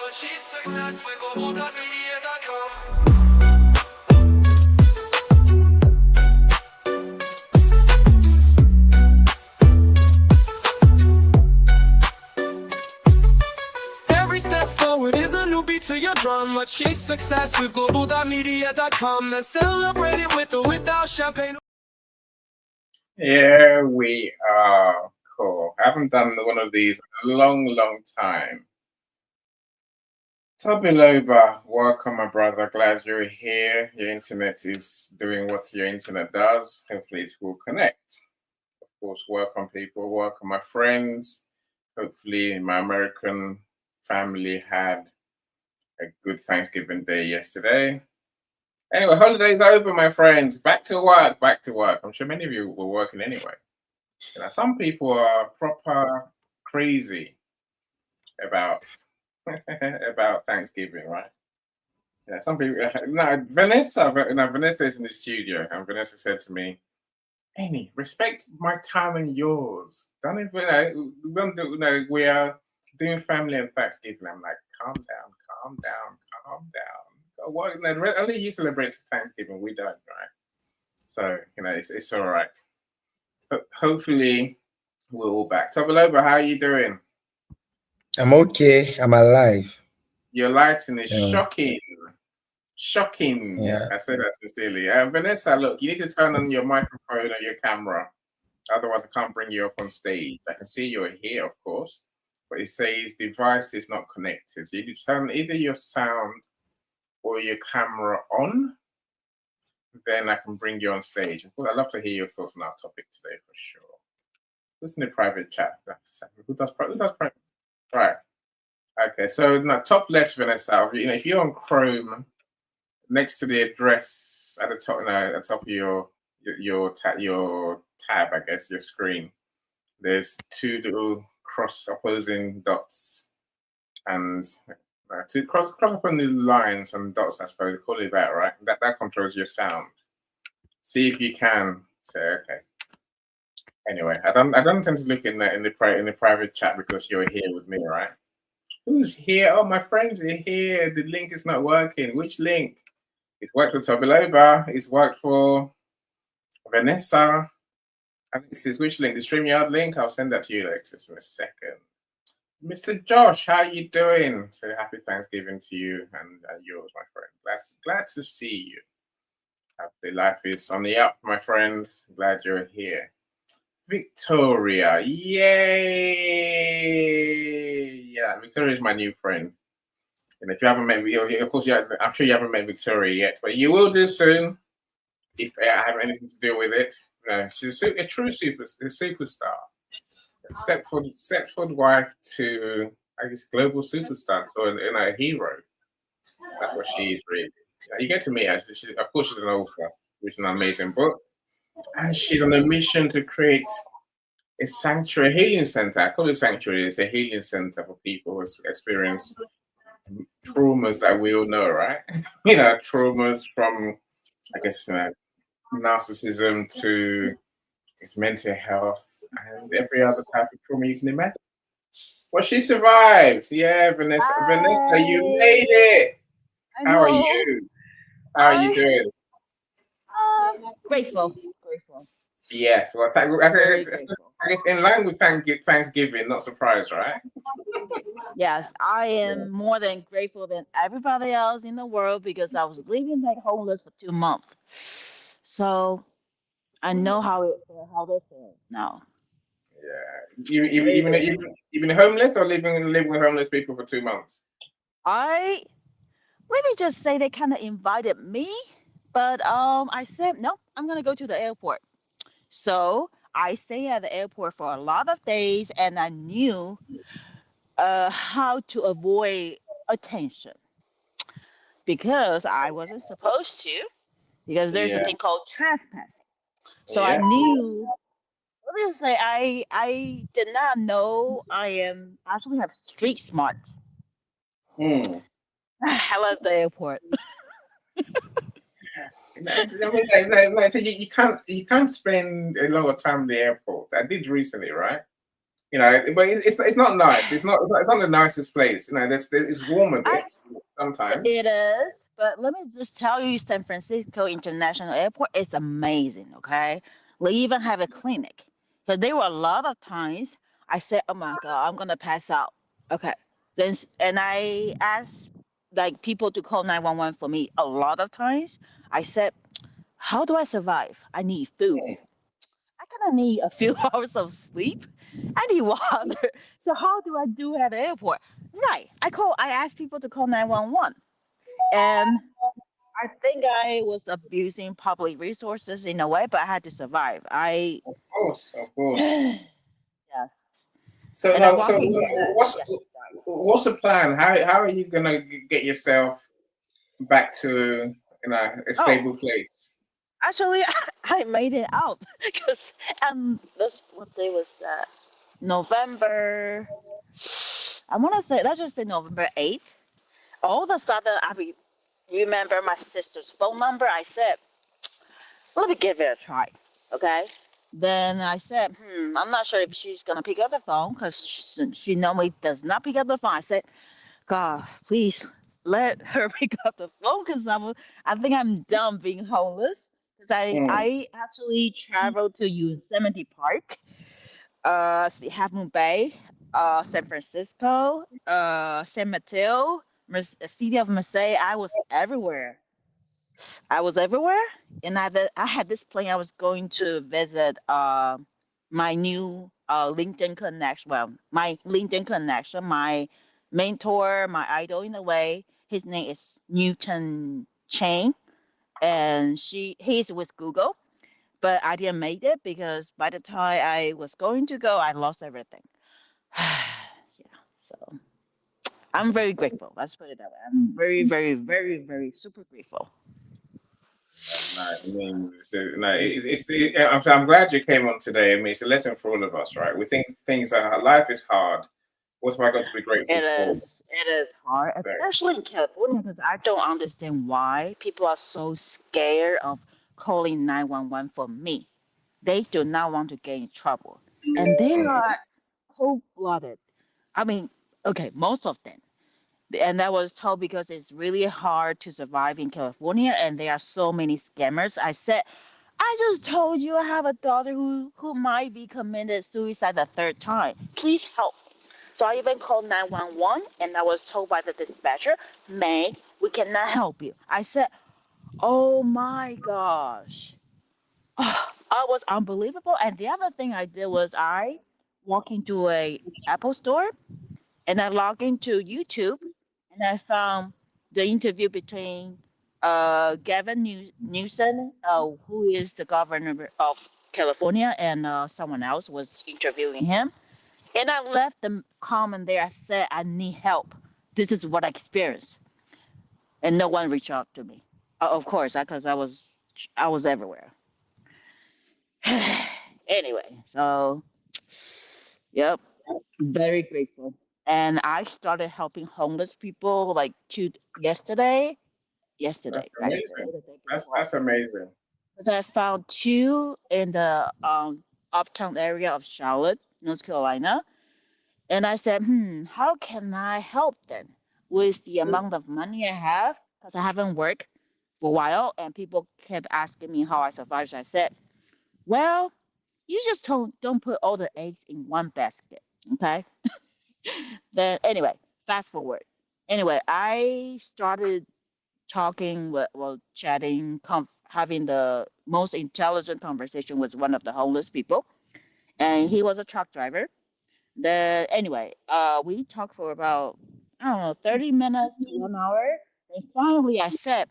achieve success with Global.Media.com. Every step forward is a new beat to your drum. Achieve success with Global.Media.com. Let's celebrate it with or without champagne. Here we are. Cool. I haven't done one of these in a long time. Toby Loba, welcome, my brother. Glad you're here. Your internet is doing what your internet does. Hopefully, it will connect. Of course, welcome, people. Welcome, my friends. Hopefully, my American family had a good Thanksgiving Day yesterday. Anyway, holiday's over, my friends. Back to work. Back to work. I'm sure many of you were working anyway. You know, some people are proper crazy about about Thanksgiving, right? Yeah, some people. No, Vanessa is in the studio, and Vanessa said to me, "Amy, respect my time and yours. Don't even, we don't do, we are doing family and Thanksgiving." I'm like, calm down, calm down, calm down. What? Only you celebrate Thanksgiving, we don't, right? So it's all right. But hopefully, we're all back. Tobaloba, how are you doing? I'm okay. I'm alive. Your lighting is Yeah. shocking. Shocking. Yeah. I say that sincerely. Vanessa, look, you need to turn on your microphone or your camera. Otherwise, I can't bring you up on stage. I can see you're here, of course, but it says device is not connected. So you need to turn either your sound or your camera on. Then I can bring you on stage. Of course, I'd love to hear your thoughts on our topic today for sure. Who's in the private chat? Who does private? Right. Okay. So now, top left, Vanessa. If you're on Chrome, next to the address at the top, at the top of your tab, I guess, your screen, there's two little cross opposing dots, and two cross opposing lines and dots. I suppose call it that, right? That controls your sound. See if you can say okay. Anyway, I don't tend to look in the private chat because you're here with me, right? Who's here? Oh, my friends are here. The link is not working. Which link? It's worked for Tobiloba. It's worked for Vanessa. Alexis, which link? The StreamYard link? I'll send that to you, Alexis, in a second. Mr. Josh, how you doing? So happy Thanksgiving to you and yours, my friend. Glad to see you. Happy life is on the up, my friend. Glad you're here. Victoria, yay! Yeah, Victoria is my new friend. And if you haven't met, of course, I'm sure you haven't met Victoria yet, but you will do soon. If I have anything to do with it, she's a true superstar. Stepford wife to, I guess, global superstar, so a hero. That's what she is really. You get to meet her. Of course, she's an author, which is an amazing book. And she's on a mission to create a sanctuary, healing center. I call it sanctuary. It's a healing center for people who experience traumas that we all know, right? Traumas from, I guess, narcissism to its mental health and every other type of trauma you can imagine. Well, she survived. Yeah, Vanessa. Hi. Vanessa, you made it. How are you? How are you doing? Grateful. Yes, well, I guess in line with Thanksgiving, not surprised, right? Yes, I am more than grateful than everybody else in the world because I was living like homeless for 2 months. So I know how they feel now. Yeah, even homeless or living with homeless people for 2 months. Let me just say they kind of invited me, but I said no. I'm gonna go to the airport. So I stayed at the airport for a lot of days, and I knew how to avoid attention because I wasn't supposed to, because there's a Yeah, thing called trespassing. So I yeah. knew. Let me just say I did not know I am actually have street smart. Hmm. I love the airport. So you can't spend a lot of time in the airport. I did recently, right? You know, but it's not nice. It's not the nicest place. You know, it's warm a I bit sometimes. It is, but let me just tell you, San Francisco International Airport is amazing. Okay, we even have a clinic. But there were a lot of times I said, "Oh my God, I'm gonna pass out." Okay, and I asked like people to call 911 for me. A lot of times I said, "How do I survive? I need food. I kind of need a few hours of sleep. I need water. So how do I do at the airport?" Right. I asked people to call 911. And I think I was abusing public resources in a way, but I had to survive. Of course, of course. Yeah, So and I no, walk so into the what's yeah. what's the plan? How are you gonna get yourself back to a Oh, stable place? actually, I made it out because this what day was that? November. I want to say let's just say November 8th. All of a sudden, remember my sister's phone number. I said, let me give it a try. Okay. Then I said, I'm not sure if she's gonna pick up the phone because she normally does not pick up the phone. I said, God, please let her pick up the phone because I think I'm done being homeless. Because Mm. I actually traveled to Yosemite Park, Half Moon Bay, San Francisco, San Mateo, City of Marseille. I was everywhere, and I had this plan. I was going to visit my new LinkedIn connection. Well, my LinkedIn connection, my mentor, my idol in a way. His name is Newton Chang, and he's with Google. But I didn't make it because by the time I was going to go, I lost everything. Yeah, so I'm very grateful. Let's put it that way. I'm very, very, very, very super grateful. No, I mean, no, I'm glad you came on today. I mean, it's a lesson for all of us, right? We think life is hard. What am I going to be grateful for? It is hard, So, especially in California, because I don't understand why people are so scared of calling 911 for me. They do not want to get in trouble. And they mm, are cold blooded. I mean, okay, most of them. And that was told because it's really hard to survive in California and there are so many scammers. I said, I just told you I have a daughter who might be committed suicide the third time. Please help. So I even called 911 and I was told by the dispatcher, May, we cannot help you. I said, oh my gosh. I was unbelievable. And the other thing I did was I walked into a Apple store and I logged into YouTube and I found the interview between Gavin Newsom, who is the governor of California, and someone else was interviewing him. And I left the comment there. I said, I need help. This is what I experienced. And no one reached out to me. Of course, because I was everywhere. Anyway, so yep, very grateful. And I started helping homeless people like yesterday, that's actually, amazing. or the day That's before. that's amazing. Because I found two in the uptown area of Charlotte, North Carolina. And I said, how can I help them with the amount of money I have? Because I haven't worked for a while, and people kept asking me how I survived. So I said, well, you just don't put all the eggs in one basket, okay? Then anyway, fast forward. Anyway, I started talking with, well, chatting, having the most intelligent conversation with one of the homeless people, and he was a truck driver. Anyway, we talked for about I don't know 30 minutes to 1 hour. And finally, I said,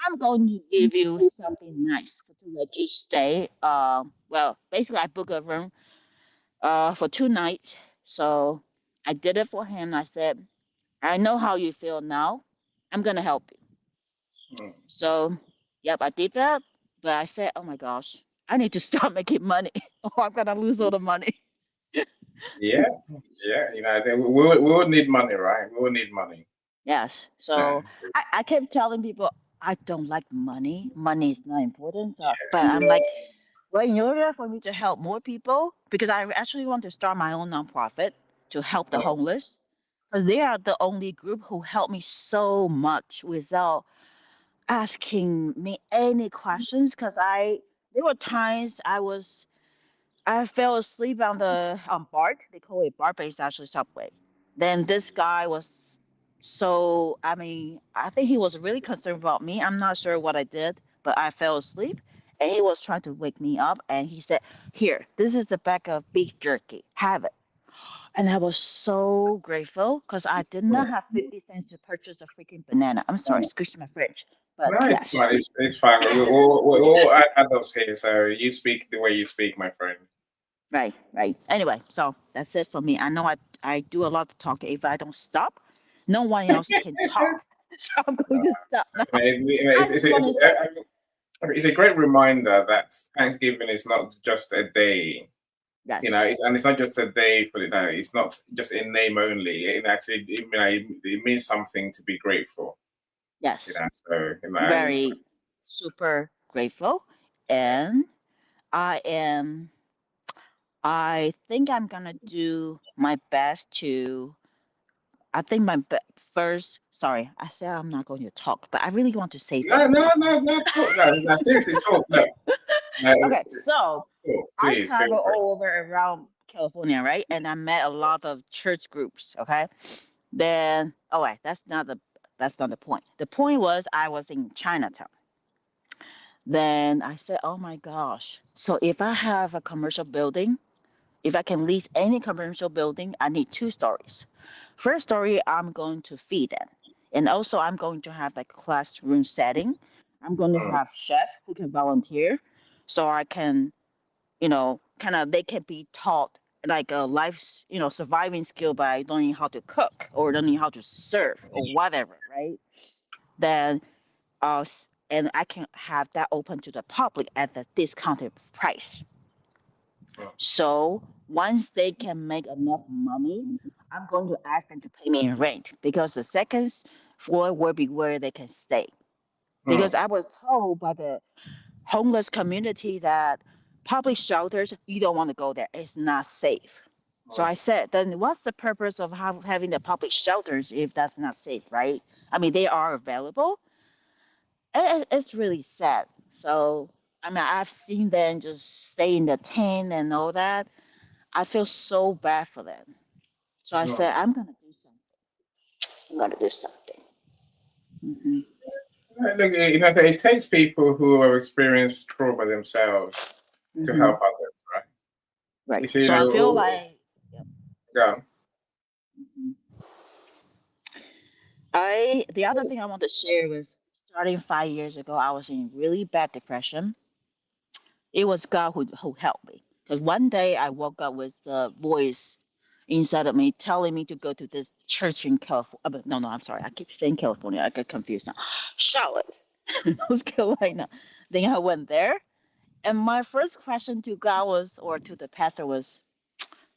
I'm going to give you something nice to let you stay. Well, basically, I booked a room for 2 nights. So I did it for him. I said, I know how you feel now. I'm gonna help you. Mm. So, yep, I did that. But I said, oh my gosh, I need to start making money, or I'm gonna lose all the money. Yeah, yeah. I think we will need money, right? We will need money. Yes. Yeah. So I kept telling people I don't like money. Money is not important. So, but I'm like, Well, in order for me to help more people, because I actually want to start my own nonprofit to help the Mm, homeless, because they are the only group who helped me so much without asking me any questions. Because there were times I fell asleep on the BART. They call it BART, but it's actually Subway. Then this guy was so. I mean, I think he was really concerned about me. I'm not sure what I did, but I fell asleep, and he was trying to wake me up. And he said, "Here, this is the bag of beef jerky. Have it." And I was so grateful because I did mm. not have 50 cents to purchase a freaking banana. I'm sorry, excuse my French, but No, it's yes. fine. It's fine. We're all adults here, so you speak the way you speak, my friend. Right, right. Anyway, so that's it for me. I know I do a lot of talking. If I don't stop, no one else can talk. So I'm going to stop now. I It's, just want to say it's a great reminder that Thanksgiving is not just a day. yes, And it's not just a day for it. It's not just in name only. It actually, it means something to be grateful. yes. So and Very super grateful. And I am, I think I'm going to do my best to, I think first, sorry, I said I'm not going to talk, but I really want to say no, this. no, Okay. no, no, talk, no, no, seriously, talk, no, no, Okay. So talk, I please, feel travel free. all over around California, right? And I met a lot of church groups. Okay. Then, oh wait, that's not the point. The point was I was in Chinatown. Then I said, oh my gosh. So if I have a commercial building, if I can lease any commercial building, I need two stories. First story, I'm going to feed them, and also I'm going to have like classroom setting. I'm going to Mm, have chef who can volunteer, so I can kind of they can be taught like a life, surviving skill by learning how to cook or learning how to surf or whatever, right? Then, and I can have that open to the public at the discounted price. mm, So once they can make enough money, I'm going to ask them to pay me in rent because the second floor will be where they can stay. Because mm, I was told by the homeless community that public shelters, you don't want to go there. It's not safe. So mm. I said, then what's the purpose of having the public shelters if that's not safe, right? I mean, they are available. It's really sad. So, I mean, I've seen them just stay in the tent and all that. I feel so bad for them. So I Mm. said, I'm going to do something. I'm going to do something. Hmm. Look, so it takes people who have experienced trauma themselves to Hmm. help others, right? Right. You see, So I feel like, yep. yeah. Mhm. The other thing I want to share was starting 5 years ago, I was in really bad depression. It was God who helped me. Because one day I woke up with the voice inside of me telling me to go to this church in California. No, no, I'm sorry. I keep saying California. I get confused now. Charlotte, North Carolina. Then I went there. And my first question to God was, or to the pastor was,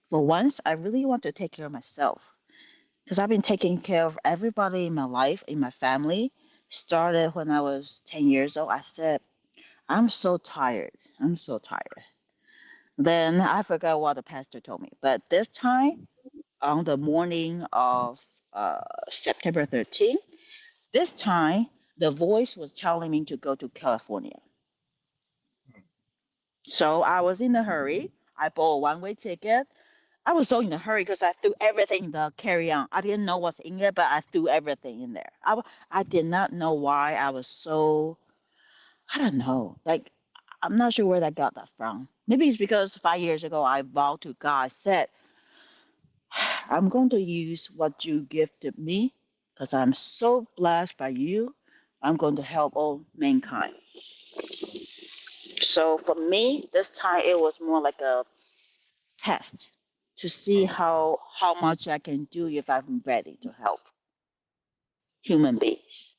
for once, I really want to take care of myself. Because I've been taking care of everybody in my life, in my family. Started when I was 10 years old. I said, I'm so tired. I'm so tired. Then I forgot what the pastor told me. But this time, on the morning of uh, September 13th, this time, the voice was telling me to go to California. So I was in a hurry. I bought a one-way ticket. I was so in a hurry because I threw everything in the carry-on. I didn't know what's in it, but I threw everything in there. I did not know why I was so, I don't know. Like, I'm not sure where that got that from. Maybe it's because 5 years ago I vowed to God, I said, I'm going to use what you gifted me because I'm so blessed by you. I'm going to help all mankind. So for me, this time it was more like a test to see Mm. how much I can do if I'm ready to help human beings.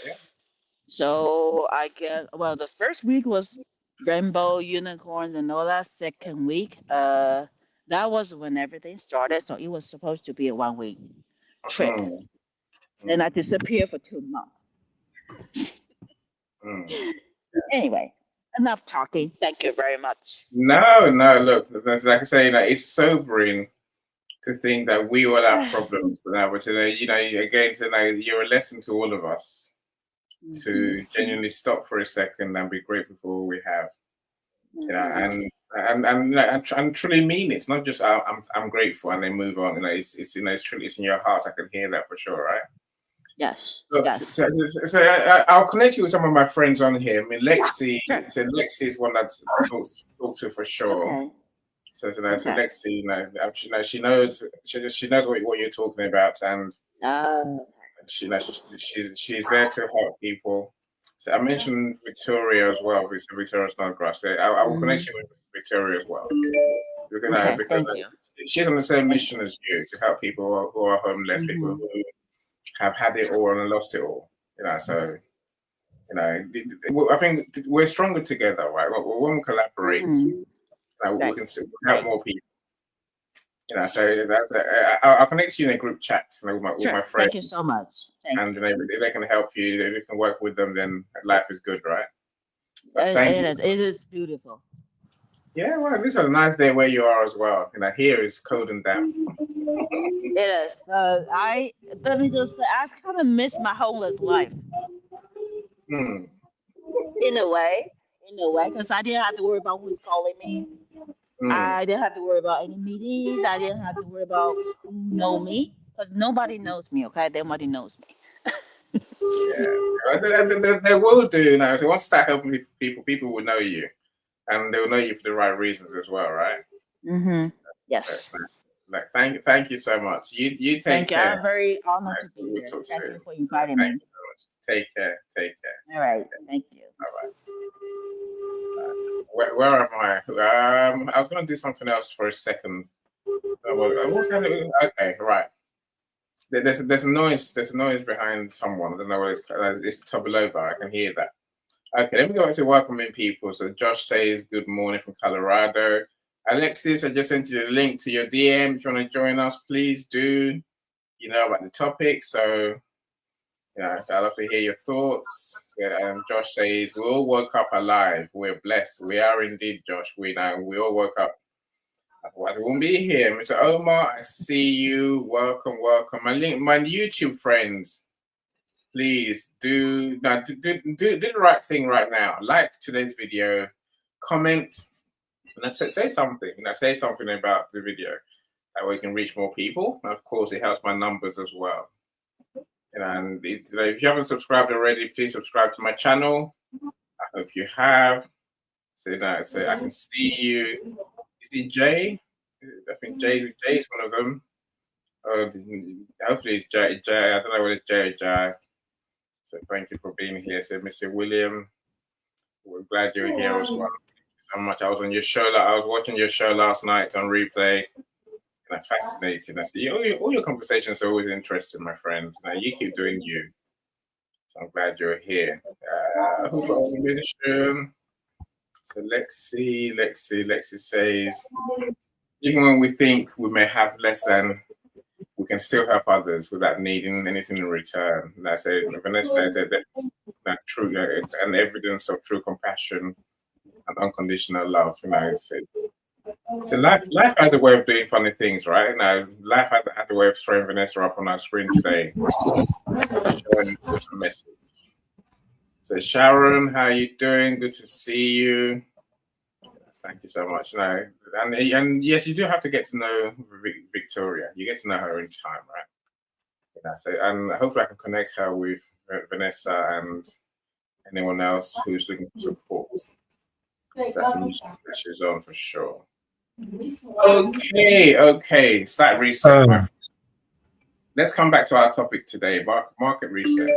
Yeah. So I get well. The first week was rainbow unicorns and all that. Second week, that was when everything started. So it was supposed to be a 1 week trip. Mm, Then mm, I disappeared for 2 months. mm. Anyway, Enough talking. Thank you very much. No, no. Look, like I say, like, it's sobering to think that we all have problems now, but today, again, tonight, you're a lesson to all of us to genuinely stop for a second and be grateful for all we have. And truly mean it. It's not just I'm grateful and then move on. It's truly, it's in your heart. I can hear that for sure, right? Yes. Look, Yes. so I'll connect you with some of my friends on here. I mean, Lexi. Sure. So Lexi is one that talk to for sure. Okay. So Okay. Lexi, she knows what you're talking about, and she's there to help people. So I mentioned Victoria as well. So Victoria Snodgrass. So I will connect you with Victoria as well. Okay. Because Thank you. she's on the same mission as you to help people who are homeless, people who have had it all and lost it all. So I think we're stronger together, right? When we collaborate, we Right. can help more people. So that's I'll connect you in a group chat with my Sure. friends, Thank you so much. Thank and you. they can help you. If you can work with them, then life is good, right? But thank you. It is beautiful. Yeah, well, this is a nice day where you are as well. Here is cold and damp. It is. Let me just say, I kind of miss my homeless life Hmm. in a way, because I didn't have to worry about who's calling me. Hmm. I didn't have to worry about any meetings. I didn't have to worry about who know me, because nobody knows me. Okay, nobody knows me. They will do now. So once you start helping people will know you, and they will know you for the right reasons as well, right? Yes. Thank you so much. You take Thank you. care. I'm very honored to be We'll here. talk Thank soon. you for inviting Thank me. you so much. Take care. Take care. All right. Thank you. Bye bye. Where am I? I was going to do something else for a second. Okay, right. There's a noise. There's a noise behind someone. I don't know what it's Tobiloba. I can hear that. Okay, let me go back to welcoming people. So Josh says good morning from Colorado. Alexis, I just sent you the link to your DM. If you want to join us, please do. You know about the topic, so I'd love to hear your thoughts. And Josh says we all woke up alive. We're blessed. We are indeed, Josh. We all woke up. Otherwise, we won't be here. Mr. Omar, I see you. Welcome, welcome. My YouTube friends. Please do the right thing right now. Like today's video, comment, and say something. Say something about the video. That way we can reach more people. And of course, it helps my numbers as well. And if you haven't subscribed already, please subscribe to my channel. I hope you have. So I can see you. Is it Jay? I think Jay is one of them. Hopefully it's Jay. I don't know whether it's Jay or Jay. So thank you for being here. So Mr. William, we're glad you're here as well. Thank you so much. I was on your show. I was watching your show last night on replay. And I'm fascinated. I see all your conversations are always interesting, my friend. You keep doing you. So I'm glad you're here. Who got the mission? So Lexi says, even when we think we may have less than, we can still help others without needing anything in return. That's it. Vanessa said that true and evidence of true compassion and unconditional love. So life has a way of doing funny things, right? Life had a way of throwing Vanessa up on our screen today, showing us a message. So Sharon, how are you doing? Good to see you. Thank you so much. And yes, you do have to get to know Victoria. You get to know her in time, right? So and hopefully I can connect her with Vanessa and anyone else who's looking for support. That's a mission that she's on for sure. Okay. Start research. Let's come back to our topic today: market research.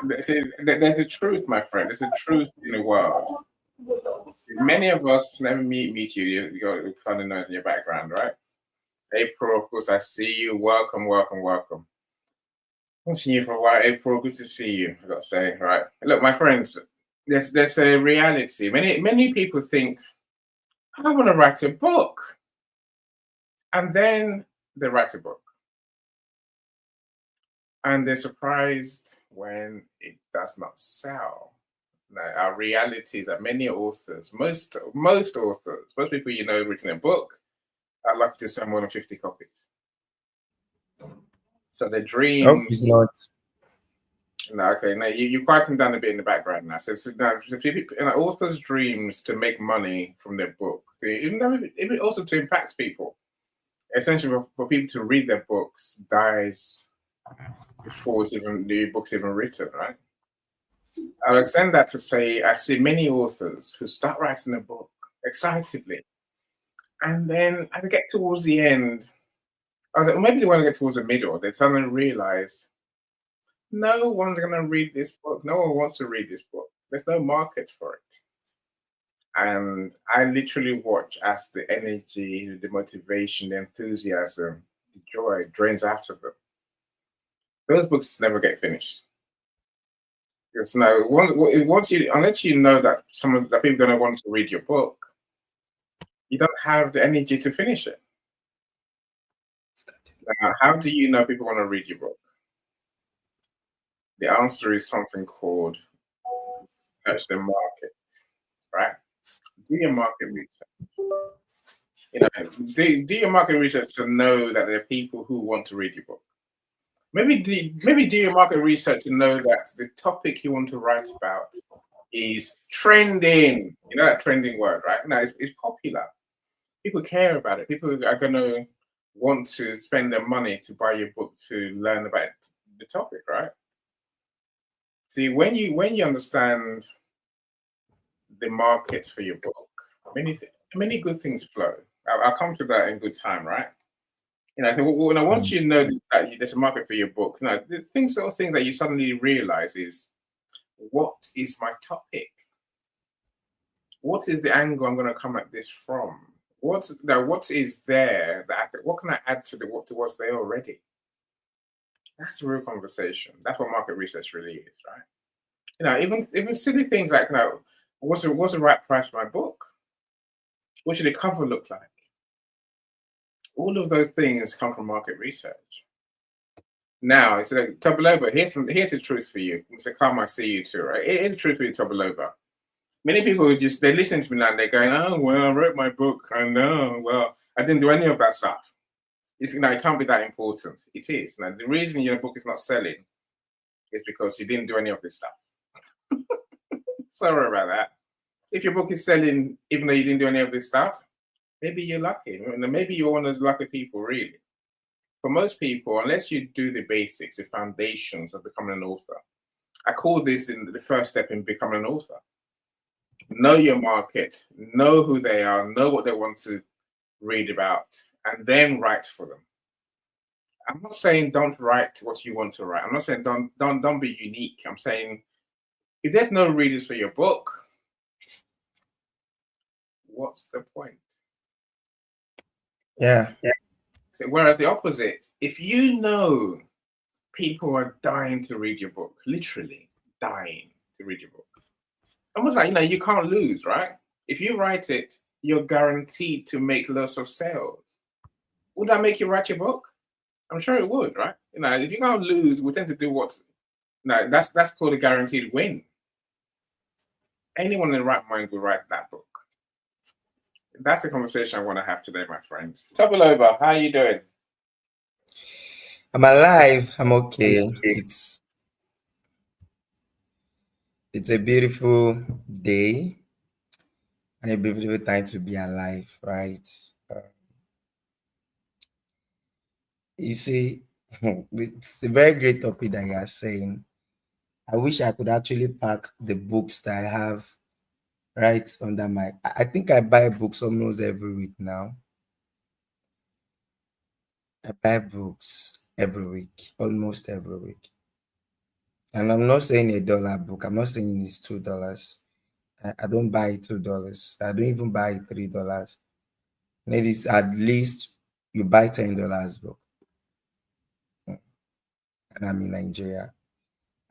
There's a truth, my friend. There's a truth in the world. Many of us, let me meet you. You got kind of noise in your background, right? April, of course, I see you. Welcome. I've seen you for a while, April. Good to see you. I got to say, right? Look, my friends, there's a reality. Many people think, I want to write a book, and then they write a book, and they're surprised when it does not sell. No, our reality is that many authors, most authors, most people you know written a book are lucky to sell more than 50 copies. So the Hope it's dreams. not. No, okay, no, you quieting down a bit in the background now. So now, so people, authors' dreams to make money from their book, even though it also to impact people. Essentially, for people to read their books dies before the book's even written, right? I'll extend that to say I see many authors who start writing a book excitedly, and then as they get towards the end, I was like, maybe they want to get towards the middle, they suddenly realize no one's going to read this book. No one wants to read this book. There's no market for it. And I literally watch as the energy, the motivation, the enthusiasm, the joy drains out of them. Those books never get finished. Because now, once you, unless you know that that people are going to want to read your book, you don't have the energy to finish it. Now, how do you know people want to read your book? The answer is something called search the market, right? Do your market research. You know, do your market research to know that there are people who want to read your book. Maybe do your market research to know that the topic you want to write about is trending. You know that trending word, right? No, it's popular. People care about it. People are going to want to spend their money to buy your book to learn about the topic, right? See, when you understand the market for your book, many good things flow. I'll come to that in good time, right? You know, so when I want you to know that there's a market for your book, no, the sort of thing that you suddenly realize is, what is my topic? What is the angle I'm going to come at this from? What is there that what can I add to what's there already? That's a real conversation. That's what market research really is, right? You know, even silly things like, you know, what's the right price for my book? What should the cover look like? All of those things come from market research. Now, it's like Tobaloba, here's the truth for you. Mr. Karma, I see you too, right? Here's the truth for you, Tobaloba. Many people they listen to me now and they're going, oh, well, I wrote my book. I know, well, I didn't do any of that stuff. It can't be that important. It is. Now, the reason your book is not selling is because you didn't do any of this stuff. Sorry about that. If your book is selling, even though you didn't do any of this stuff, maybe you're lucky. Maybe you're one of those lucky people, really. For most people, unless you do the basics, the foundations of becoming an author, I call this in the first step in becoming an author. Know your market, know who they are, know what they want to read about, and then write for them. I'm not saying don't write what you want to write. I'm not saying don't be unique. I'm saying if there's no readers for your book, what's the point? Yeah. So, whereas the opposite, if you know people are dying to read your book, literally dying to read your book, almost like, you know, you can't lose, right? If you write it, you're guaranteed to make lots of sales. Would that make you write your book? I'm sure it would, right? You know, if you can't lose, we tend to do that's called a guaranteed win. Anyone in the right mind will write that book. That's the conversation I want to have today, my friends. Tobaloba, how are you doing? I'm alive. I'm okay. It's a beautiful day and a beautiful time to be alive, right? Uh, you see, it's a very great topic that you are saying. I wish I could actually pack the books that I have right under my. I think I buy books almost every week now. I buy books every week, almost every week. And I'm not saying $1 book. I'm not saying it's $2. I don't buy $2. I don't even buy $3. It is at least you buy $10 book. And I'm in Nigeria.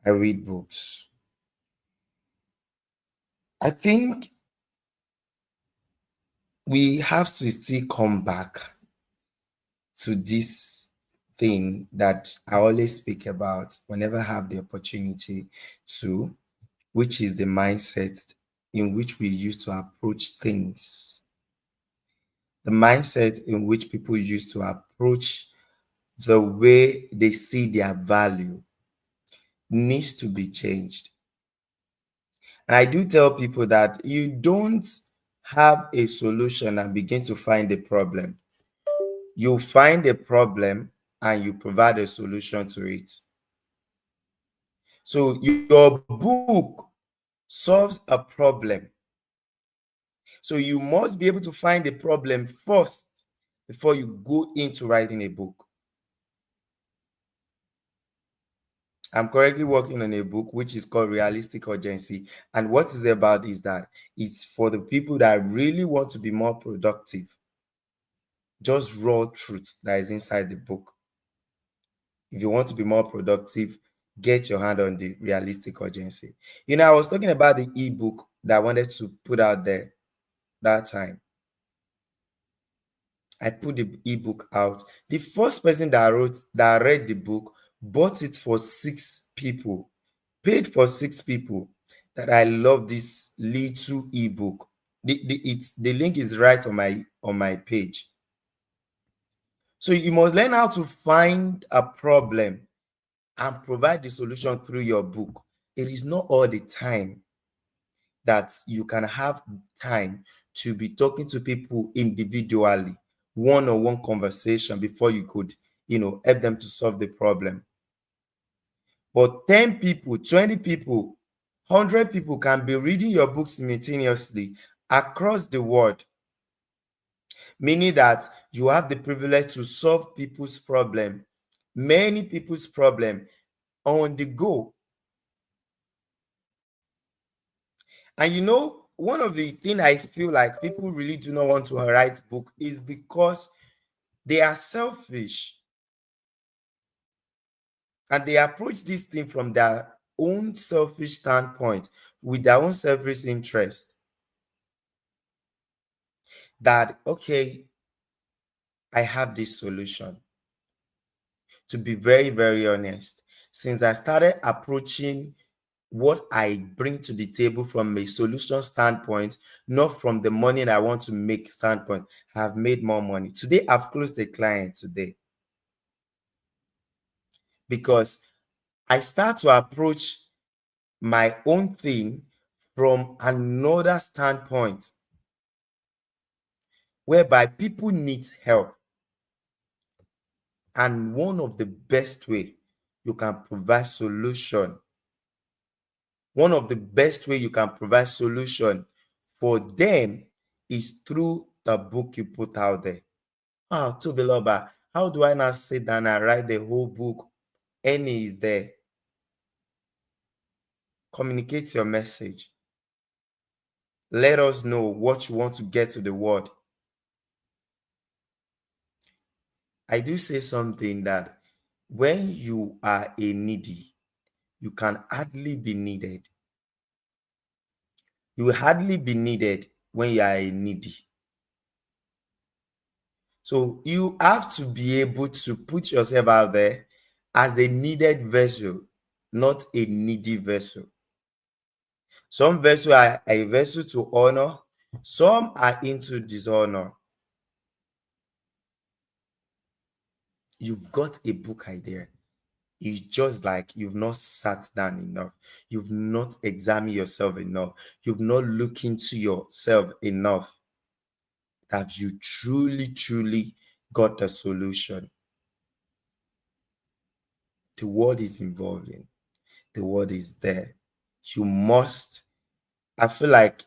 I read books. I think we have to still come back to this thing that I always speak about whenever I have the opportunity to, which is the mindset in which we use to approach things. The mindset in which people use to approach the way they see their value needs to be changed. And I do tell people that you don't have a solution and begin to find a problem. You find a problem and you provide a solution to it. So your book solves a problem. So you must be able to find a problem first before you go into writing a book. I'm currently working on a book which is called Realistic Urgency. And what it's about is that it's for the people that really want to be more productive. Just raw truth that is inside the book. If you want to be more productive, get your hand on the Realistic Urgency. I was talking about the ebook that I wanted to put out there that time. I put the ebook out. The first person that read the book bought it for 6 people, paid for 6 people. That I love this little ebook. The link is right on my page. So you must learn how to find a problem and provide the solution through your book. It is not all the time that you can have time to be talking to people individually, one-on-one conversation before you could, help them to solve the problem. But 10 people, 20 people, 100 people can be reading your book simultaneously across the world, meaning that you have the privilege to solve people's problem, many people's problem on the go. And one of the things I feel like people really do not want to write book is because they are selfish. And they approach this thing from their own selfish standpoint, with their own selfish interest. That, okay, I have this solution. To be very, very honest, since I started approaching what I bring to the table from a solution standpoint, not from the money that I want to make standpoint, I have made more money. Today, I've closed a client today. Because I start to approach my own thing from another standpoint, whereby people need help. And one of the best way you can provide solution, one of the best way you can provide solution for them is through the book you put out there. Tobiloba, how do I now sit down and write the whole book? Any is there. Communicate your message. Let us know what you want to get to the world. I do say something that when you are a needy, you can hardly be needed. You will hardly be needed when you are a needy. So you have to be able to put yourself out there as a needed vessel, not a needy vessel. Some vessels are a vessel to honor, some are into dishonor. You've got a book idea. It's just like you've not sat down enough. You've not examined yourself enough. You've not looked into yourself enough. Have you truly, truly got the solution? The word is involving. The word is there. You must. I feel like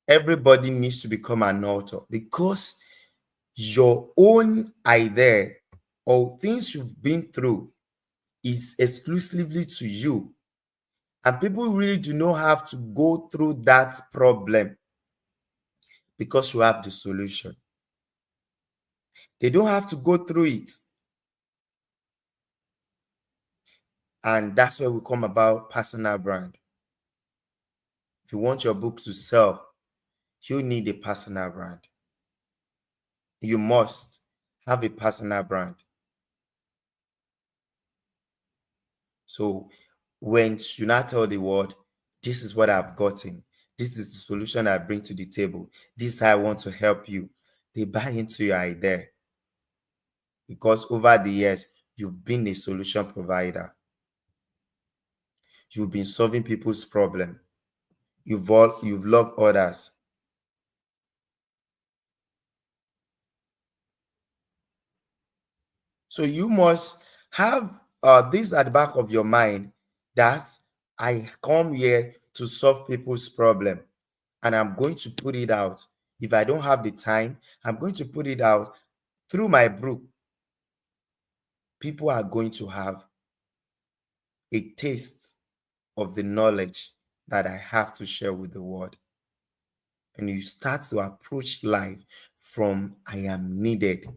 everybody needs to become an author, because your own idea or things you've been through is exclusively to you. And people really do not have to go through that problem because you have the solution. They don't have to go through it. And that's where we come about personal brand. If you want your book to sell, you need a personal brand. You must have a personal brand. So when you not tell the world, This is what I've gotten. This is the solution I bring to the table. This is how I want to help you. They buy into your idea because over the years, you've been a solution provider. You've been solving people's problem. You've loved others. So you must have this at the back of your mind that I come here to solve people's problem, and I'm going to put it out. If I don't have the time, I'm going to put it out through my book. People are going to have a taste of the knowledge that I have to share with the world. And you start to approach life from I am needed.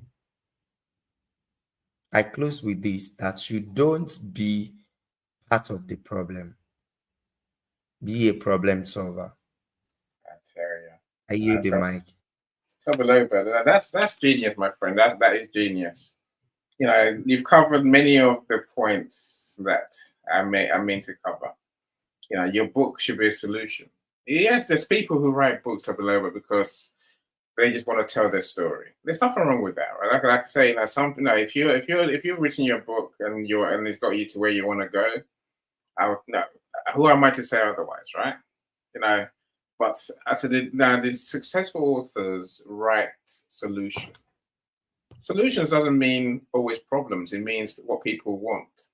I close with this, that you don't be part of the problem. Be a problem solver. I tell you. I yield the mic. Tobaloba, that's genius, my friend. That is genius. You know, you've covered many of the points that I meant to cover. You know, your book should be a solution. Yes, there's people who write books, Tobaloba, because they just want to tell their story. There's nothing wrong with that, right? Like I say, something. If you've written your book and it's got you to where you want to go, no, who am I to say otherwise, right? You know, but I said, the successful authors write solutions. Solutions doesn't mean always problems. It means what people want.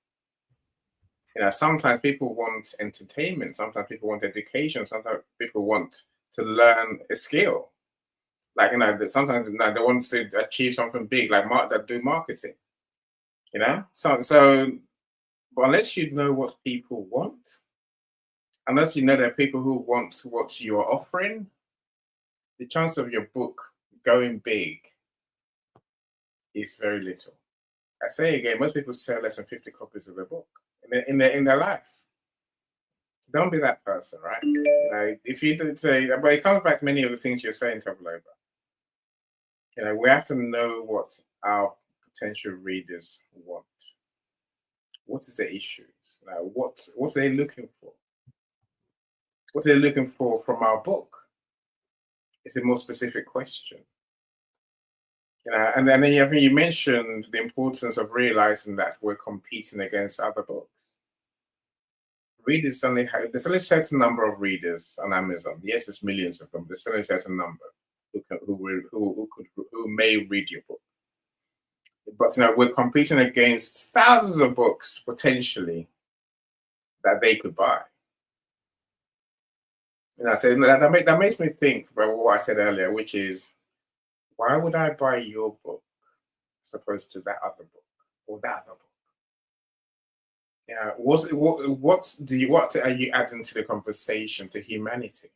You know, sometimes people want entertainment. Sometimes people want education. Sometimes people want to learn a skill. Like, you know, sometimes they want to achieve something big, like that do marketing. You know, so but unless you know what people want, unless you know there are people who want what you're offering, the chance of your book going big is very little. I say again, most people sell less than 50 copies of their book in their life. Don't be that person, right? You know, if you did say, but it comes back to many of the things you're saying, Tobaloba. You know, we have to know what our potential readers want. What is the issues? What are they looking for? What are they looking for from our book? It's a more specific question. You know, and then you mentioned the importance of realizing that we're competing against other books. Readers there's only a certain number of readers on Amazon. Yes, there's millions of them. There's only a certain number who may read your book. But you know, we're competing against thousands of books potentially that they could buy. You know, so that makes me think about what I said earlier, which is, why would I buy your book as opposed to that other book or that other book? Yeah, what are you adding to the conversation, to humanity?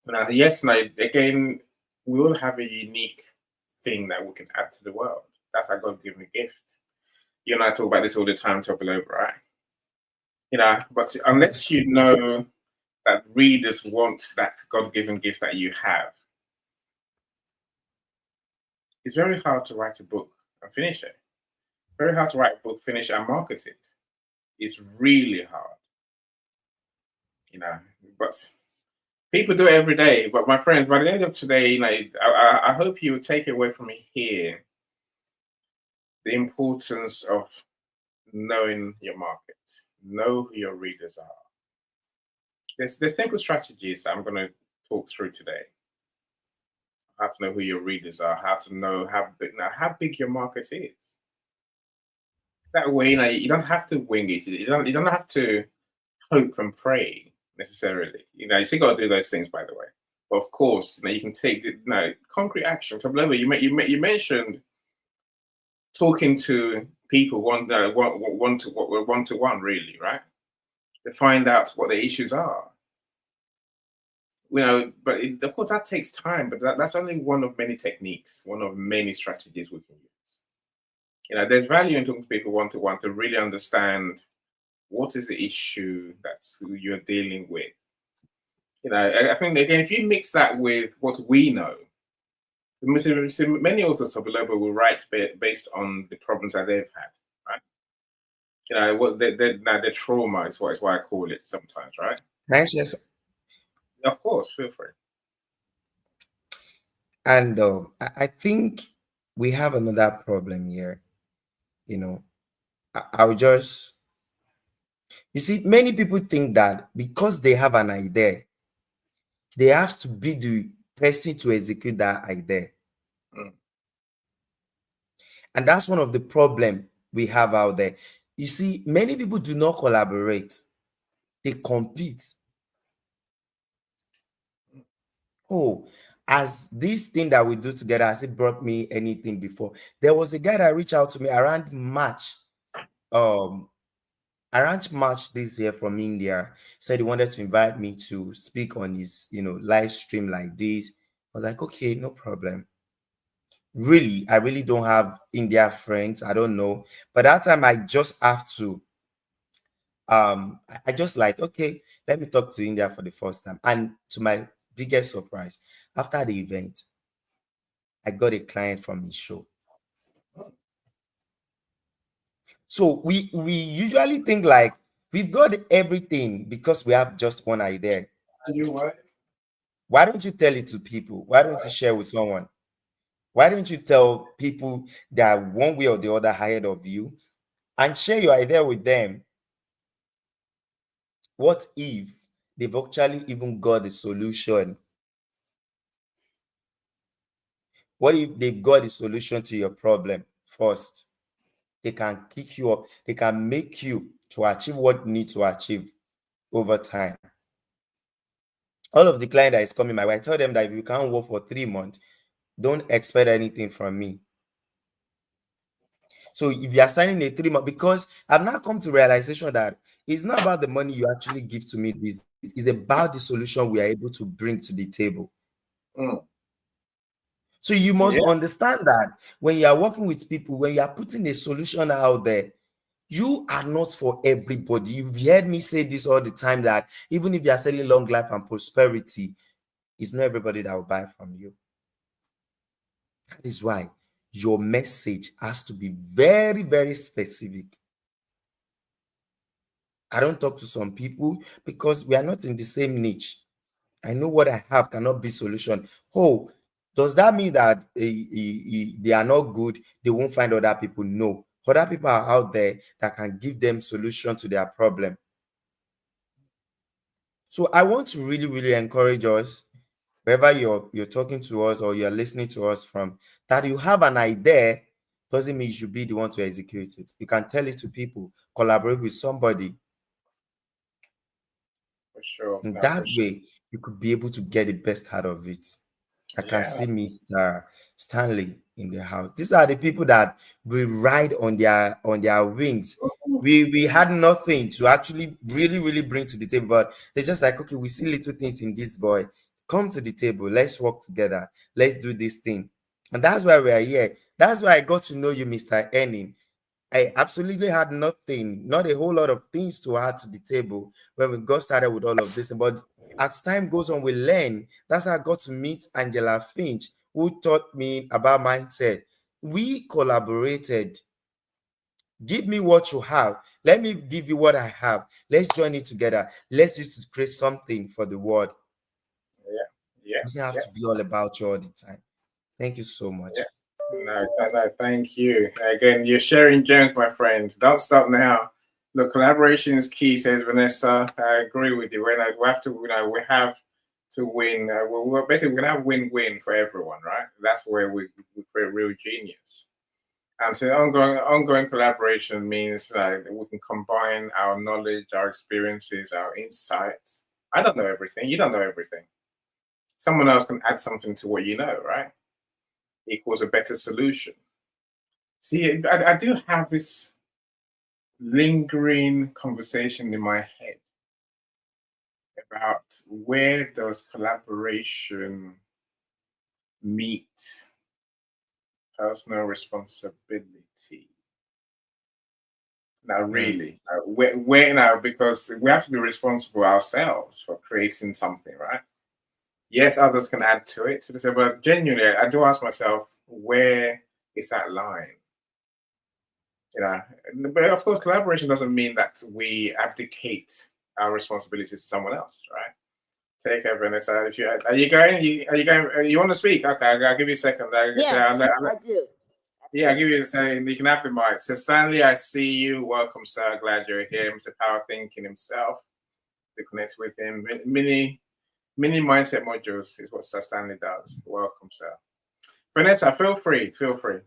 Now, yes, now again, we all have a unique thing that we can add to the world. That's our God-given gift. You and I talk about this all the time, Tobaloba, right? You know, but unless you know that readers want that God-given gift that you have, it's very hard to write a book and finish it. Very hard to write a book, finish, and market it. It's really hard. You know, but people do it every day. But my friends, by the end of today, you know, I hope you take away from me here the importance of knowing your market, know who your readers are. There's simple strategies that I'm going to talk through today. How to know who your readers are, how to know how big your market is. That way, you know, you don't have to wing it. You don't have to hope and pray necessarily. You know, you still got to do those things, by the way. But of course, you know, you can take concrete action. So, you mentioned talking to people one to one, really, right? To find out what the issues are. You know, but of course that takes time. But that's only one of many techniques, one of many strategies we can use. You know, there's value in talking to people one to one to really understand what is the issue who you're dealing with. You know, I think again, if you mix that with what we know, many authors of Global will write based on the problems that they've had, right? what the trauma is what I call it sometimes, right? Nice, yes. Of course, feel free. And I think we have another problem here. You know, I'll just, you see, many people think that because they have an idea, they have to be the person to execute that idea. Mm. And that's one of the problem we have out there. You see, many people do not collaborate, they compete. Oh, as this thing that we do together, has it brought me anything before? There was a guy that reached out to me um, around March this year from India. Said he wanted to invite me to speak on his, live stream like this. I was like, okay, no problem. Really, I really don't have India friends. I don't know. But that time I just have to I just like, okay, let me talk to India for the first time. And to my biggest surprise, after the event, I got a client from his show. So we usually think like we've got everything because we have just one idea. And you what? Why don't you tell it to people? Why don't you share with someone? Why don't you tell people that one way or the other ahead of you and share your idea with them? What if they've actually even got the solution? What if they've got the solution to your problem first? They can kick you up, they can make you to achieve what you need to achieve over time. All of the client that is coming my way, I tell them that if you can't work for 3 months, don't expect anything from me. So if you are signing a 3 month, because I've now come to realization that it's not about the money you actually give to me these days, it's about the solution we are able to bring to the table. Mm. So you must Yeah. understand that when you are working with people, when you are putting a solution out there, you are not for everybody. You've heard me say this all the time that even if you are selling long life and prosperity, it's not everybody that will buy from you. That is why your message has to be very, very specific. I don't talk to some people because we are not in the same niche. I know what I have cannot be solution. Oh, does that mean that they are not good? They won't find other people? No. Other people are out there that can give them solution to their problem. So I want to really, really encourage us, wherever you're talking to us or you're listening to us from, that you have an idea doesn't mean you should be the one to execute it. You can tell it to people, collaborate with somebody. For sure. In No, for that sure. way, you could be able to get the best out of it. I can Yeah. see Mr. Stanley in the house. These are the people that will ride on their wings. We had nothing to actually really, really bring to the table, but they're just like, okay, we see little things in this boy. Come to the table, let's work together, let's do this thing. And that's why we are here. That's why I got to know you, Mr. Enning. I absolutely had nothing, not a whole lot of things to add to the table when we got started with all of this. But as time goes on, we learn. That's how I got to meet Angela Finch, who taught me about mindset. We collaborated. Give me what you have. Let me give you what I have. Let's join it together. Let's use to create something for the world. Yeah. It Yeah. doesn't have to be Yes. all about you all the time. Thank you so Yeah. much. No, thank you. Again, you're sharing gems, my friend. Don't stop now. Look, collaboration is key, says Vanessa. I agree with you. We have to, we have to win. We're basically we're gonna have win-win for everyone, right? That's where we create real genius. And so ongoing collaboration means that we can combine our knowledge, our experiences, our insights. I don't know everything. You don't know everything. Someone else can add something to what you know, right? Equals a better solution. See, I do have this lingering conversation in my head about where does collaboration meet personal responsibility. Now, Mm. really, where now? Because we have to be responsible ourselves for creating something, right? Yes, others can add to it, but genuinely, I do ask myself, where is that line? You know, but of course, collaboration doesn't mean that we abdicate our responsibilities to someone else, right? Take care, Vanessa. If you are you going? Are you going? You want to speak? Okay, I'll give you a second. Yes, I do. I Yeah, I'll do. give you a second. You can have the mic. So Stanley, I see you. Welcome, sir. Glad you're here. Mr. Power Thinking himself. To connect with him. Mini mindset modules is what Sir Stanley does. Welcome, sir. Vanessa, feel free. Feel free.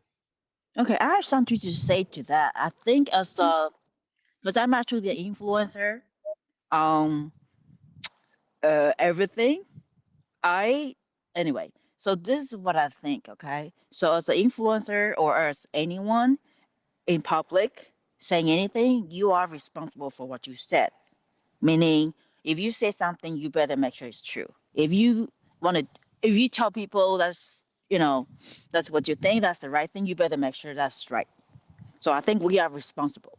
Okay, I have something to say to that. I think as because I'm actually the influencer, um, everything. I anyway. So this is what I think. Okay, so as an influencer or as anyone in public saying anything, you are responsible for what you said. Meaning, if you say something, you better make sure it's true. If you want to, if you tell people that's what you think, that's the right thing, you better make sure that's right. So I think we are responsible.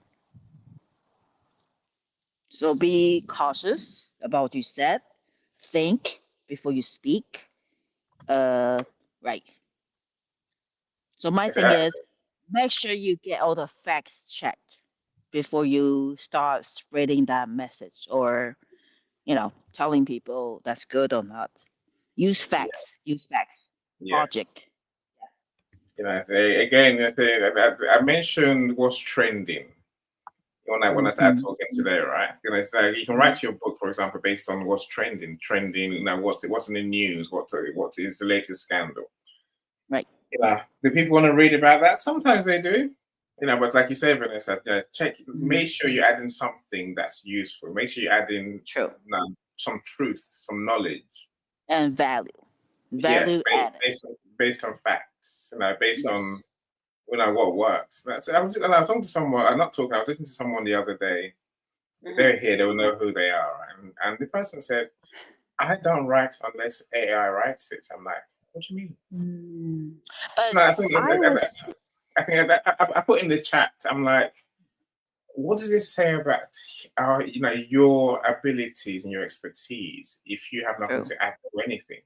So be cautious about what you said. Think before you speak. Right. So my thing Exactly. is, make sure you get all the facts checked before you start spreading that message or telling people that's good or not. Use Yeah. facts. Use facts. Yes. Logic. Yes. Again, I mentioned what's trending when I started Mm-hmm. talking today, right? It's like you can Hmm. write your book, for example, based on what's trending. What's in the news, what is the latest scandal. Right. Do people want to read about that? Sometimes they do. But like you say, Vanessa, Hmm. make sure you add in something that's useful. Make sure you add in True. some truth, some knowledge. And value. Yes, Value added. based on facts. Based on Yes. what works. I was talking to someone. I'm not talking. I was listening to someone the other day. Hmm. They're here. They will know who they are. And the person said, "I don't write unless AI writes it." I'm like, "What do you mean?" Mm. But No, I think I was. I put in the chat. I'm like, what does this say about your abilities and your expertise if you have nothing True. to add to anything?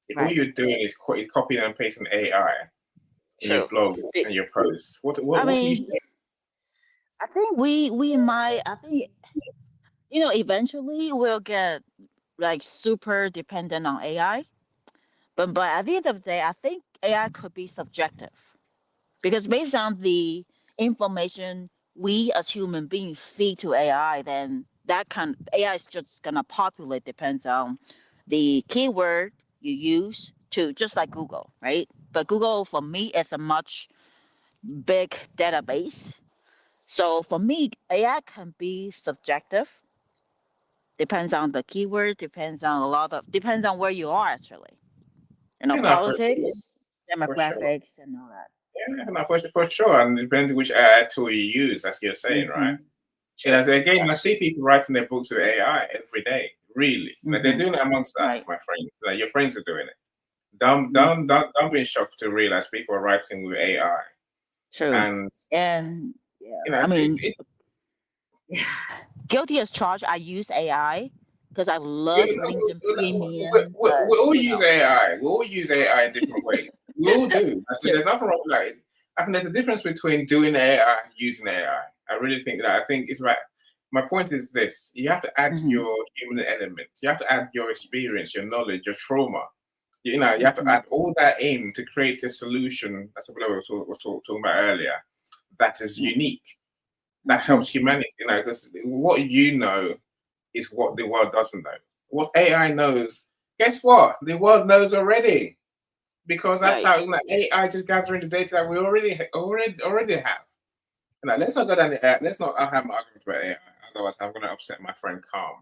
If all Right. you're doing is copying and pasting AI in your True. blogs Be- and your posts, I what are you mean, saying? I think we might. I think eventually we'll get like super dependent on AI. But at the end of the day, I think AI could be subjective because based on the information we as human beings feed to AI, then AI is just gonna populate depends on the keyword you use to just like Google, right? But Google for me is a much big database. So for me, AI can be subjective. Depends on the keyword, depends on where you are actually. For sure, Politics, for sure. demographics, and all that. For sure. And it depends which AI tool you use, as you're saying, right? Mm-hmm. True. So again, I Yes. see people writing their books with AI every day. Really, they're Mm-hmm. doing it amongst us, Right. my friends. Your friends are doing it. Mm-hmm. Don't be shocked to realize people are writing with AI. True. And And yeah, I I see mean, guilty as charged. I use AI because I love LinkedIn Premium, but we all use AI. We all use AI in different ways. We all do. I said true. there's nothing wrong with that. I think there's a difference between doing AI and using AI. I really think that. I think it's right. My point is this: you have to add Mm-hmm. your human element. You have to add your experience, your knowledge, your trauma. You have to Mm-hmm. add all that in to create a solution. That's what I was talking about earlier. That is Yeah. unique. That Mm-hmm. helps humanity. Because what you know is what the world doesn't know. What AI knows, guess what? The world knows already because that's Right. how AI just gathering the data that we already have. Let's not go down the let's not have an argument about AI. Otherwise, I'm going to upset my friend Calm.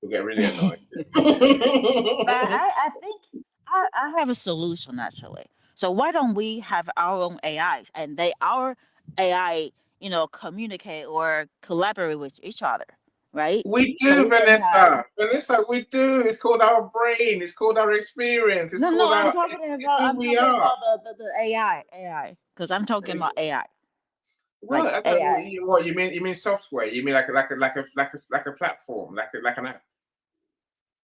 He'll get really annoyed. But I think I have a solution actually. So why don't we have our own AIs and our AI, communicate or collaborate with each other, right? We So do, we can have Vanessa. Vanessa, we do. It's called our brain. It's called our experience. It's no, called I'm our. talking It's about who we are. the AI because I'm talking about AI Well, like AI. what you mean? You mean software? You mean like a platform, like an app?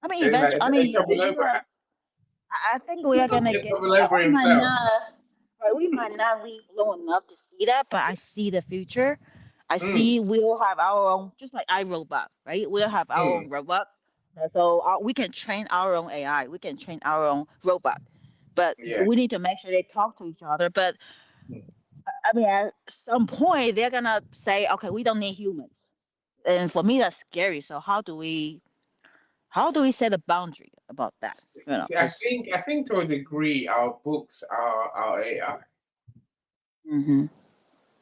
I mean, eventually, I It's mean, a over app. I think we are gonna It's get a to that. over We might himself. not, right? We might not live long enough to see that, but I see the future. I Mm, see we'll have our own, just like iRobot, right? We'll have our mm, own robot. So we can train our own AI. We can train our own robot, but yeah. we need to make sure they talk to each other. But Mm. I mean, at some point, they're gonna say, okay, we don't need humans, and for me, that's scary. So how do we set a boundary about that? See, I Because think I think to a degree our books are our AI. hmm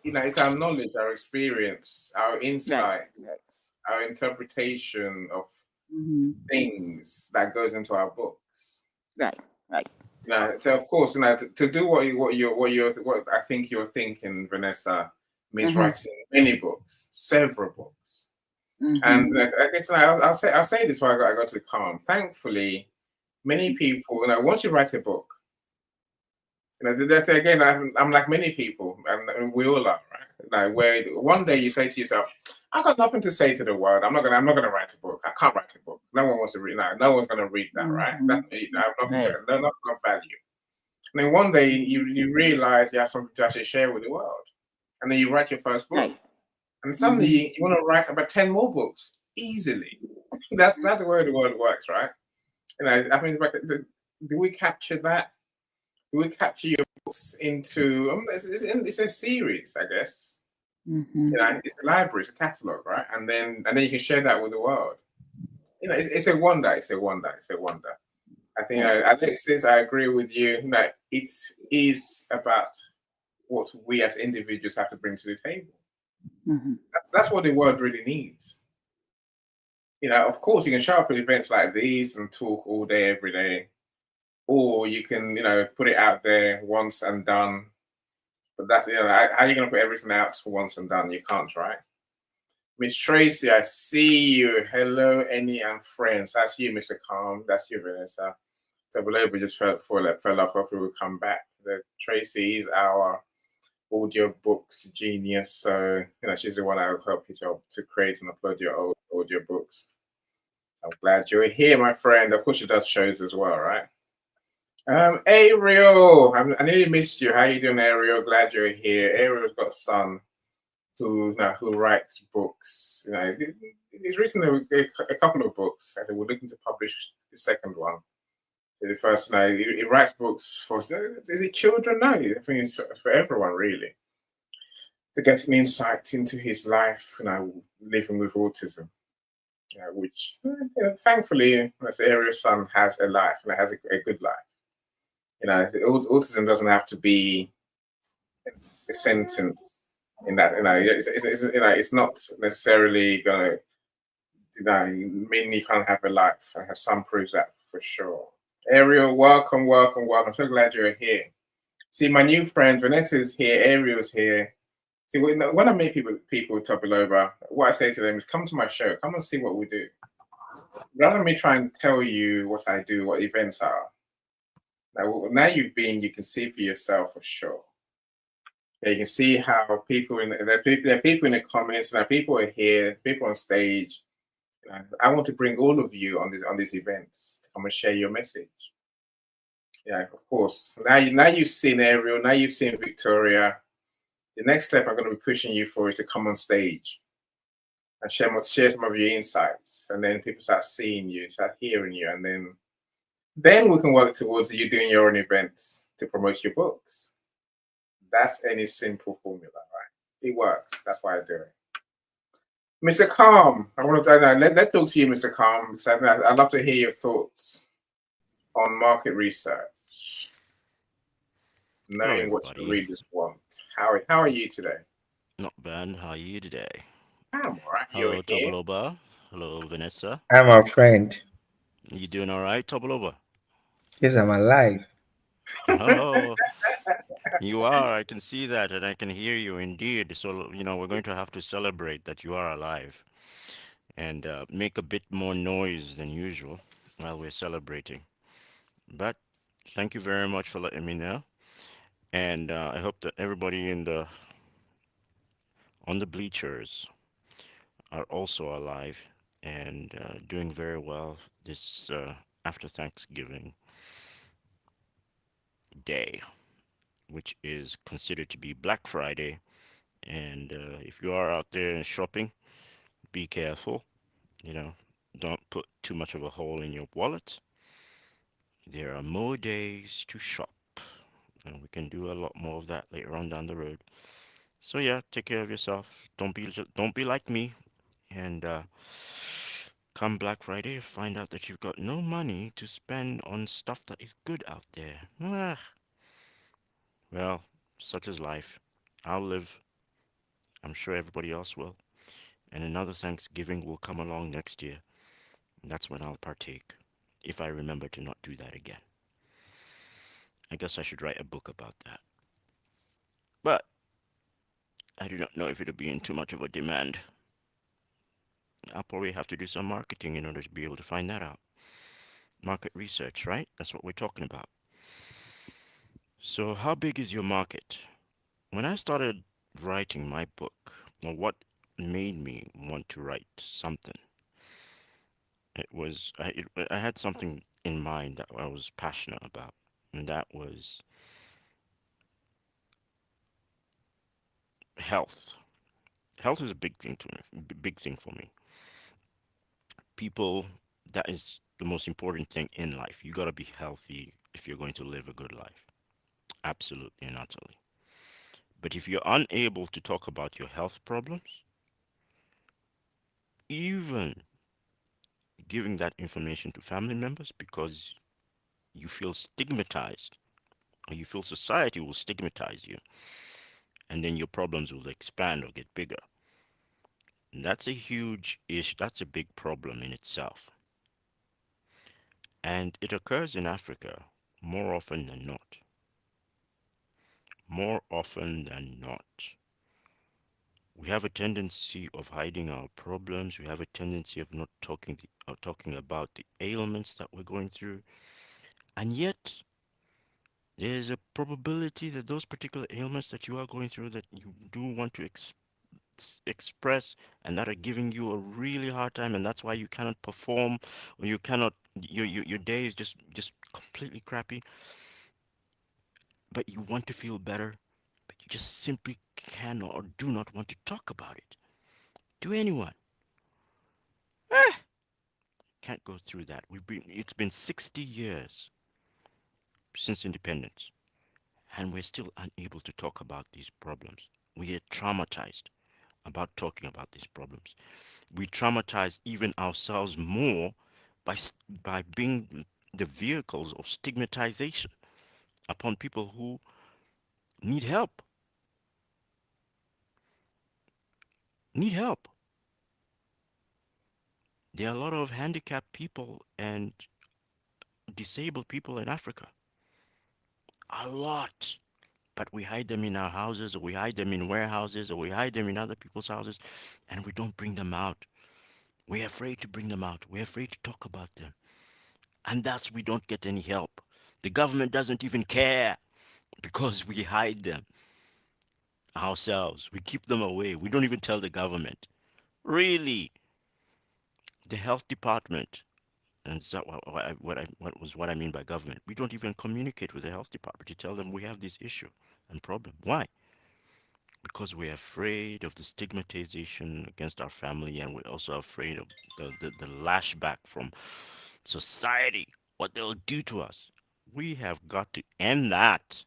It's our knowledge, our experience, our right, right, insights, our interpretation of hmm things that goes into our books. right, right, So of course, to do what I think you're thinking, Vanessa, means hmm writing many books, several books. hmm And I guess I'll say this while I go to calm. Thankfully, many people, once you write a book, that's again, I'm like many people, and we all are, right? Where one day you say to yourself, "I've got nothing to say to the world. I'm not gonna write a book. I can't write a book. No one wants to read that. No one's gonna read that, right? hmm That's me. I have nothing to, right, no, nothing of value." And then one day you realize you have something to actually share with the world, and then you write your first book, right, and suddenly hmm you want to write about 10 more books easily. That's the way the world works, right? I mean, do we capture that? Do we capture your books into? It's a series, I guess. hmm It's a library, it's a catalog, right? And then you can share that with the world. It's a wonder. It's a wonder. It's a wonder. I think, right, Alexis, I agree with you. It is about what we as individuals have to bring to the table. hmm That's what the world really needs. Of course, you can show up at events like these and talk all day, every day, or you can, put it out there once and done. But that's, how are you going to put everything out once and done? You can't, right? Miss Tracy, I see you. Hello, Annie and friends. That's you, Mr. Calm. That's you, Vanessa. So below we just fell off. Hopefully we'll come back. Tracy is our audiobooks genius. So she's the one I will help you to create and upload your old audiobooks. I'm glad you're here, my friend. Of course, she does shows as well, right? Ariel, I nearly missed you. How you doing, Ariel? Glad you're here. Ariel's got a son who writes books. He's recently a couple of books. I think we're looking to publish the second one. So the first, he writes books for, is it children? No, I think it's for everyone really, to get an insight into his life. Living with autism. Which thankfully, this Ariel's son has a life and has a good life. Autism doesn't have to be a sentence in that. It's not necessarily gonna mean you can't have a life. And her son proves that for sure. Ariel, welcome, welcome, welcome. I'm so glad you're here. See, my new friend Vanessa's here. Ariel's here. See, when I meet people top over, what I say to them is, "Come to my show. Come and see what we do." Rather than me try and tell you what I do, what events are. Now you've been, you can see for yourself for sure. Yeah, you can see how there are people in the comments. Now people are here, people on stage. I want to bring all of you on these events to come and share your message. Yeah, of course. Now you've seen Ariel. Now you've seen Victoria. The next step I'm going to be pushing you for is to come on stage and share some of your insights, and then people start seeing you, start hearing you, and then we can work towards you doing your own events to promote your books. That's any simple formula, right? It works. That's why I do it. Mr. Calm, I want to let's talk to you, Mr. Calm, because I'd love to hear your thoughts on market research, Hello, knowing what your everybody. readers want. How are you today? Not bad. How are you today? I'm all right. You're Hello, here. Tobaloba. Hello, Vanessa. I'm a friend. You doing all right, Tobaloba? Yes, I'm alive. Oh, you are. I can see that and I can hear you indeed. So, we're going to have to celebrate that you are alive and make a bit more noise than usual while we're celebrating. But thank you very much for letting me know. And I hope that everybody on the bleachers are also alive and doing very well this after Thanksgiving day. which is considered to be Black Friday. And if you are out there shopping, be careful. You know, don't put too much of a hole in your wallet. There are more days to shop, and we can do a lot more of that later on down the road. So yeah, take care of yourself. Don't be like me. And come Black Friday, find out that you've got no money to spend on stuff that is good out there. Well, such is life. I'll live. I'm sure everybody else will. And another Thanksgiving will come along next year. And that's when I'll partake, if I remember to not do that again. I guess I should write a book about that. But I do not know if it'll be in too much of a demand. I'll probably have to do some marketing in order to be able to find that out. Market research, right? That's what we're talking about. So, how big is your market? When I started writing my book, or what made me want to write something, I had something in mind that I was passionate about, and that was health. Health is a big thing to me, big thing for me. People, that is the most important thing in life. You got to be healthy if you're going to live a good life. Absolutely and utterly. But if you're unable to talk about your health problems, even giving that information to family members because you feel stigmatized or you feel society will stigmatize you and then your problems will expand or get bigger. And that's a huge issue. That's a big problem in itself. And it occurs in Africa more often than not. More often than not. We have a tendency of hiding our problems. We have a tendency of not talking about the ailments that we're going through. And yet, there's a probability that those particular ailments that you are going through that you do want to express and that are giving you a really hard time, and that's why you cannot perform or you cannot your day is just completely crappy, but you want to feel better, but you just simply cannot or do not want to talk about it to anyone. Eh, can't go through that. It's been 60 years since independence, and we're still unable to talk about these problems. We are traumatized about talking about these problems. We traumatize even ourselves more by being the vehicles of stigmatization upon people who need help. Need help. There are a lot of handicapped people and disabled people in Africa. A lot. But we hide them in our houses, or we hide them in warehouses, or we hide them in other people's houses, and we don't bring them out. We're afraid to bring them out. We're afraid to talk about them. And thus we don't get any help. The government doesn't even care because we hide them ourselves. We keep them away. We don't even tell the government. Really, the health department, and that what I mean by government. We don't even communicate with the health department to tell them we have this issue and problem. Why? Because we're afraid of the stigmatization against our family, and we're also afraid of the lashback from society, what they'll do to us. We have got to end that.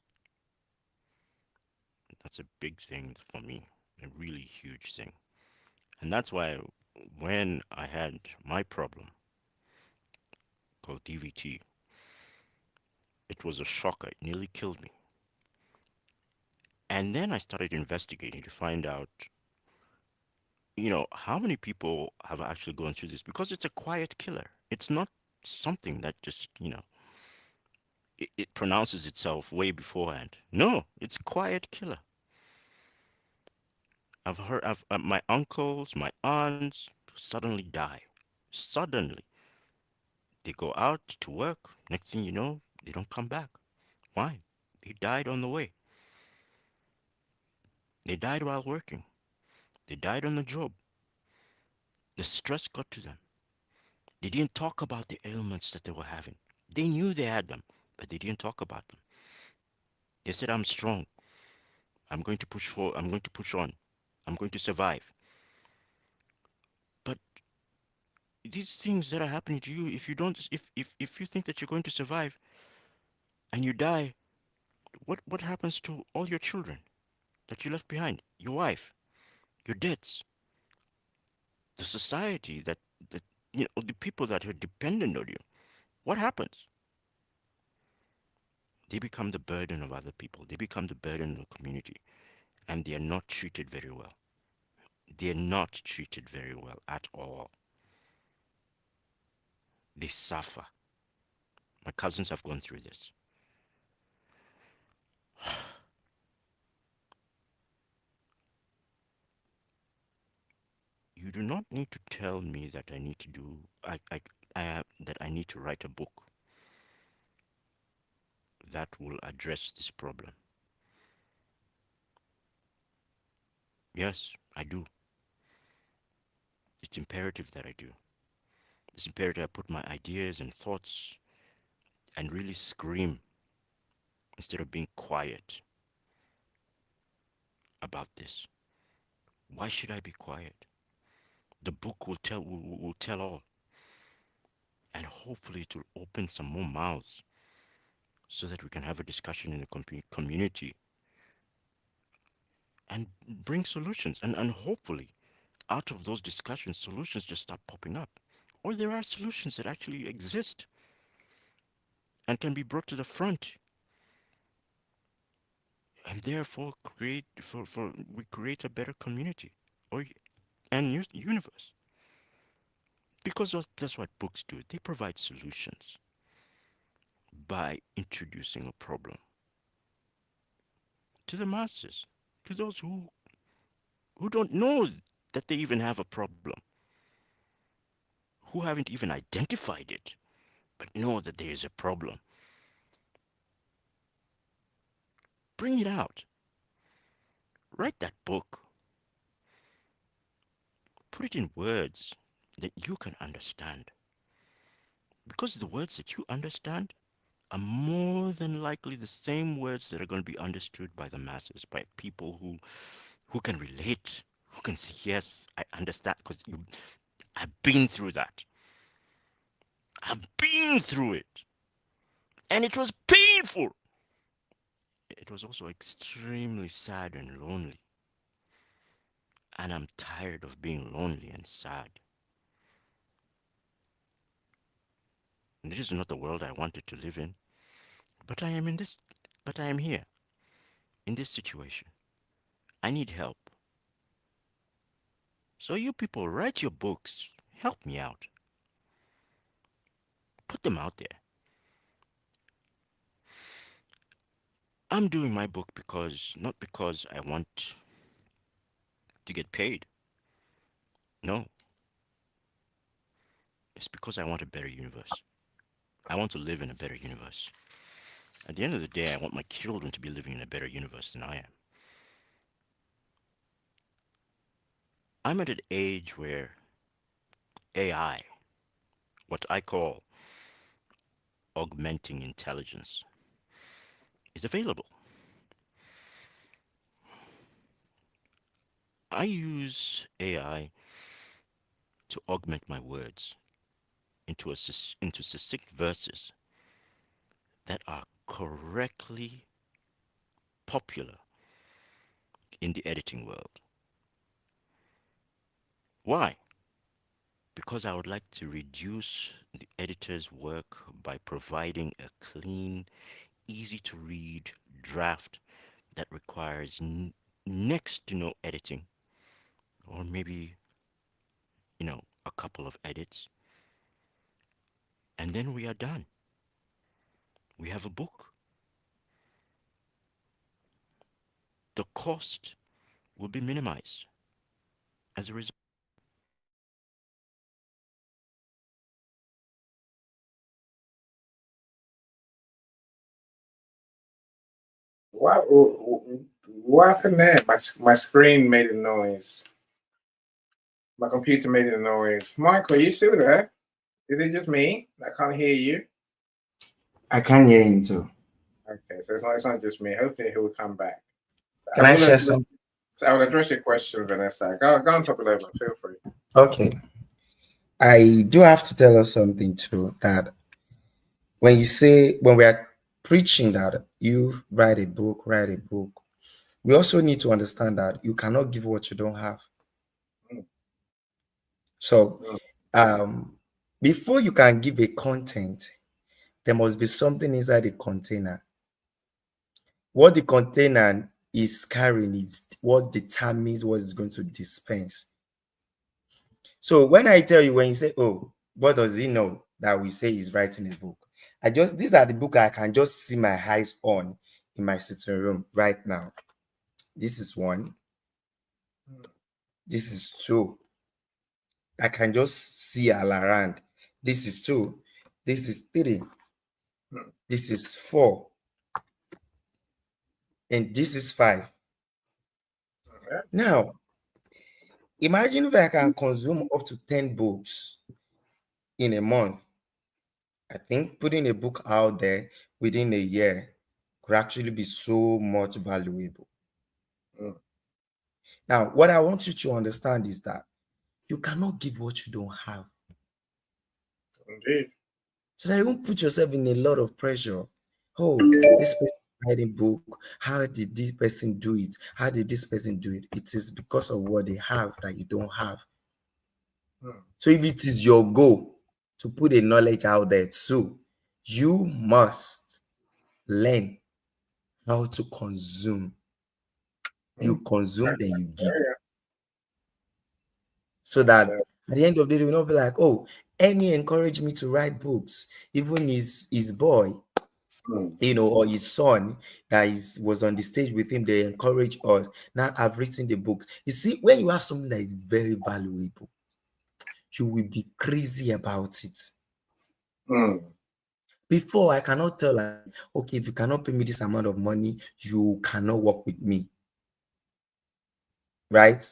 That's a big thing for me, a really huge thing. And that's why when I had my problem called DVT, it was a shocker. It nearly killed me. And then I started investigating to find out, how many people have actually gone through this because it's a quiet killer. It's not something that just, it pronounces itself way beforehand. No, it's a quiet killer. My uncles, my aunts suddenly die. Suddenly. They go out to work. Next thing you know, they don't come back. Why? They died on the way. They died while working. They died on the job. The stress got to them. They didn't talk about the ailments that they were having. They knew they had them, but they didn't talk about them. They said, I'm strong. I'm going to push forward. I'm going to push on. I'm going to survive. But these things that are happening to you, if you don't, if you think that you're going to survive and you die, what happens to all your children that you left behind? Your wife, your debts, the society that the people that are dependent on you. What happens? They become the burden of other people. They become the burden of the community, and they are not treated very well. They are not treated very well at all. They suffer. My cousins have gone through this. You do not need to tell me that I need to do that I need to write a book that will address this problem. Yes, I do. It's imperative that I do. It's imperative I put my ideas and thoughts and really scream instead of being quiet about this. Why should I be quiet? The book will tell all, and hopefully it will open some more mouths so that we can have a discussion in the community and bring solutions. And hopefully, out of those discussions, solutions just start popping up. Or there are solutions that actually exist and can be brought to the front, and therefore we create a better community or and universe. Because that's what books do. They provide solutions by introducing a problem to the masses, to those who don't know that they even have a problem, who haven't even identified it, but know that there is a problem. Bring it out. Write that book. Put it in words that you can understand. Because the words that you understand are more than likely the same words that are going to be understood by the masses, by people who can relate, who can say, yes, I understand, because I've been through that. I've been through it. And it was painful. It was also extremely sad and lonely. And I'm tired of being lonely and sad. And this is not the world I wanted to live in. But I am in this, but I am here, in this situation. I need help. So you people, write your books. Help me out. Put them out there. I'm doing my book not because I want to get paid. No, it's because I want a better universe. I want to live in a better universe. At the end of the day, I want my children to be living in a better universe than I am. I'm at an age where AI, what I call augmenting intelligence, is available. I use AI to augment my words into succinct verses that are correctly popular in the editing world. Why? Because I would like to reduce the editor's work by providing a clean, easy to read draft that requires next to no editing, or maybe, a couple of edits, and then we are done. We have a book. The cost will be minimized as a result. What happened there? My screen made a noise. My computer made a noise. Michael, are you still there? Is it just me? I can't hear you. I can't hear him too. Okay, so it's not just me. Hopefully he will come back. Can I'm I gonna share some? so I will address your question, Vanessa. Go on top of that. Feel free. Okay. I do have to tell us something too, that when we are preaching that you write a book, we also need to understand that you cannot give what you don't have. Mm, So mm, before you can give a content, there must be something inside the container. What the container is carrying is what determines what is going to dispense. So when I tell you, when you say, oh, what does he know that we say he's writing a book? These are the book I can just see my eyes on in my sitting room right now. This is one. mm, This is two. I can just see all around. This is two. This is three. mm. This is four. And this is five. Yeah. Now, imagine if I can consume up to 10 books in a month. I think putting a book out there within a year could actually be so much valuable. Mm, Now, what I want you to understand is that you cannot give what you don't have. indeed. So that you won't put yourself in a lot of pressure. Oh, this person writing book. How did this person do it? How did this person do it? It is because of what they have that you don't have. Mm, So if it is your goal to put a knowledge out there too, you must learn how to consume. You mm. consume, then you Yeah, give. yeah. So that So, at the end of the day, they will not be like, oh, Any encouraged me to write books. Even his boy, mm, or his son was on the stage with him, they encourage us. Now I've written the book. You see, when you have something that is very valuable, you will be crazy about it. mm. Before, I cannot tell, like, okay, if you cannot pay me this amount of money, you cannot work with me, right?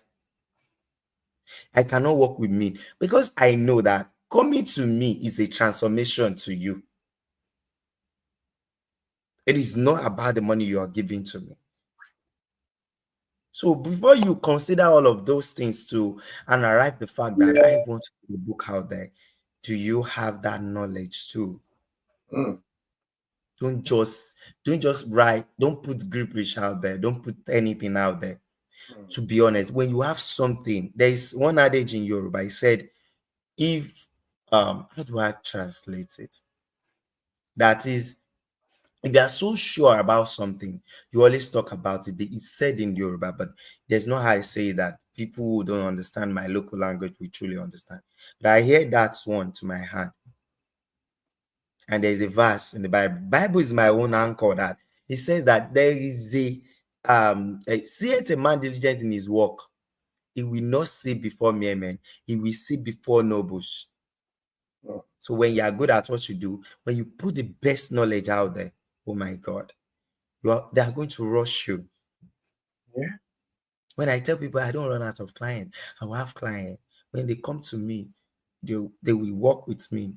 I cannot work with me because I know that coming to me is a transformation to you. It is not about the money you are giving to me. So before you consider all of those things too and arrive the fact that I want to put a book out there, do you have that knowledge too? Mm, Don't just write, don't put grip rich out there, don't put anything out there. mm, To be honest, when you have something, there is one adage in Yoruba. I said, if how do I translate it? That is, if you are so sure about something, you always talk about it. It's said in Yoruba, but there's no how I say that. People who don't understand my local language will truly understand. But I hear that one to my hand. And there's a verse in the Bible. Bible is my own anchor that it says that there is seeth a man diligent in his work. He will not sit before mere men, he will sit before nobles. mm. So when you are good at what you do, when you put the best knowledge out there, oh my God, they are going to rush you. Yeah. When I tell people I don't run out of clients, I will have clients. When they come to me, they will work with me.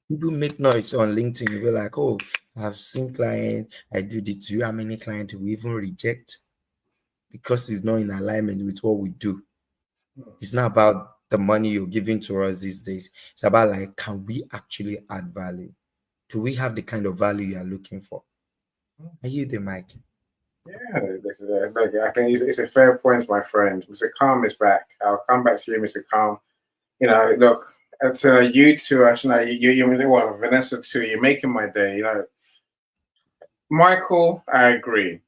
People make noise on LinkedIn. You'll be like, oh, I've seen clients, I do this to you. How many clients we even reject because it's not in alignment with what we do? Mm, It's not about the money you're giving to us these days. It's about, like, can we actually add value? Do we have the kind of value you are looking for? mm. Are you the mic? Yeah, look, I think it's a fair point, my friend. Mr. Calm is back. I'll come back to you, Mr. Calm. Look, it's you two. Actually, well, Vanessa too. You're making my day. Michael, I agree.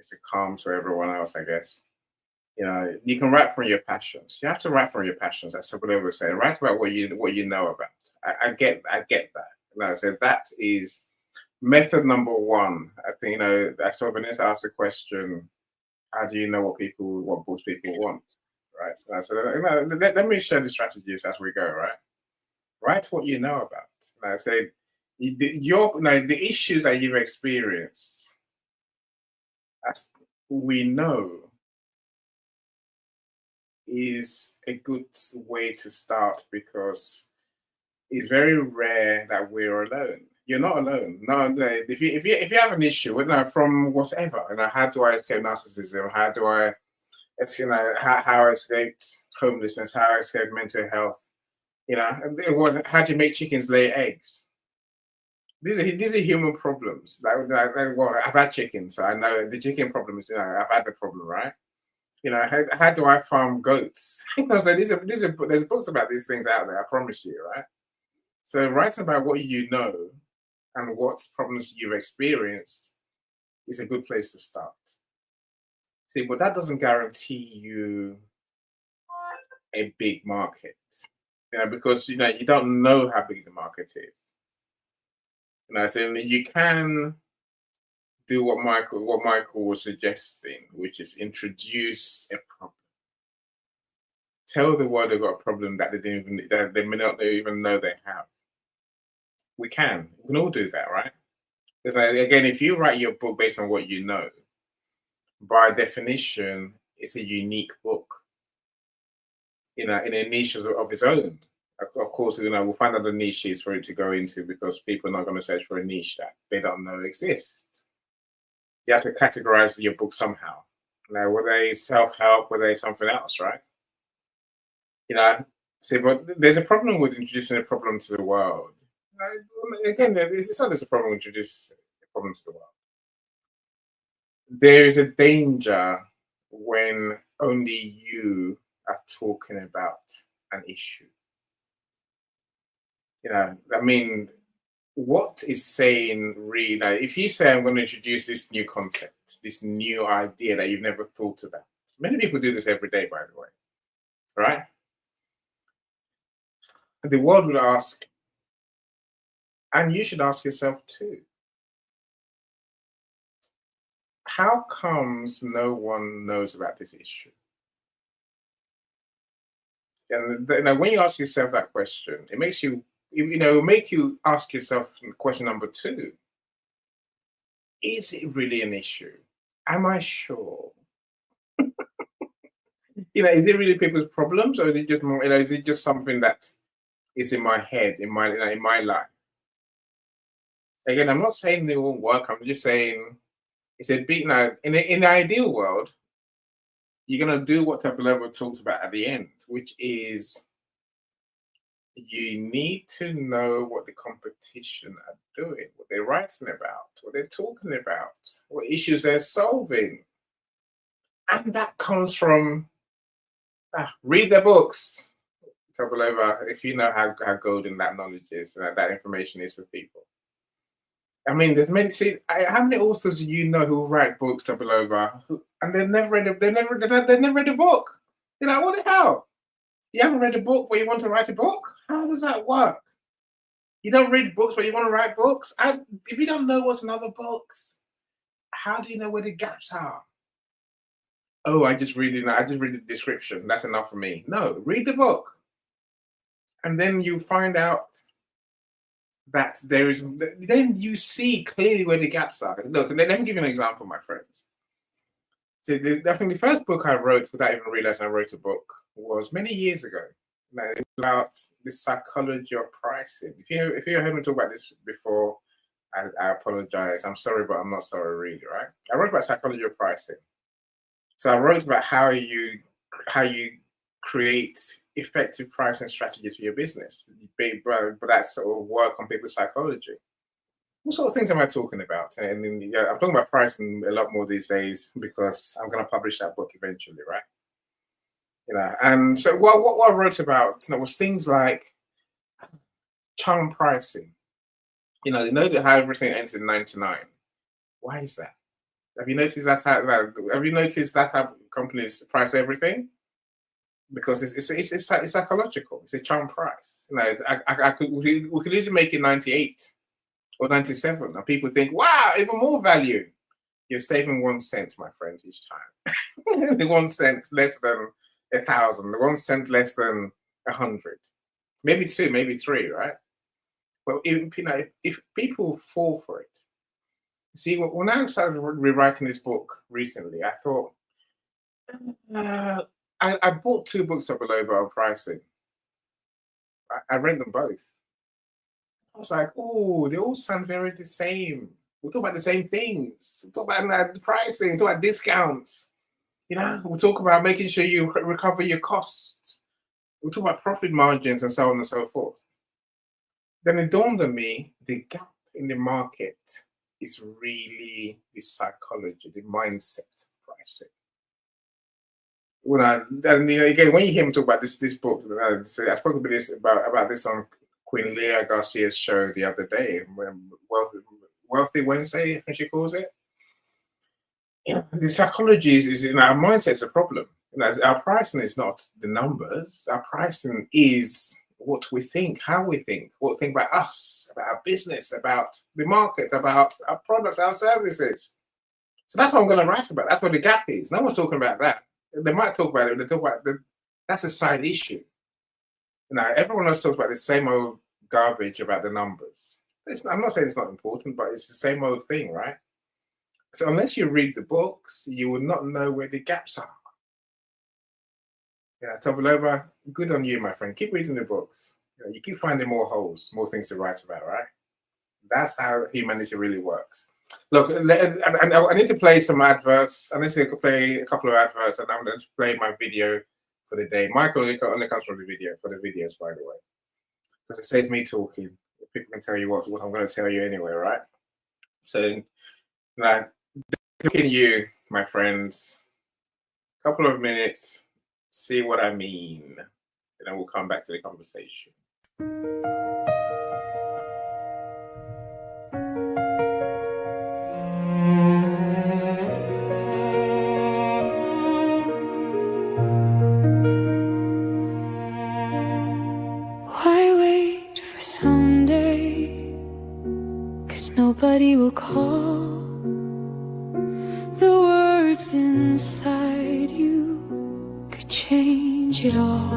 Mr. Calm to everyone else, I guess. You can write from your passions. You have to write from your passions. That's what I was saying. Write about what you know about. I get that. So that is method number one. I think I saw Vanessa ask the question, how do you know what books people want? Right. So let me share the strategies as we go, right? Write what you know about. Like I said, the issues that you've experienced, as we know, is a good way to start because it's very rare that we're alone. You're not alone. No, no. If you have an issue, from whatever, how do I escape narcissism? How do I, how I escaped homelessness? How I escaped mental health? How do you make chickens lay eggs? These are human problems. Well, I've had chickens, so I know the chicken problems. I've had the problem, right? How do I farm goats? So there's books about these things out there. I promise you, right? So write about what you know and what problems you've experienced is a good place to start. See, but that doesn't guarantee you a big market, because you don't know how big the market is. So you can do what Michael was suggesting, which is introduce a problem. Tell the world they've got a problem that they may not even know they have. We can all do that, right? Because again, if you write your book based on what you know, by definition, it's a unique book. In a niche of its own. Of course, we'll find out the niches for it to go into, because people are not going to search for a niche that they don't know exists. You have to categorize your book somehow. Whether it's self-help, whether it's something else, right? But there's a problem with introducing a problem to the world. Again, it's not just a problem to introduce a problem to the world. There is a danger when only you are talking about an issue. What is saying really? If you say, I'm going to introduce this new concept, this new idea that you've never thought about. Many people do this every day, by the way, right? The world will ask, and you should ask yourself too, how comes no one knows about this issue? And when you ask yourself that question, it makes you, make you ask yourself question number 2. Is it really an issue? Am I sure? Is it really people's problems, or is it just more, is it just something that is in my head, in my life? Again, I'm not saying it won't work. I'm just saying it's a big now. In the ideal world, you're gonna do what Tabulova talked about at the end, which is you need to know what the competition are doing, what they're writing about, what they're talking about, what issues they're solving. And that comes from read their books. Tabulova, if you know how golden that knowledge is, that information is for people. There's many. See, how many authors do you know who write books, Tabulova, and they've never read a book? What the hell? You haven't read a book, but you want to write a book? How does that work? You don't read books, but you want to write books? If you don't know what's in other books, how do you know where the gaps are? Oh, I just read the description. That's enough for me. No, read the book. And then you find out that then you see clearly where the gaps are. Look, let me give you an example, my friends. So I think the first book I wrote, without even realizing I wrote a book, was many years ago. It was about the psychology of pricing. If you heard me talk about this before, I apologize. I'm sorry, but I'm not sorry, really, right? I wrote about psychology of pricing. So I wrote about how you create effective pricing strategies for your business, but that sort of work on people's psychology. What sort of things am I talking about? And I'm talking about pricing a lot more these days because I'm going to publish that book eventually, right? And so what I wrote about was things like charm pricing. They know that how everything ends in 99. Why is that? Have you noticed that's how companies price everything? Because it's psychological. It's a charm price. We could easily make it 98 or 97, and people think, wow, even more value. You're saving 1 cent, my friend, each time. The 1 cent less than 1,000. The 1 cent less than 100. Maybe 2, maybe 3, right? But if people fall for it. See, when I started rewriting this book recently, I thought, I bought 2 books of Global pricing. I read them both. I was like, oh, they all sound very the same. We talk about the same things. We talk about the pricing, talk about discounts. You know, we talk about making sure you recover your costs. We talk about profit margins and so on and so forth. Then it dawned on me the gap in the market is really the psychology, the mindset of pricing. And again, when you hear me talk about this book, I spoke about this on Queen Leah Garcia's show the other day, Wealthy Wednesday, I think she calls it. The psychology is our mindset's a problem. Our pricing is not the numbers. Our pricing is what we think, how we think, what we think about us, about our business, about the market, about our products, our services. So that's what I'm going to write about. That's what the gap is. No one's talking about that. They might talk about it. They talk about that's a side issue. Everyone else talks about the same old garbage about the numbers. I'm not saying it's not important, but it's the same old thing, right? So unless you read the books, you will not know where the gaps are. Yeah, Tobiloba, good on you, my friend. Keep reading the books. You keep finding more holes, more things to write about, right? That's how humanity really works. Look, I need to play some adverts. I need to play a couple of adverts, and I'm going to play my video for the day. Michael only comes from the video, for the videos, by the way. Because it saves me talking. People can tell you what I'm going to tell you anyway, right? So, now, looking at you, my friends, a couple of minutes, see what I mean, and then we'll come back to the conversation. Why wait for someday? 'Cause nobody will call. The words inside you could change it all.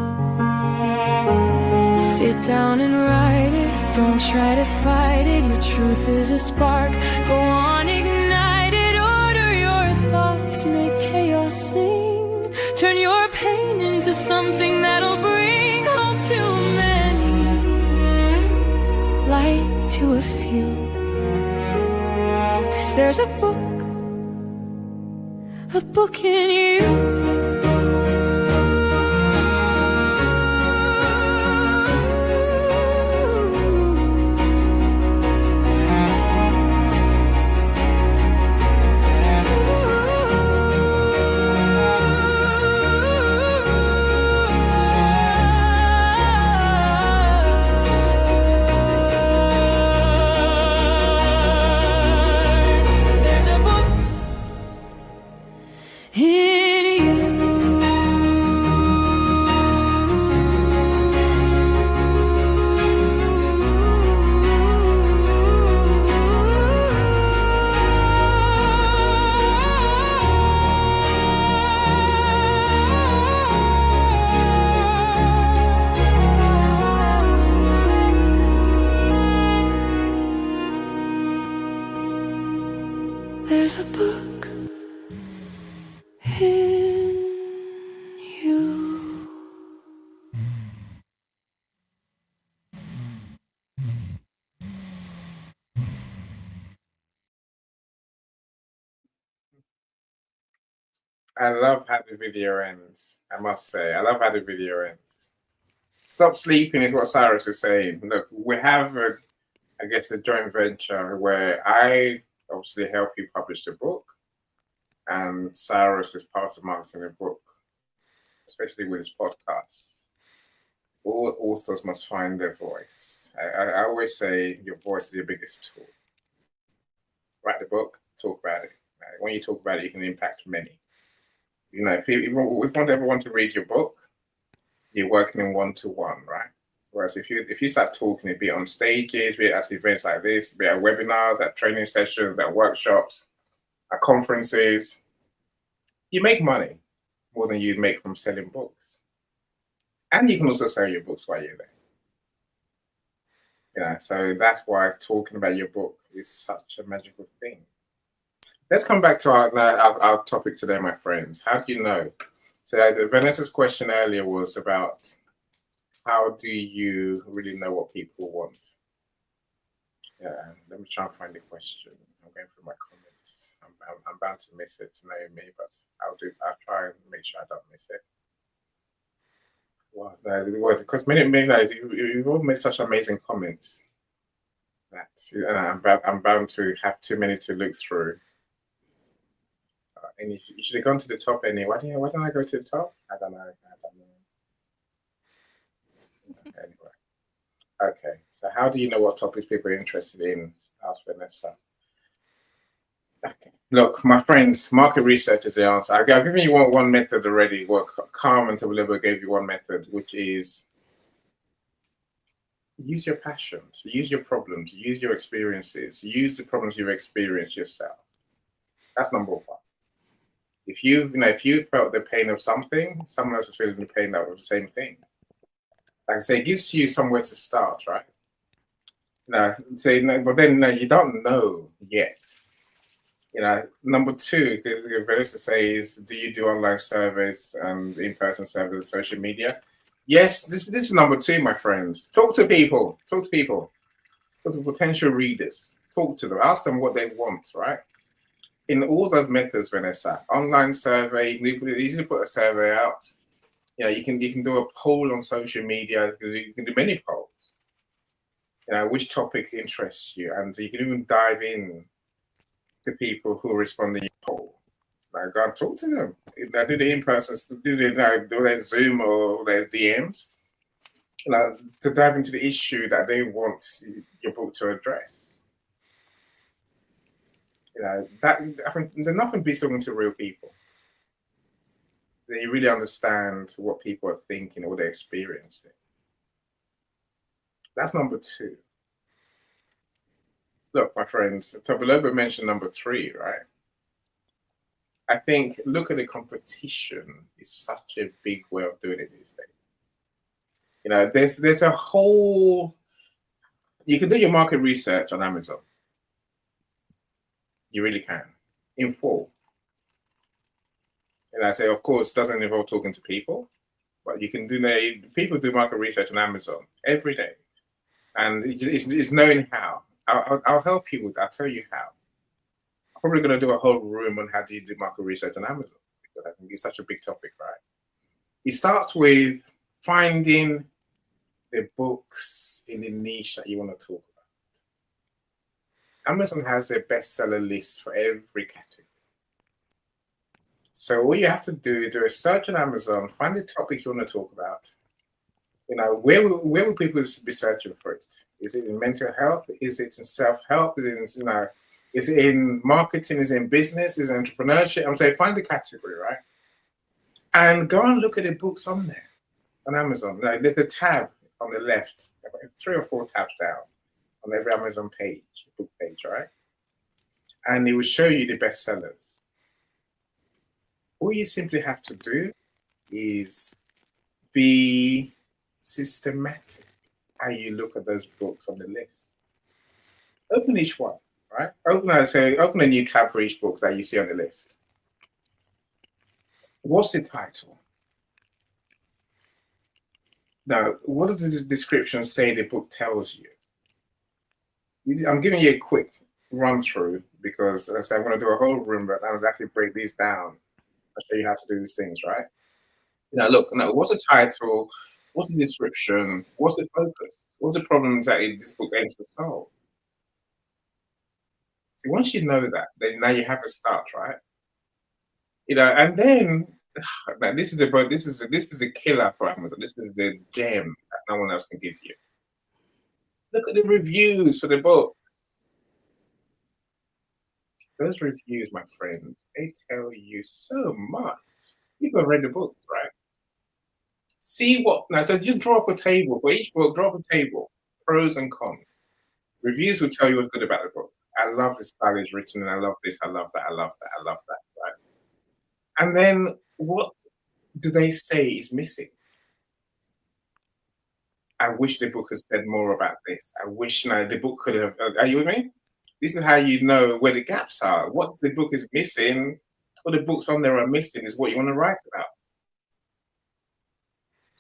Sit down and write it. Don't try to fight it. Your truth is a spark. Go on, ignite it. Order your thoughts. Make chaos sing. Turn your pain into something that'll bring hope to many, light to a few. 'Cause there's a book in you. There's a book in you. I love how the video ends. I must say, I love how the video ends. Stop sleeping is what Cyrus is saying. Look, we have, I guess, a joint venture where I obviously help you publish the book, and Cyrus is part of marketing the book, especially with his podcasts. All authors must find their voice. I always say your voice is your biggest tool. Write the book, talk about it. When you talk about it, you can impact many. If you want everyone to read your book, you're working in one-to-one, right? Whereas if you start talking, be it on stages, be it at events like this, be it at webinars, at training sessions, at workshops, at conferences, you make money more than you'd make from selling books. And you can also sell your books while you're there. So that's why talking about your book is such a magical thing. Let's come back to our topic today, my friends. How do you know? So Vanessa's question earlier was about how do you really know what people want? Yeah, let me try and find the question. I'm going through my comments. I'm bound to miss it, Naomi, but I'll try and make sure I don't miss it. Wow, no, it was because many guys, you've all made such amazing comments that I'm bound to have too many to look through. And you should have gone to the top anyway. Why didn't I go to the top? I don't know. Anyway. Okay. So how do you know what topics people are interested in? Ask Vanessa. Okay. Look, my friends, market research is the answer. I've given you one method already. What Carmen Tabaleba gave you one method, which is use your passions, use your problems, use your experiences, use the problems you've experienced yourself. That's number one. If you've felt the pain of something, someone else is feeling the pain of the same thing. Like I say, it gives you somewhere to start, right? No, say no, but then no, you don't know yet. Number two, Vanessa says, do you do online surveys and in-person surveys, social media? Yes, this is number two, my friends. Talk to people. Talk to people. Talk to potential readers. Talk to them. Ask them what they want, right? In all those methods, Vanessa, online survey, you can easily put a survey out. You can do a poll on social media. You can do many polls. Which topic interests you, and you can even dive in to people who respond to your poll. Like, go and talk to them. Do the in-person, do their Zoom or their DMs, to dive into the issue that they want your book to address. That I think there's nothing beats talking to real people. Then you really understand what people are thinking or what they're experiencing. That's number two. Look, my friends, Tobaloba mentioned number three, right? I think look at the competition is such a big way of doing it these days. There's a whole. You can do your market research on Amazon. You really can, in full. And I say, of course, doesn't involve talking to people, but you can do. People do market research on Amazon every day, and it's knowing how. I'll help you with. I'll tell you how. I'm probably going to do a whole room on how do you do market research on Amazon because I think it's such a big topic, right? It starts with finding the books in the niche that you want to talk about. Amazon has a bestseller list for every category. So all you have to do is do a search on Amazon, find the topic you want to talk about. Where will people be searching for it? Is it in mental health? Is it in self-help? Is it in marketing? Is it in business? Is it entrepreneurship? I'm saying find the category, right? And go and look at the books on there on Amazon. There's a tab on the left, 3 or 4 tabs down on every Amazon page, book page, right? And it will show you the bestsellers. All you simply have to do is be systematic how you look at those books on the list. Open each one, right? Open a new tab for each book that you see on the list. What's the title? Now, what does the description say the book tells you? I'm giving you a quick run through because as I said, I'm going to do a whole room, but I'll actually break these down. I'll show you how to do these things, right? Look, what's the title? What's the description? What's the focus? What's the problems that this book aims to solve? See, once you know that, then now you have a start, right? And then this is the killer for Amazon. This is the gem that no one else can give you. Look at the reviews for the book. Those reviews, my friends, they tell you so much. People have read the books, right? See what now. So just draw up a table for each book. Draw up a table, pros and cons. Reviews will tell you what's good about the book. I love the style it's written, and I love this. I love that. I love that. I love that. Right? And then what do they say is missing? I wish the book has said more about this. I wish the book could have. Are you with me? This is how you know where the gaps are. What the book is missing, what the books on there are missing, is what you want to write about.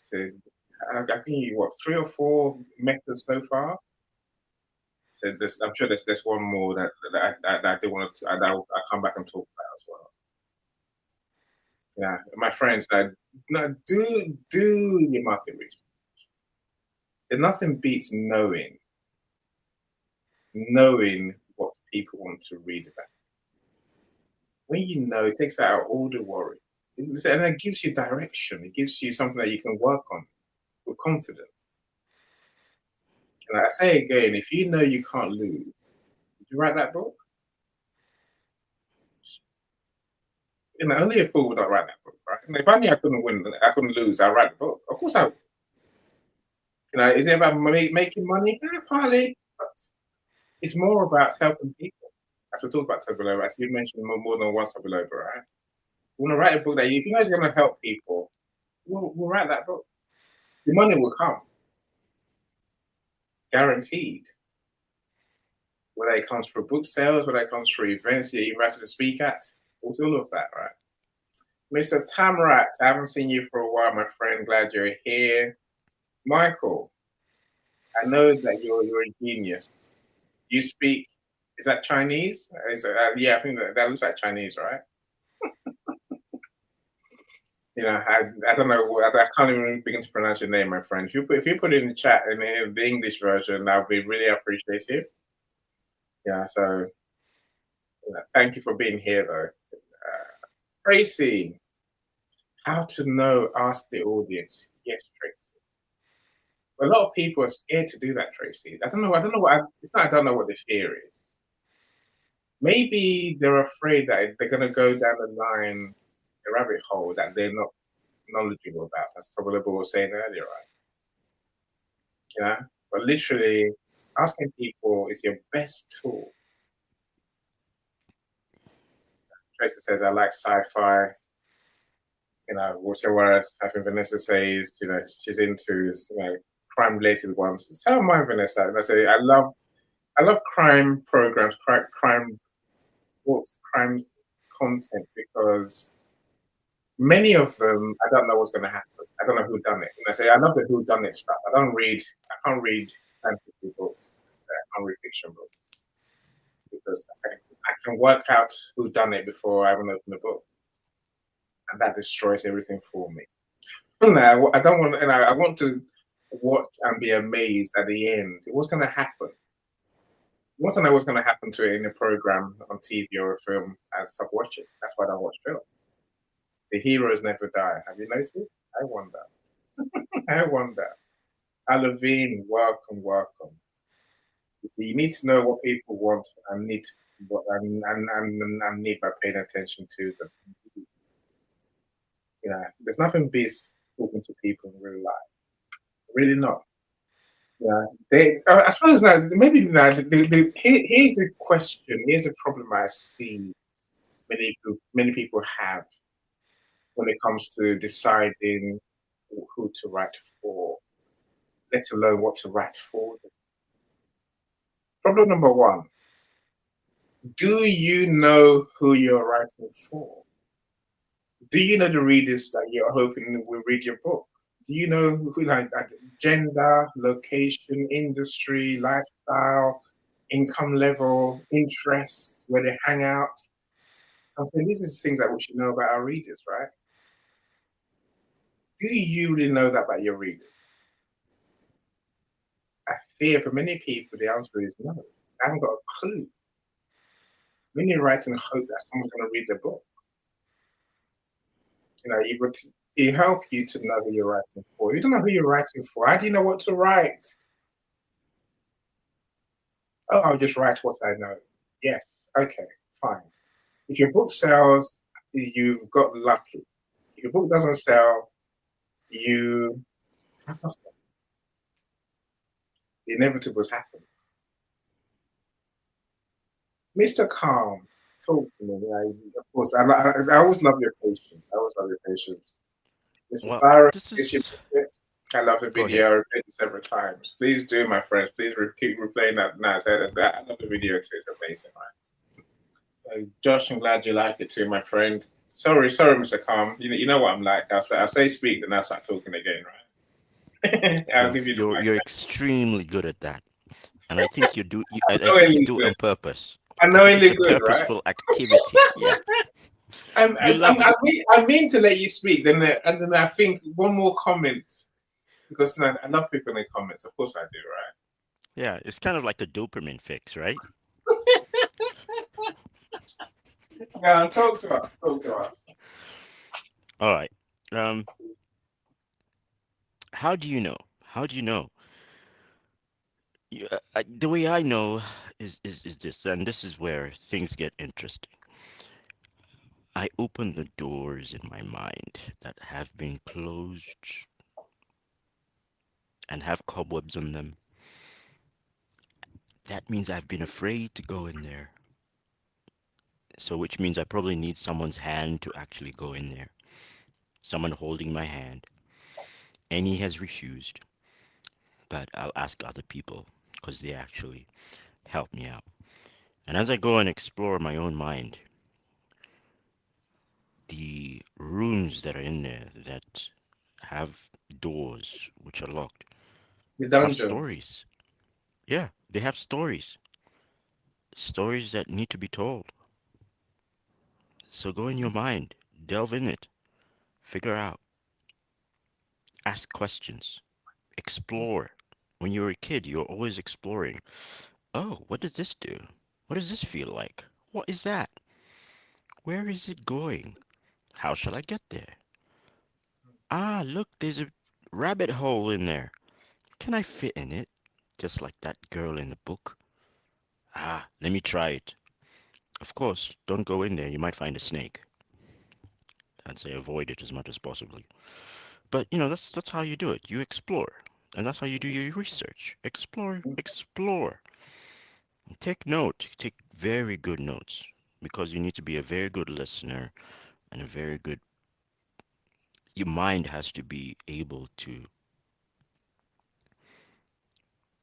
So I've given you 3 or 4 methods so far. So I'm sure there's one more that I do want to that I'll come back and talk about as well. Yeah, my friends, no, do your market research. So nothing beats knowing what people want to read about. When you know, it takes out all the worries, and it gives you direction. It gives you something that you can work on with confidence. And I say again, if you know you can't lose, did you write that book? Only a fool would not write that book, right? And if I knew I couldn't win, I couldn't lose, I'd write the book. Of course I would. Is it about making money? Yeah, partly, but it's more about helping people. As we talked about Tobiloba, as you mentioned more than once Tobiloba, right? We want to write a book that if you know it's going to help people, we'll write that book. The money will come, guaranteed. Whether it comes through book sales, whether it comes through events you're invited to speak at, it's all of that, right? Mr. Tamrat, I haven't seen you for a while, my friend. Glad you're here. Michael, I know that you're a genius. You speak, is that Chinese? Yeah, I think that looks like Chinese, right? I don't know. I can't even begin to pronounce your name, my friend. If you put it in the chat in the English version, that would be really appreciative. Yeah, so thank you for being here, though. Tracy, how to know? Ask the audience. Yes, Tracy. A lot of people are scared to do that, Tracy. I don't know. It's not. I don't know what the fear is. Maybe they're afraid that they're going to go down the line, the rabbit hole that they're not knowledgeable about. That's probably what we were saying earlier, right? Yeah. But literally, asking people is your best tool. Tracy says, "I like sci-fi." Whereas I think Vanessa says, she's into crime-related ones. So am I, Vanessa. And I say I love crime programs, crime books, crime content because many of them I don't know what's going to happen. I don't know who done it. And I say I love the who done it stuff. I can't read fantasy books. I can't read fiction books because I can work out who done it before I even open the book, and that destroys everything for me. I don't want, and I want to watch and be amazed at the end. What's going to happen? Once I know what's going to happen to it in a program on TV or a film, I stop watching. That's why I don't watch films. The heroes never die. Have you noticed? I wonder. I wonder. Alavine, welcome. You see, you need to know what people want and need need by paying attention to them. There's nothing beats talking to people in real life. Really not. Yeah, I suppose now maybe now here's the question. Here's a problem I see many people have when it comes to deciding who to write for, let alone what to write for them. Problem number one: do you know who you're writing for? Do you know the readers that you're hoping will read your book? Do you know who like gender, location, industry, lifestyle, income level, interests, where they hang out? I'm saying these are things that we should know about our readers, right? Do you really know that about your readers? I fear for many people the answer is no. I haven't got a clue. Many write and hope that someone's going to read the book. It help you to know who you're writing for. If you don't know who you're writing for, how do you know what to write? Oh, I'll just write what I know. Yes, okay, fine. If your book sells, you've got lucky. If your book doesn't sell, you have lost it. The inevitable has happened. Mr. Calm, talk to me. Of course, I always love your patience. Mr. Well, Cyrus, this is. I love the Go ahead. video. I repeated it several times. Please do, my friends. Please keep replaying that. I love the video too. It's amazing, right? Josh, I'm glad you like it too, my friend. Sorry, Mr. Calm. You know what I'm like. I'll say speak, then I'll start talking again, right? I'll give you the mic. You're extremely good at that. and I think I think you Unknowingly do it good. on purpose. I think it's Unknowingly a good, right? purposeful activity. Yeah, you love it. I mean to let you speak. And then I think one more comment because I love people in the comments. Of course I do, right? Yeah, it's kind of like a dopamine fix, right? Yeah, talk to us. Talk to us. All right. Um, how do you know? How do you know? The way I know is this, and this is where things get interesting. I open the doors in my mind that have been closed and have cobwebs on them. That means I've been afraid to go in there. So, which means I probably need someone's hand to actually go in there. Someone holding my hand. And he has refused, but I'll ask other people because they actually help me out. And as I go and explore my own mind, the rooms that are in there that have doors which are locked The have dungeons. stories. Yeah, they have stories. Stories that need to be told. So go in your mind, delve in it, figure out, ask questions, explore. When you were a kid, you're always exploring. Oh, what does this do? What does this feel like? What is that? Where is it going? How shall I get there? Ah, look, there's a rabbit hole in there. Can I fit in it? Just like that girl in the book. Ah, let me try it. Of course, don't go in there. You might find a snake. I'd say avoid it as much as possible. But that's how you do it. You explore. And that's how you do your research. Explore, explore. Take note. Take very good notes because you need to be a very good listener and a very good your mind has to be able to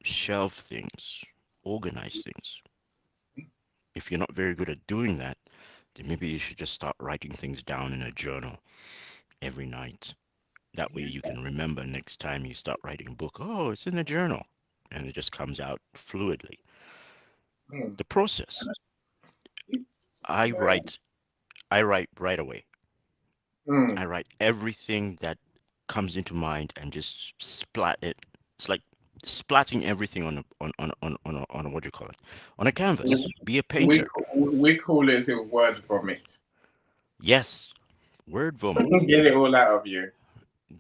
shelve things, organize things. If you're not very good at doing that, then maybe you should just start writing things down in a journal every night. That way you can remember next time you start writing a book, oh, it's in the journal. And it just comes out fluidly. Mm. The process. It's, I write I write right away. mm. I write everything that comes into mind and just splat it. It's like splatting everything on a what do you call it? On a canvas. Be a We painter. we call it a word vomit. Yes, word vomit. Get it all out of you.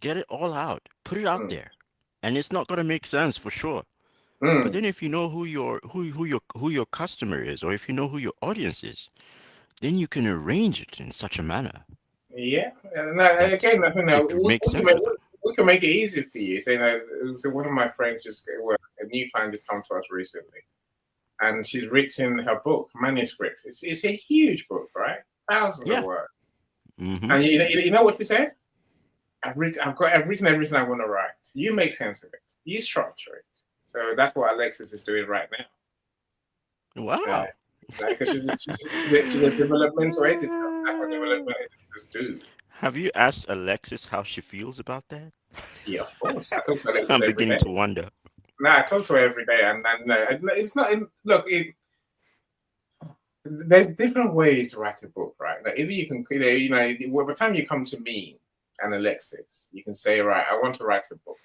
Get it all out. Put it out Mm. there. And it's not gonna make sense for sure. But Mm. then if you know who your customer is, or if you know who your audience is, then you can arrange it in such a manner Yeah. And that again, it makes sense to them. we can make it easy for you. So one of my friends well, a new client just come to us recently, and she's written her book manuscript. It's a huge book, right? Thousands of Yeah. words. Mm-hmm. And you know what she said? I've written everything I want to write. You make sense of it. You structure it. So that's what Alexis is doing right now. Wow. Because she's a developmental editor. That's what developmental editors do. Have you asked Alexis how she feels about that? Yeah, of course. I talk to Alexis I'm every beginning day. to wonder. No, I talk to her every day, and it's not. Look, there's different ways to write a book, right? Like, if you can, by the time you come to me and Alexis, you can say, right, I want to write a book.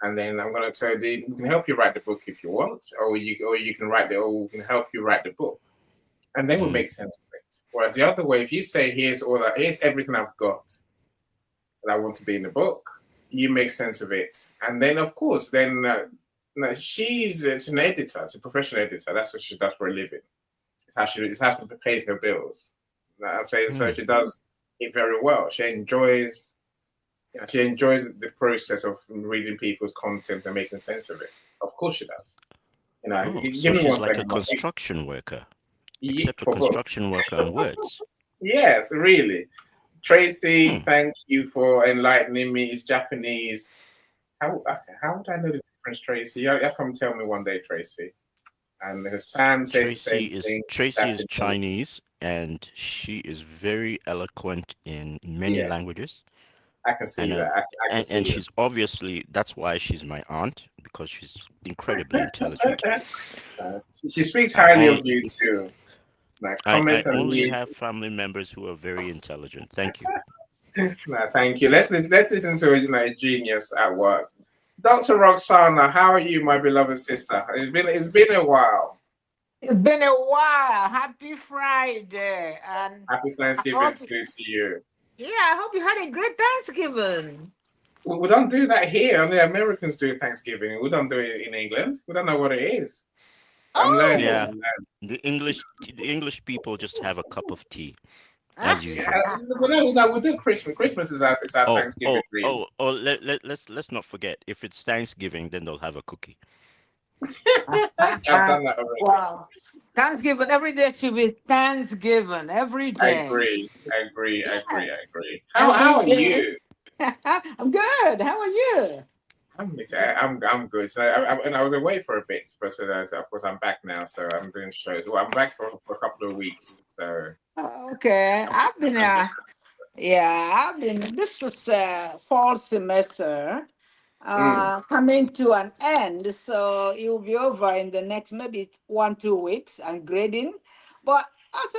And then I'm going to tell you, we can help you write the book if you want, or you can or we can help you write the book, and then we'll Mm, make sense of it. Whereas the other way, if you say, here's everything I've got that I want to be in the book, you make sense of it, and then of course, then no, she's an editor, it's a professional editor. That's what she does for a living. It's how she pays her bills. I'm saying so mm. she does it very well. She enjoys the process of reading people's content and making sense of it. Of course she does. Oh, so Give me one she's like a second. construction worker, except a For books. construction worker on words. Yes, really. Tracy, Hmm. thank you for enlightening me. It's Japanese. How would I know the difference, Tracy? You have to come tell me one day, Tracy. And San says the same thing. Tracy is Japanese. Chinese and she is very eloquent in many Yes. languages. I can see And that. I can and see she's obviously, that's why she's my aunt, because she's incredibly intelligent. it. She speaks I highly of only you too. Like I comment on only you. have family members who are very intelligent. Thank you. No, thank you. Let's listen to a genius at work. Dr. Roxana, how are you, my beloved sister? It's been a while. It's been a while. Happy Friday. And Happy I Thanksgiving hope, to you. yeah, I hope you had a great Thanksgiving. We don't do that here. Only Americans do Thanksgiving. We don't do it in England. We don't know what it is. I'm learning. Yeah, Oh, I'm learning. the English people just have a cup of tea ah, as Yeah, usual. we do Christmas. Christmas is our Oh, Thanksgiving, oh, really. oh, oh, let's not forget, if it's Thanksgiving, then they'll have a cookie. I've done that already. wow. Thanksgiving. Every day should be Thanksgiving. Every I day. agree. I agree. I agree. I Yes. agree. Every How are day. you? I'm good. How are you? I'm good. So and I was away for a bit, but so of course I'm back now. So I'm doing shows. Well, I'm back for a couple of weeks. So Okay. I've been, I'm doing. yeah, I've been, this is fall semester. Mm, Coming to an end. So it will be over in the next maybe 1, 2 weeks and grading. But after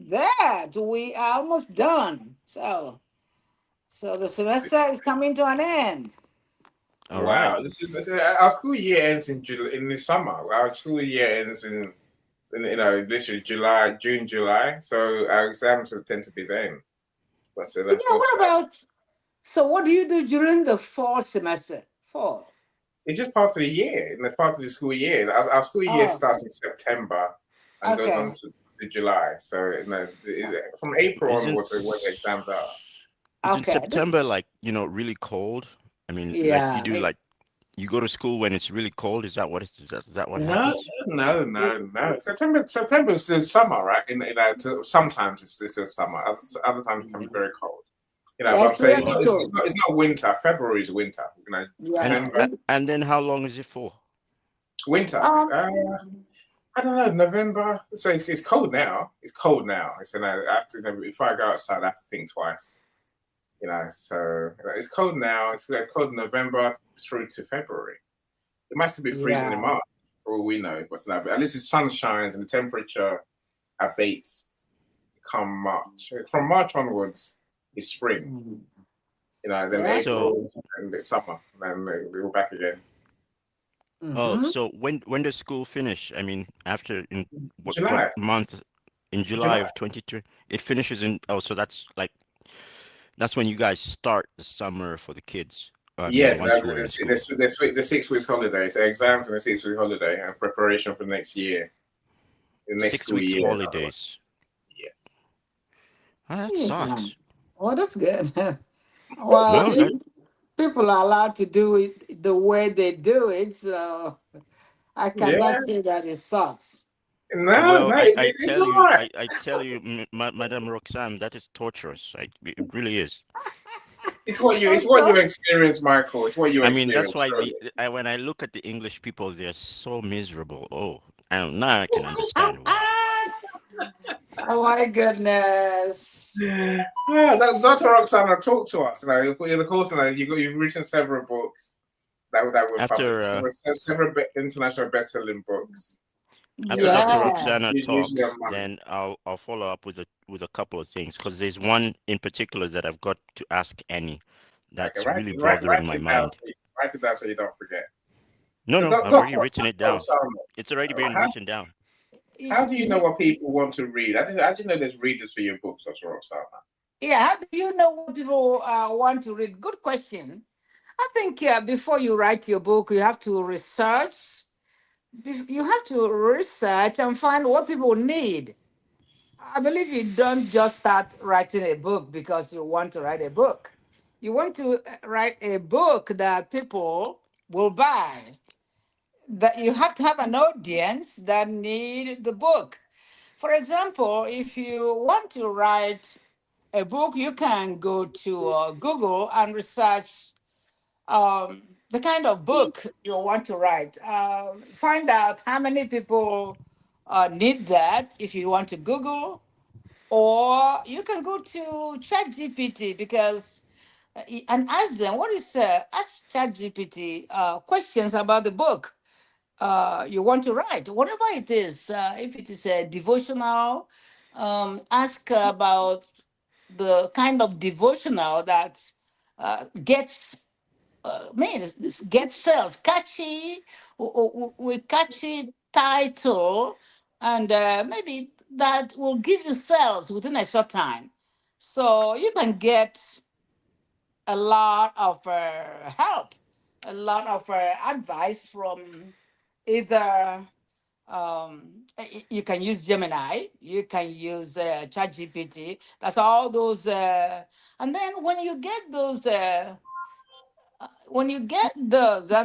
that, we are almost done. So the semester is coming to an end. All right. wow. Our school year ends in the summer. Our school year ends in literally July, June, July. So our exams tend to be then. But so Yeah, of course. what about, so what do you do during the fall semester? Fall. It's just part of the year, and it's part of the school year. Our school year Oh, starts in September and goes on okay. to July. So from April Isn't onwards, are when the exams are. isn't Okay. September, like, really cold? I mean, like, you Yeah. do, like, you go to school when it's really cold. Is that what No, happens? no. September is still summer, right? Sometimes it's still summer. Other times it becomes very cold. But I'm Yes, saying very cool. it's not winter. February is winter. And Yeah. December and then how long is it for? winter. Um, I don't know, November. So it's cold now. It's cold now. So now I have to, if I go outside, I have to think twice. So it's cold now. It's cold in November through to February. It might still be freezing in yeah. March, for all we know. But at least the sun shines and the temperature abates come March. From March onwards, it's spring. Mhm. Then Yeah. So, April and the summer. And then we're back again. oh, Mm-hmm. so when does school finish? I mean, after, in what July. month? In July July. of 23. It finishes in, oh, so that's like, that's when you guys start the summer for the kids. I mean, Yes, once you were in school. the 6 weeks holiday. So exams and the 6 week holiday and preparation for next year, the next Six school weeks year. holidays. Yeah. Ah, that Yeah. sucks. Well, that's good. Well, No, that, people are allowed to do it the way they do it, so I cannot Yeah. say that it sucks. No, well, no, it's all right. I tell you, Madam Roxanne, that is torturous. It really is. It's what you experience, Michael. It's what you I mean, that's experience, why really. when I look at the English people, they're so miserable. Oh, I don't, now I can understand why. Oh my goodness. Yeah, Dr. Roxana, talk to us. In the course, you've written several books that were After published. Several international best-selling books. after Dr. Yeah. Roxana Usually talks, on money. then I'll follow up with a couple of things, because there's one in particular that I've got to ask Annie Okay, that's really bothering my mind. write it down so you don't forget. No, So, no, I've already written it Dr. down. Roxana, It's already been how, written down. how do you know what people want to read? I didn't know there's readers for your books, Dr. Roxana. Yeah, how do you know what people want to read? Good question. I think before you write your book, you have to research. You have to research and find what people need. I believe you don't just start writing a book because you want to write a book. You want to write a book that people will buy. That you have to have an audience that need the book. For example, if you want to write a book, you can go to Google and research the kind of book you want to write. Find out how many people need that if you want to Google, or you can go to ChatGPT because and ask them what is ask ChatGPT questions about the book you want to write, whatever it is. If it is a devotional, ask about the kind of devotional that gets get sales, catchy, with catchy title, and maybe that will give you sales within a short time. So you can get a lot of help, a lot of advice from either you can use Gemini, you can use ChatGPT. That's all those. And then when you get those, and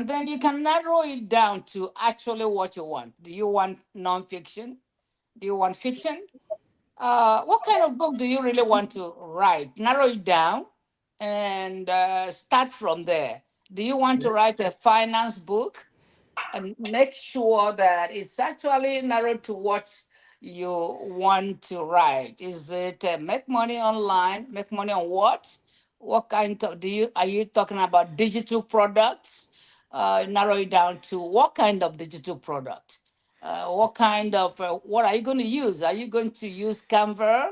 then you can narrow it down to actually what you want. Do you want nonfiction? Do you want fiction? What kind of book do you really want to write? Narrow it down and start from there. Do you want to write a finance book? And make sure that it's actually narrowed to what you want to write. Is it make money online? Make money on what? What kind of are you talking about digital products? Narrow it down to what kind of digital product? What kind of what are you going to use? Are you going to use Canva?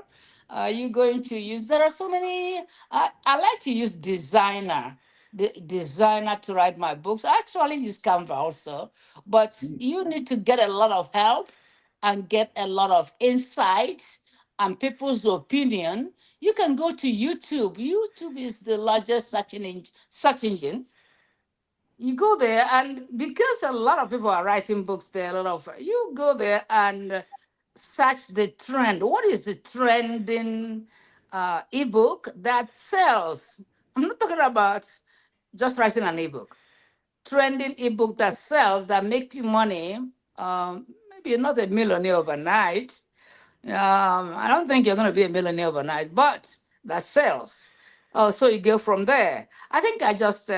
Are you going to use? There are so many. I like to use designer to write my books. I actually use Canva also, but you need to get a lot of help and get a lot of insights and people's opinion. You can go to YouTube. YouTube is the largest search engine. You go there, and because a lot of people are writing books there, a lot of you go there and search the trend. What is the trending ebook that sells? I'm not talking about just writing an ebook. Trending ebook that sells, that make you money. Maybe you're not a millionaire overnight. I don't think you're going to be a millionaire overnight, but that sells. Oh, so you go from there. I think I just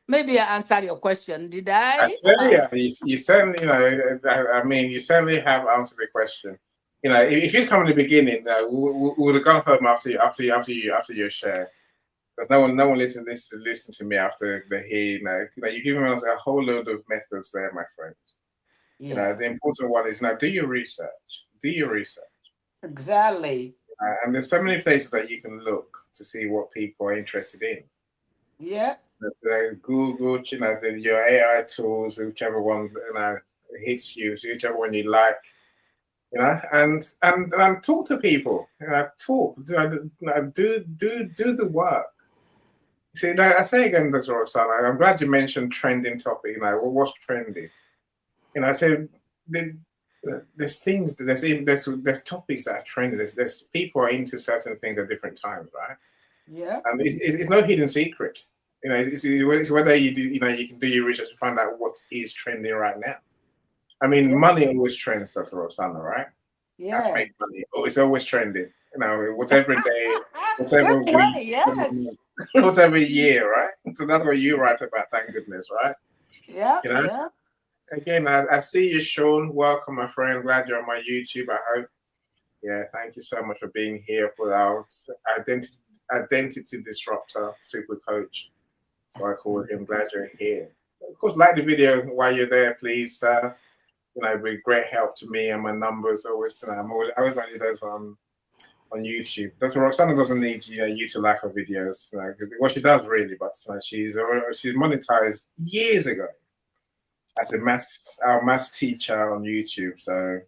maybe I answered your question. Did I I? tell you, you certainly, I mean, you certainly have answered the question. If you'd come in the beginning, we would have gone home after your share. Because no one listen to me after they hear, you've given us a whole load of methods there, my friends. Yeah, The important one is now do your research. Do your research. exactly. And there's so many places that you can look to see what people are interested in. Yeah, Google, your AI tools, whichever one hits you, so whichever one you like, and talk to people. Do the work. See, like I say again, Dr. Roxana, I'm glad you mentioned trending topic. What's trending? I say there's things, there's topics that are trending. There's people are into certain things at different times, right? yeah, And it's no hidden secret. It's whether you do, you can do your research to find out what is trending right now. I mean, yeah, money always trends, Dr. Roxana, right? How to yeah. make money. Oh, it's always trending. Whatever day, whatever Quick week, money, yes. whatever year, right? So that's what you write about, thank goodness, right? Yeah, You know, yeah. again, I see you, Sean. Welcome, my friend. Glad you're on my YouTube, I hope. Yeah, thank you so much for being here for our identity disruptor, super coach. So I call him. Glad you're here. Of course, like the video while you're there, please. It'd be great help to me and my numbers. Always, I always value those on YouTube. Dr. Roxana doesn't need you to like her videos. What she does really, but she's monetized years ago as our maths teacher on YouTube. So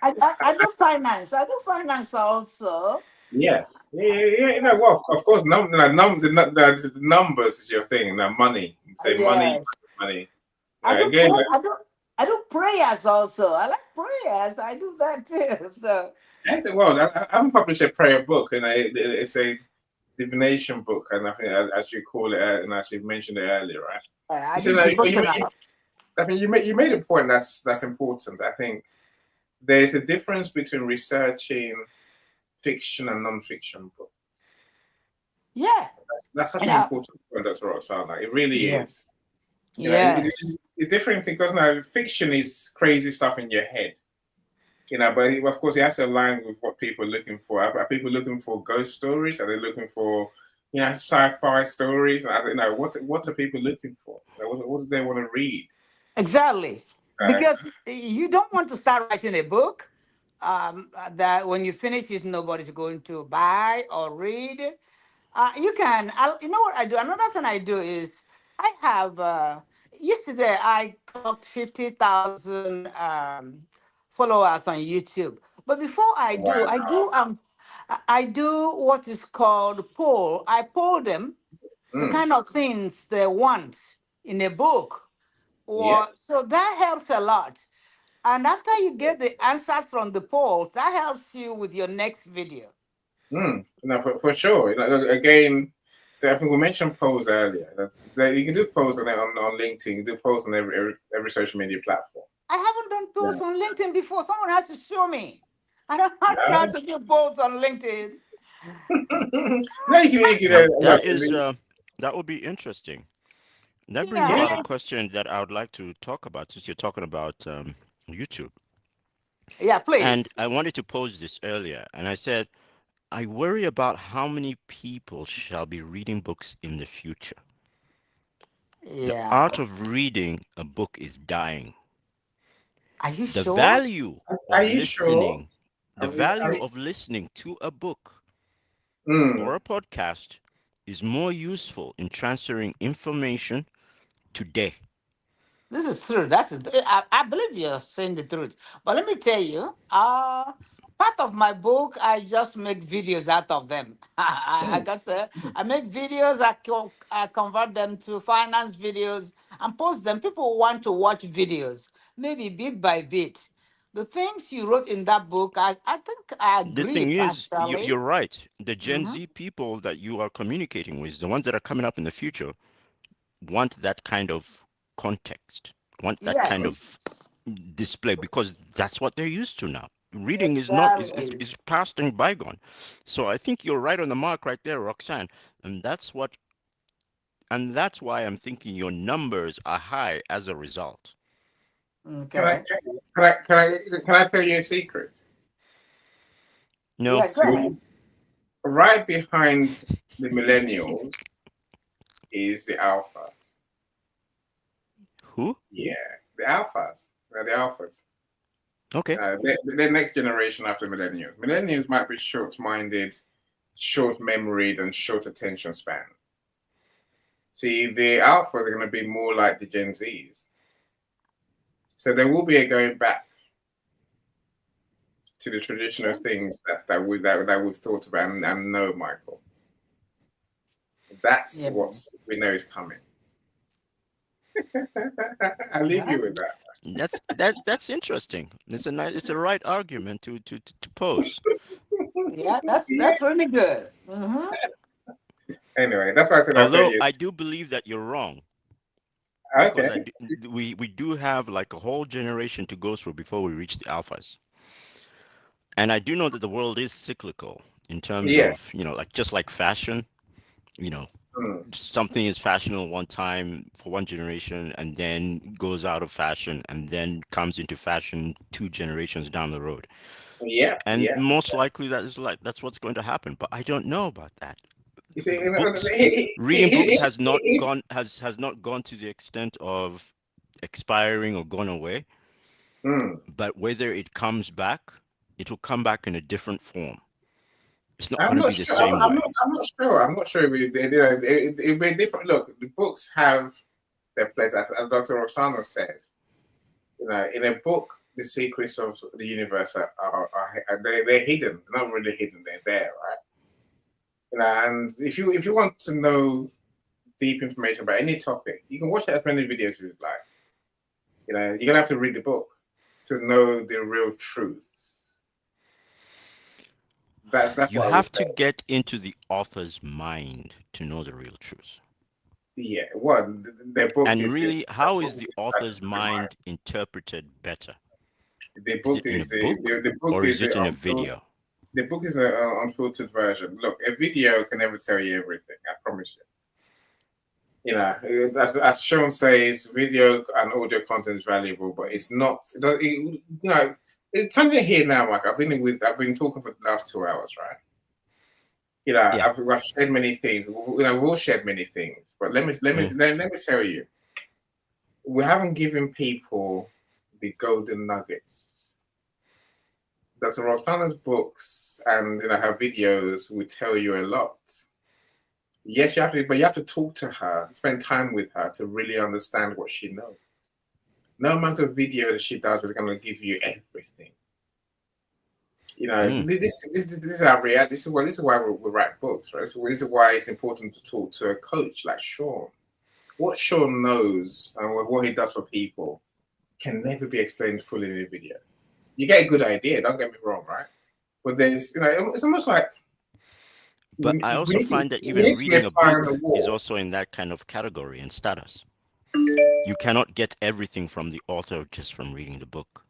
I do finance. I do finance also. yes, yeah. Well, of course, the numbers is your thing. Now, money. Say money, Yes. money. I do Again, pray, I do prayers also. I like prayers. I do that too. So well, I haven't published a prayer book, and it's a divination book, and I think as you call it, and as you mentioned it earlier, right? I You said do devotional. I mean, you made a point that's important. I think there's a difference between researching fiction and non-fiction books. Yeah. That's such And an important point, Dr. Roxana. It really yeah. is. Yes. It's different because now fiction is crazy stuff in your head. But of course, it has to align with what people are looking for. Are people looking for ghost stories? Are they looking for, sci-fi stories. I don't know what are people looking for? What do they want to read? Exactly. Uh, Because you don't want to start writing a book that when you finish it, nobody's going to buy or read. You can, you know what I do? Another thing I do is I have, yesterday I clocked 50,000 followers on YouTube. But before I do, wow. I do what is called poll. I poll them the Mm, kind of things they want in a book. yeah. Or so that helps a lot. And after you get the answers from the polls, that helps you with your next video. No, for sure. Again, so I think we mentioned polls earlier. That you can do polls on LinkedIn. You can do polls on every social media platform. I haven't done Yeah. posts on LinkedIn before. Someone has to show me. I don't have how to do posts on LinkedIn. No, you can Now look. that would be interesting. That brings Yeah. about a Yeah. question that I would like to talk about since you're talking about YouTube. Yeah, And please. I wanted to pose this earlier, and I said, I worry about how many people shall be reading books in the future. The Yeah. art of reading a book is dying. Are you The sure? value Are of you sure? listening, the value of listening to a book or Mm, a podcast is more useful in transferring information today. This is true. That is, I believe you're saying the truth. But let me tell you, part of my book, I just make videos out of them. I mm, got to, I make videos, I convert them to finance videos and post them. People want to watch videos, maybe bit by bit. The things you wrote in that book, I think I The agree thing is, partially. you're right. The Gen Hmm. Z people that you are communicating with, the ones that are coming up in the future, want that kind of context, want that kind Yes, of display because that's what they're used to now. Reading is not exactly. is past and bygone. So I think you're right on the mark right there, Roxanne. And that's why I'm thinking your numbers are high as a result. can I Okay. can I tell you a secret? No, Yeah, go See, ahead. right behind the millennials is the alphas. who? Yeah, the alphas. They're the alphas. Okay. The next generation after millennials. Millennials might be short-minded, short-memoried, and short attention span. See, the alphas are going to be more like the Gen Zs. So there will be a going back to the traditional things that we've thought about and know, Michael. That's Yeah. what we know is coming. I'll leave Yeah. you with that. That's interesting. It's a right argument to pose. Yeah, Yeah. that's really good. Hmm. Anyway, that's why I said I'll tell Although you. I do believe that you're wrong because Okay. we do have like a whole generation to go through before we reach the alphas. And I do know that the world is cyclical in terms of, Yes. like just like fashion, you know, Mm. something is fashionable one time for one generation and then goes out of fashion and then comes into fashion two generations down the road. Yeah. And Yeah. most likely that's what's going to happen, but I don't know about that. You see, Books Reading books has not gone to the extent of expiring or gone away, mm. but whether it comes back, it will come back in a different form. It's not I'm going to not be the sure. same way. I'm not sure. I'm not sure. It'd be different. Look, the books have their place, as Dr. Rossano said. In a book, the secrets of the universe they're hidden. They're not really hidden. They're there, right? And if you want to know deep information about any topic, you can watch as many videos as you like. You're gonna have to read the book to know the real truth. That's You what I would have to say. get into the author's mind to know the real truth. Yeah, one the book And is really, how book is is the attached author's to the mind. mind interpreted better? The Is book it in a is book the book or is is it in a unfiltered. video? The book is an unfiltered version. Look, a video can never tell you everything. I promise you. As Sean says, video and audio content is valuable, but it's not. It's something here now, Mike. I've been talking for the last 2 hours, right? Yeah. I've shared many things. We'll share many things. But Mm. let me tell you, we haven't given people the golden nuggets. That's Roxana's books and her videos will tell you a lot. Yes, you have to, but you have to talk to her, spend time with her to really understand what she knows. No amount of video that she does is going to give you everything. Mm. This is our reality. This is why we write books, right? So this is why it's important to talk to a coach like Sean. What Sean knows and what he does for people can never be explained fully in a video. You get a good idea, don't get me wrong, right? But there's, it's almost like But I we also need to find that we even need to be a reading a fly on book the is wall. also in that kind of category and status. You cannot get everything from the author just from reading the book.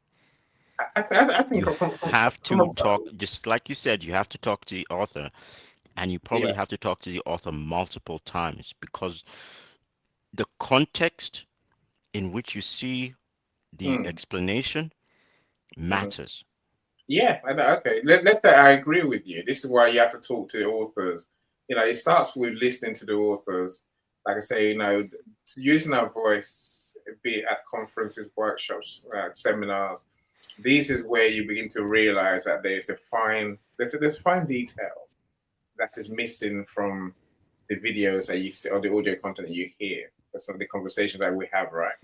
I think You from have from to a talk, just like you said, you have to talk to the author, and you yeah. probably have to talk to the author multiple times because the context in which you see the Mm, explanation mhm. matters. Yeah, I know. Okay, let's say I agree with you. This is why you have to talk to the authors. It starts with listening to the authors. Like I say, using our voice, be it at conferences, workshops, seminars. This is where you begin to realize that there's a fine detail that is missing from the videos that you see or the audio content that you hear, or some of the conversations that we have, right?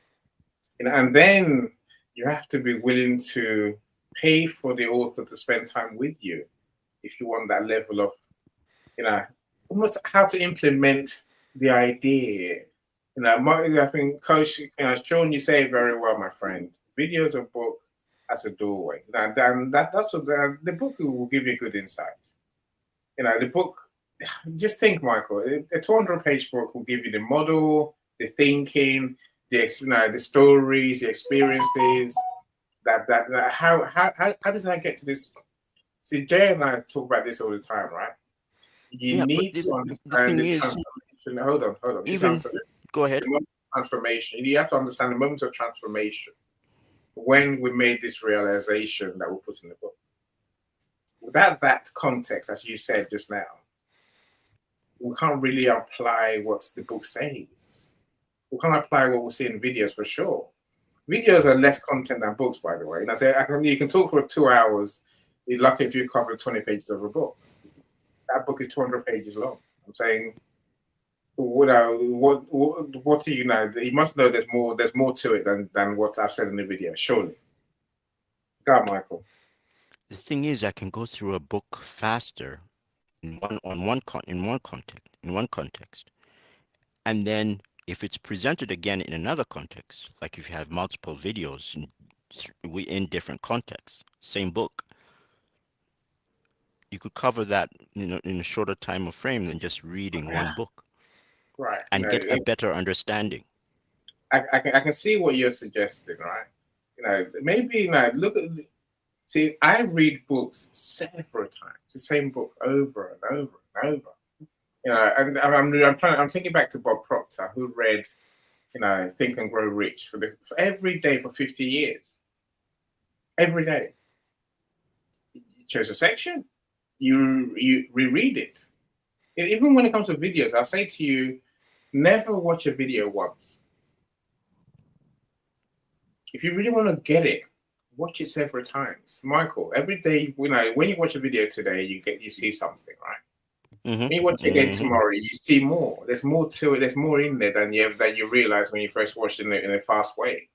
And then you have to be willing to pay for the author to spend time with you if you want that level of, you know, almost how to implement the idea. I think Coach, Sean, you say it very well, my friend. Videos a book as a doorway. That's what the book will give you good insight. The book, just think, Michael, a 200-page book will give you the model, the thinking, the stories, the experiences. That how does that get to this? See, Jay and I talk about this all the time, right? You Yeah, but need to the understand thing the is, transformation. Hold on. Just even answer go the ahead. moment of transformation. You have to understand the moment of transformation when we made this realization that we put in the book. Without that context, as you said just now, we can't really apply what the book says. We can't apply what we see in videos for sure. Videos are less content than books, by the way. And I say you can talk for 2 hours. You're lucky if you cover 20 pages of a book. That book is 200 pages long. I'm saying, what do you know? You must know there's more to it than what I've said in the video. Surely, go on, Michael. The thing is, I can go through a book faster in one context, and then if it's presented again in another context, like if you have multiple videos in different contexts, same book, you could cover that in a shorter time of frame than just reading one book Right. and get a better understanding. I can see what you're suggesting, right? Maybe look at. See, I read books several times, the same book over and over and over. And I'm thinking back to Bob Proctor, who read, Think and Grow Rich for every day for 50 years. Every day, you chose a section, you reread it. Even when it comes to videos, I'll say to you, never watch a video once. If you really want to get it, watch it several times. Michael, every day, when you watch a video today, you see something, right? Mm-hmm. When you watch it again Mm-hmm. tomorrow, you see more. There's more to it. There's more in there than you realize when you first watched it in a fast way.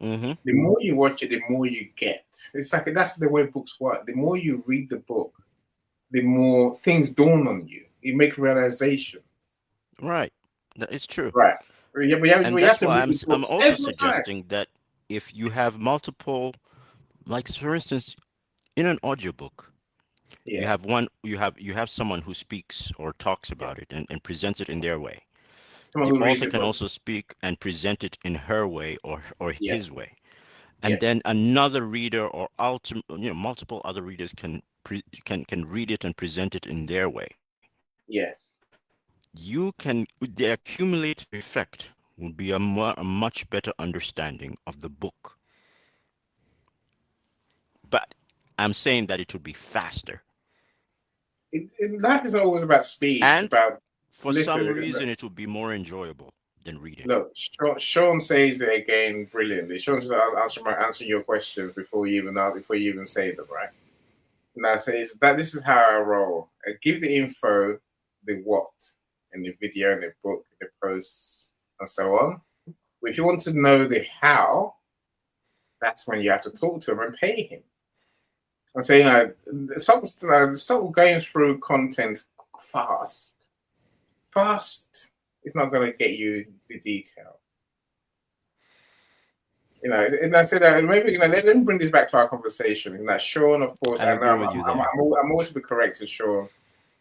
Mm-hmm. The more you watch it, the more you get. It's like that's the way books work. The more you read the book, the more things dawn on you. You make realization. Right. That is true. Right. And We have that's to why read the book I'm also several times. suggesting that if you have multiple, like for instance, in an audiobook, Yeah. you have someone who speaks or talks Yeah. about it and presents it in their way. Someone The who reads author the can book. also speak and present it in her way or Yeah. his way. And Yes. then another reader or multiple other readers can read it and present it in their way. Yes. The accumulative effect will be a much better understanding of the book. But I'm saying that it would be faster. Life is always about speed. It's And about for some listen. reason, it would be more enjoyable than reading. Look, Sean says it again brilliantly. Sean's answering your questions before you even say them, right? Now says that this is how I roll. I give the info, the what, in the video, in the book, the posts, and so on. But if you want to know the how, that's when you have to talk to him and pay him. I'm saying stop going through content fast. Fast is not going to get you the detail. And I said maybe let me bring this back to our conversation. Sean, of course, I agree with you there. I'm always be corrected, Sean.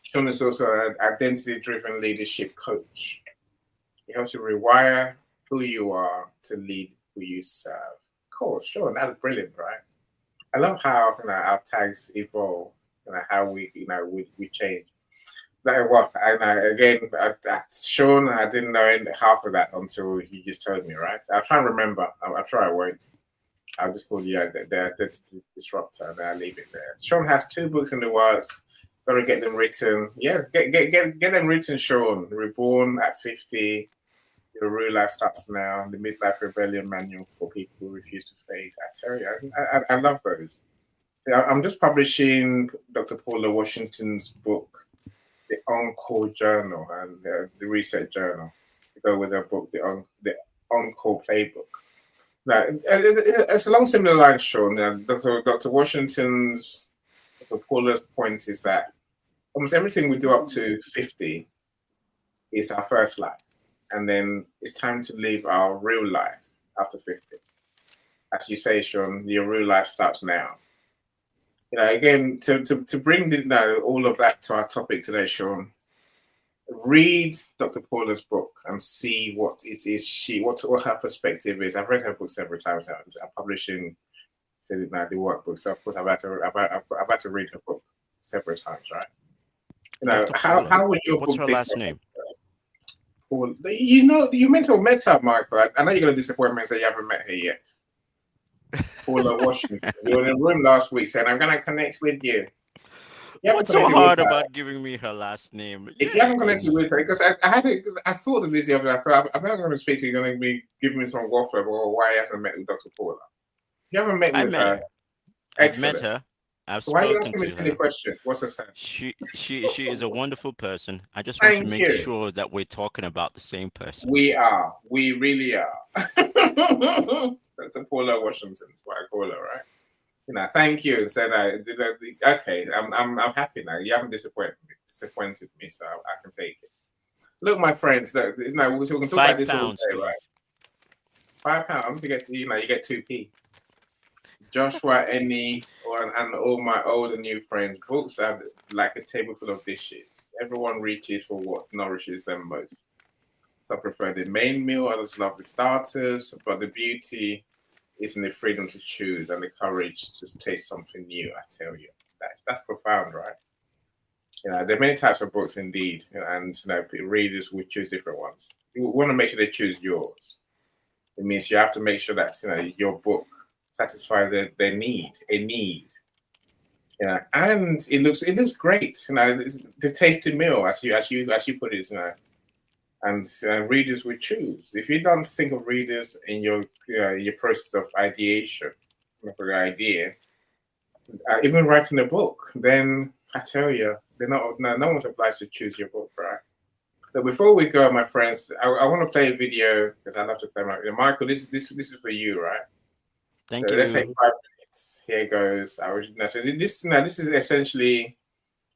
Sean is also an identity-driven leadership coach. He helps you rewire who you are to lead who you serve. Of course, Sean, that's brilliant, right? I love how our tags evolve, how we change. Sean, I didn't know half of that until you just told me, right? I'll try and remember. I'm sure I won't. I'll just call you the disruptor, and I'll leave it there. Sean has 2 books in the works. Got to get them written. Yeah, get them written, Sean. Reborn at 50. Your real life starts now. The Midlife Rebellion Manual for people who refuse to fade. I tell you, I love those. I'm just publishing Dr. Paula Washington's book, The Encore Journal, and the Research Journal, to go with her book, the Encore Playbook. Now, it's along similar lines, Sean. Dr. Washington's, Dr. Paula's point is that almost everything we do up to 50 is our first life. And then it's time to live our real life after 50. As you say, Sean, your real life starts now. Again, to bring all of that to our topic today, Sean, read Dr. Paula's book and see what it is what her perspective is. I've read her book several times. I'm publishing the workbook, so of course I've had to read her book several times, right? How would your What's book her last name? Paul, you meant to have met her, Michael. I know you're going to disappoint me and say you haven't met her yet. Paula Washington. You were in the room last week saying, I'm going to connect with you. What's so hard about giving me her last name? If you haven't connected with her, because I thought of this the other day, I thought, I'm not going to speak to you, you're going to be giving me some waffle about why he hasn't met with Dr. Paula. If you haven't met with her, I've met her. I've Why are you spoken asking me a to silly her. question? What's the sense? She is a wonderful person. I just want to Thank make you. sure that we're talking about the same person. We are. We really are. That's a Paula Washington, is what I call her, right? Thank you. Said okay, I'm happy now. You haven't disappointed me, so I can take it. Look, my friends, we can talk about this all day, right? £5, you get 2p. Joshua, Annie, and all my old and new friends, books are like a table full of dishes. Everyone reaches for what nourishes them most. Some prefer the main meal, others love the starters, but the beauty is in the freedom to choose and the courage to taste something new, I tell you. That's profound, right? There are many types of books indeed, and readers will choose different ones. You want to make sure they choose yours. It means you have to make sure that your book satisfies their need, a need. And it looks great. It's the tasty meal, as you put it, and readers will choose. If you don't think of readers in your process of ideation for the idea, even writing a book, then I tell you, no one's obliged to choose your book, right? So before we go, my friends, I want to play a video because I love to play Michael. This is for you, right? Thank so you. Let's say 5 minutes. Here goes. So this is essentially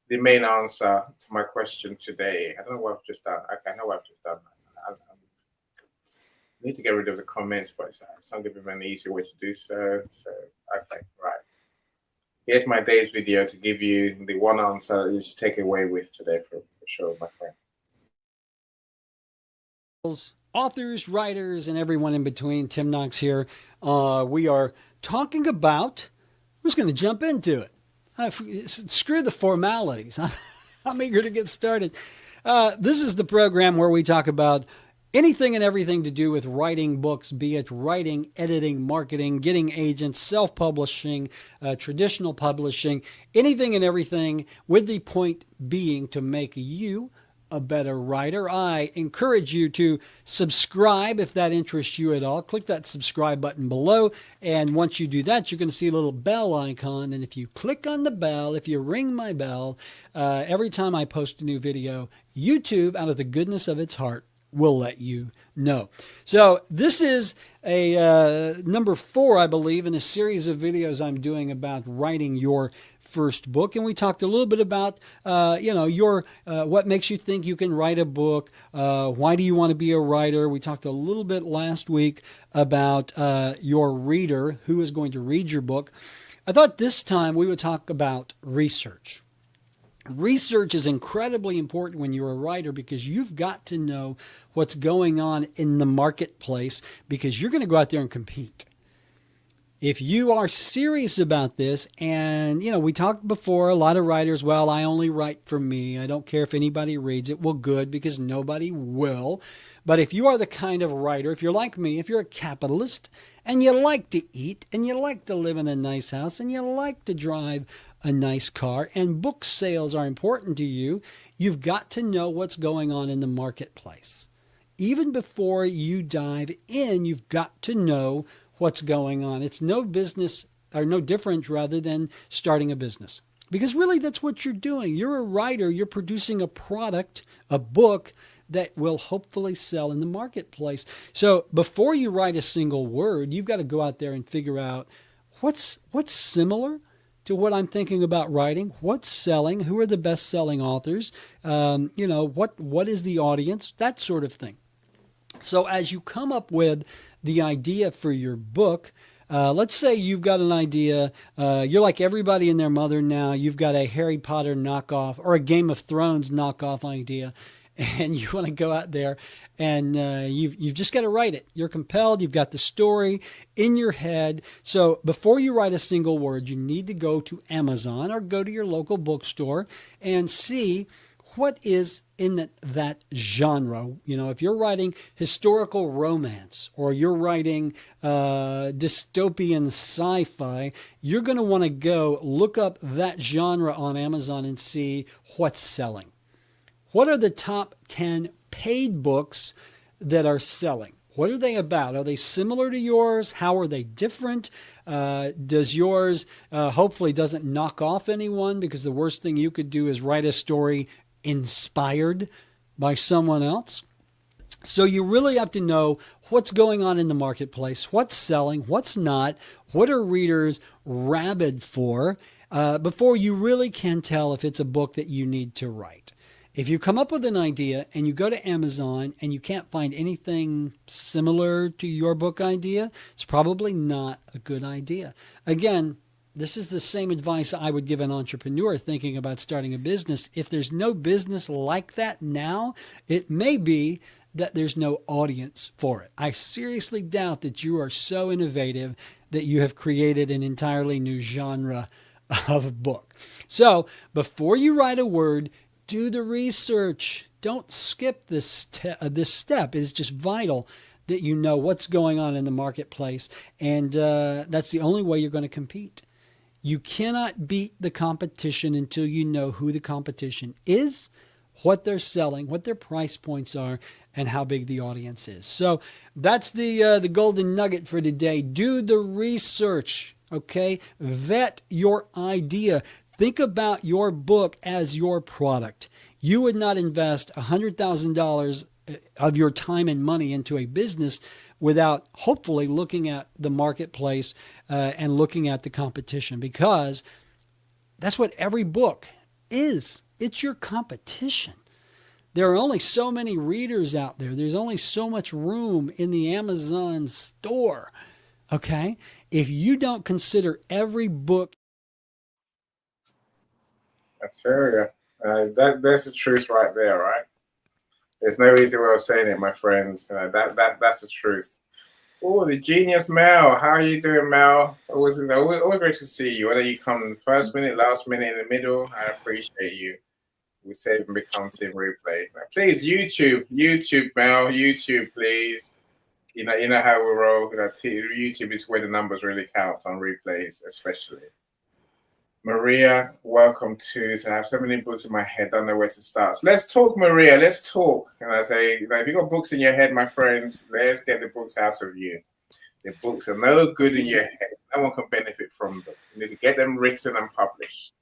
the main answer to my question today. I don't know what I've just done. Okay, I know what I've just done. I need to get rid of the comments, but it's not giving me an easy way to do so. So, okay, right. Here's my day's video to give you the one answer you should take away with today for sure, my friend. Authors, writers, and everyone in between. Tim Knox here. We are talking about, I'm just going to jump into it. Screw the formalities. I'm eager to get started. This is the program where we talk about anything and everything to do with writing books, be it writing, editing, marketing, getting agents, self-publishing, traditional publishing, anything and everything, with the point being to make you a better writer. I encourage you to subscribe if that interests you at all. Click that subscribe button below, and once you do that, you're going to see a little bell icon, and if you click on the bell, if you ring my bell, every time I post a new video, YouTube, out of the goodness of its heart, will let you know. So this is a number 4, I believe, in a series of videos I'm doing about writing your first book. And we talked a little bit about, your what makes you think you can write a book. Why do you want to be a writer? We talked a little bit last week about your reader, who is going to read your book. I thought this time we would talk about research. Research is incredibly important when you're a writer, because you've got to know what's going on in the marketplace, because you're going to go out there and compete. If you are serious about this, and we talked before, a lot of writers, well, I only write for me. I don't care if anybody reads it. Well, good, because nobody will. But if you are the kind of writer, if you're like me, if you're a capitalist, and you like to eat, and you like to live in a nice house, and you like to drive a nice car, and book sales are important to you, you've got to know what's going on in the marketplace. Even before you dive in, you've got to know what's going on. It's no business, or no different rather, than starting a business. Because really that's what you're doing. You're a writer, you're producing a product, a book that will hopefully sell in the marketplace. So before you write a single word, you've got to go out there and figure out what's similar to what I'm thinking about writing, what's selling, who are the best-selling authors, what is the audience, that sort of thing. So as you come up with the idea for your book, let's say you've got an idea, you're like everybody and their mother now, you've got a Harry Potter knockoff or a Game of Thrones knockoff idea, and you want to go out there and you've just got to write it. You're compelled. You've got the story in your head. So before you write a single word, you need to go to Amazon or go to your local bookstore and see what is in that genre. If you're writing historical romance or you're writing dystopian sci-fi, you're going to want to go look up that genre on Amazon and see what's selling. What are the top 10 paid books that are selling? What are they about? Are they similar to yours? How are they different? Does yours hopefully doesn't knock off anyone? Because the worst thing you could do is write a story inspired by someone else. So you really have to know what's going on in the marketplace, what's selling, what's not, what are readers rabid for, before you really can tell if it's a book that you need to write. If you come up with an idea and you go to Amazon and you can't find anything similar to your book idea, it's probably not a good idea. Again, this is the same advice I would give an entrepreneur thinking about starting a business. If there's no business like that now, it may be that there's no audience for it. I seriously doubt that you are so innovative that you have created an entirely new genre of book. So before you write a word, do the research. Don't skip this step. It is just vital that you know what's going on in the marketplace, and that's the only way you're going to compete. You cannot beat the competition until you know who the competition is, what they're selling, what their price points are, and how big the audience is. So that's the golden nugget for today. Do the research, okay? Vet your idea. Think about your book as your product. You would not invest $100,000 of your time and money into a business without hopefully looking at the marketplace and looking at the competition, because that's what every book is. It's your competition. There are only so many readers out there. There's only so much room in the Amazon store. Okay? If you don't consider every book. That's fair. That's the truth right there, right? There's no easy way of saying it, my friends. That's the truth. Oh, the genius Mel. How are you doing, Mel? Always great to see you. Whether you come first minute, last minute, in the middle, I appreciate you. We save and become Team Replay. Now, please, YouTube, Mel, YouTube, please. You know how we roll. YouTube is where the numbers really count on replays, especially. Maria, welcome to. So I have so many books in my head, don't know where to start. So let's talk, Maria. Let's talk. And I say, if you got books in your head, my friends, let's get the books out of you. The books are no good in your head. No one can benefit from them. You need to get them written and published.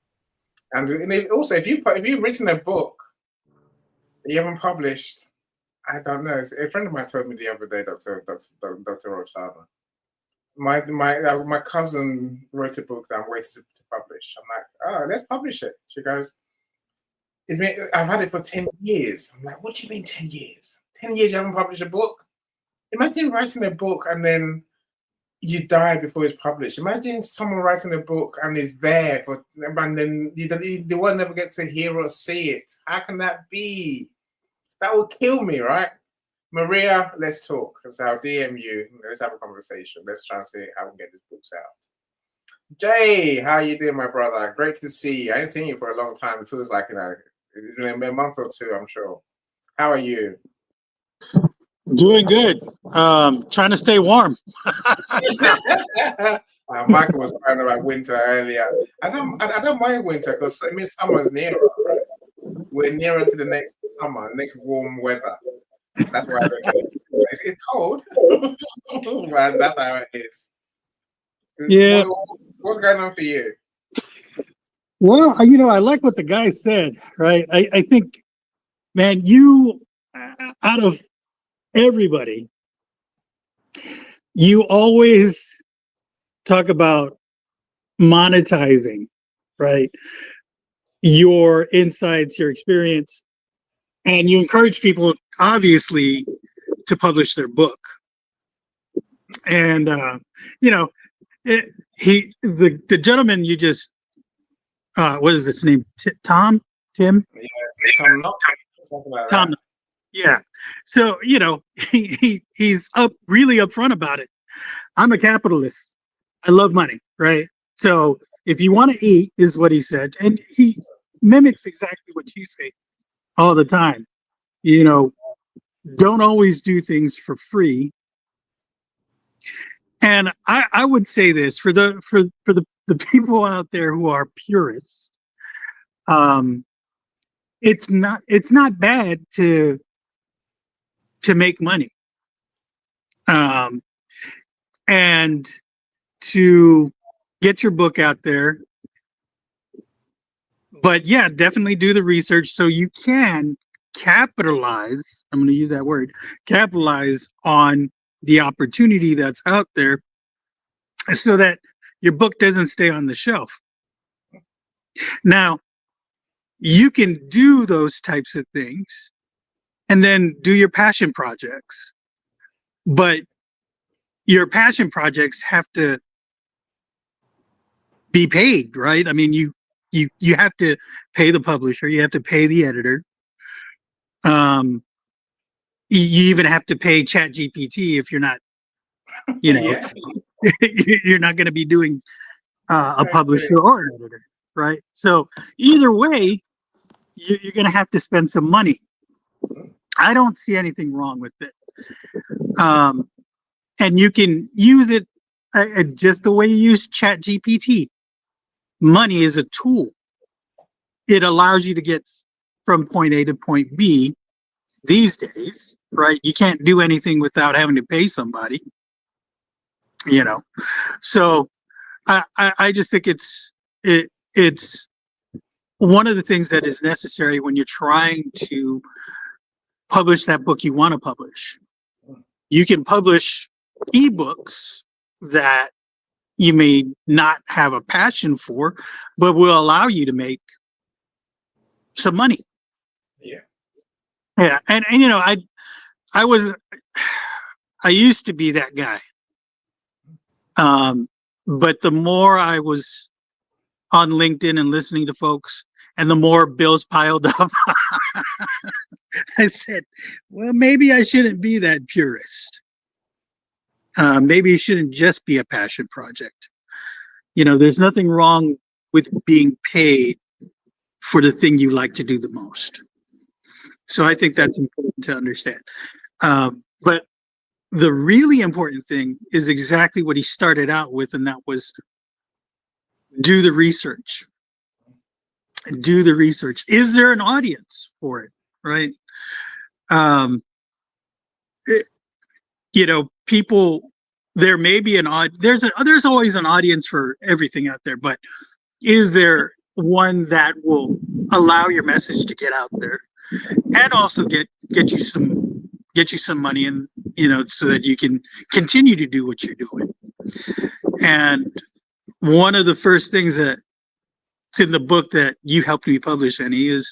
And also, if you've written a book that you haven't published, I don't know. A friend of mine told me the other day, Dr. Roxana. My cousin wrote a book that I'm waiting to publish. I'm like, oh, let's publish it. She goes, I've had it for 10 years. I'm like, what do you mean 10 years? 10 years you haven't published a book? Imagine writing a book and then you die before it's published. Imagine someone writing a book and is there and then the one never gets to hear or see it. How can that be? That will kill me, right? Maria, let's talk. So I'll DM you. Let's have a conversation. Let's try and see how we can get these books out. Jay, how you doing, my brother? Great to see you. I ain't seen you for a long time. It feels like it's been a month or two, I'm sure. How are you? Doing good. Trying to stay warm. Michael was crying about winter earlier. I don't mind winter because it means summer's nearer, right? We're nearer to the next summer, next warm weather. That's why it's cold, but that's how it is. Yeah. What's going on for you? Well, I like what the guy said, right? I think, man, you, out of everybody, you always talk about monetizing, right? Your insights, your experience, and you encourage people, obviously, to publish their book. And the gentleman you just what is his name? Tim? Yeah, Tom, something like Tom. that. Yeah. So he's really upfront about it. I'm a capitalist. I love money, right? So if you want to eat, is what he said, and he mimics exactly what you say all the time. Don't always do things for free. And I would say this for the people out there who are purists, it's not bad to make money, and to get your book out there. But yeah, definitely do the research so you can capitalize. I'm going to use that word, capitalize on the opportunity that's out there, so that your book doesn't stay on the shelf. Now, you can do those types of things and then do your passion projects. But your passion projects have to be paid, right? I mean, you have to pay the publisher, you have to pay the editor. You even have to pay ChatGPT if you're not, Yeah. you're not going to be doing a publisher or an editor, right? So either way, you're going to have to spend some money. I don't see anything wrong with it. And you can use it just the way you use ChatGPT. Money is a tool. It allows you to get from point A to point B these days, right? You can't do anything without having to pay somebody, So I just think it's one of the things that is necessary when you're trying to publish that book you want to publish. You can publish ebooks that you may not have a passion for, but will allow you to make some money. Yeah. Yeah. And I used to be that guy. But the more I was on LinkedIn and listening to folks, and the more bills piled up, I said, well, maybe I shouldn't be that purist. Maybe it shouldn't just be a passion project. There's nothing wrong with being paid for the thing you like to do the most. So I think that's important to understand. But the really important thing is exactly what he started out with, and that was do the research. Do the research. Is there an audience for it? Right? Um, it- people. There may be there's always an audience for everything out there, but is there one that will allow your message to get out there and also get you some money, and so that you can continue to do what you're doing. And one of the first things that's in the book that you helped me publish, Annie, is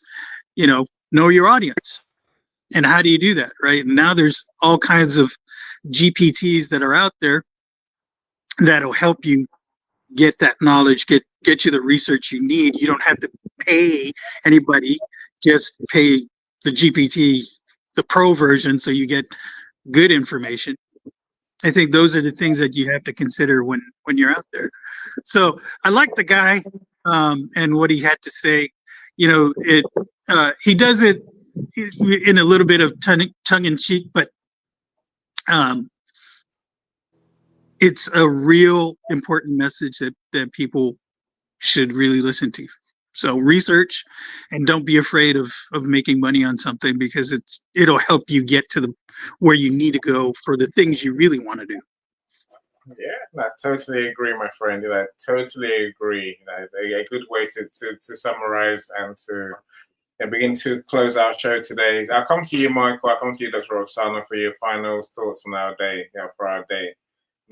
know your audience. And how do you do that, right? And now there's all kinds of GPTs that are out there that'll help you get that knowledge, get you the research you need. You don't have to pay anybody, just pay the GPT, the pro version, so you get good information. I think those are the things that you have to consider when you're out there. So I like the guy, and what he had to say. He does it in a little bit of tongue in cheek, but it's a real important message that people should really listen to. So research, and don't be afraid of making money on something, because it'll help you get to where you need to go for the things you really want to do. Yeah, I totally agree, my friend. I totally agree. A good way to summarize and to begin to close our show today. I'll come to you, Michael. I'll come to you, Dr. Roxana, for your final thoughts on our day, for our day.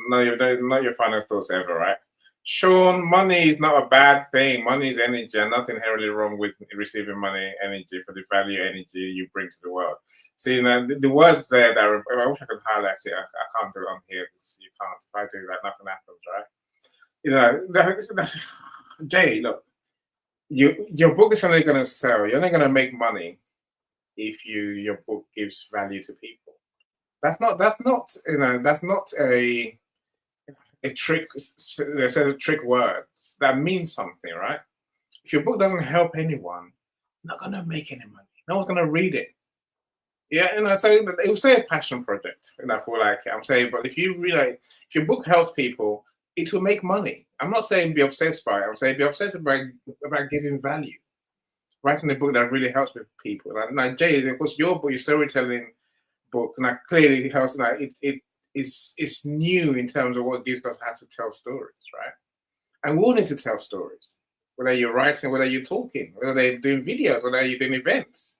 Not your final thoughts ever, right? Sean, money is not a bad thing. Money is energy, and nothing inherently wrong with receiving money, energy, for the value energy you bring to the world. So, the words there that I wish I could highlight it. I can't do it on here because you can't. If I do that, nothing happens, right? Jay, look, your book is only going to sell. You're only going to make money if your book gives value to people. That's not a trick, a set of trick words that means something, right? If your book doesn't help anyone, you're not gonna make any money. No one's gonna read it. Yeah, so it was say a passion project, for like I'm saying, but if if your book helps people, it will make money. I'm not saying be obsessed by it. I'm saying be obsessed about giving value. Writing a book that really helps people. Like Jay, of course, your book, your storytelling book, clearly it helps. It's new in terms of what gives us how to tell stories, right? And we all need to tell stories, whether you're writing, whether you're talking, whether you're doing videos, whether you're doing events.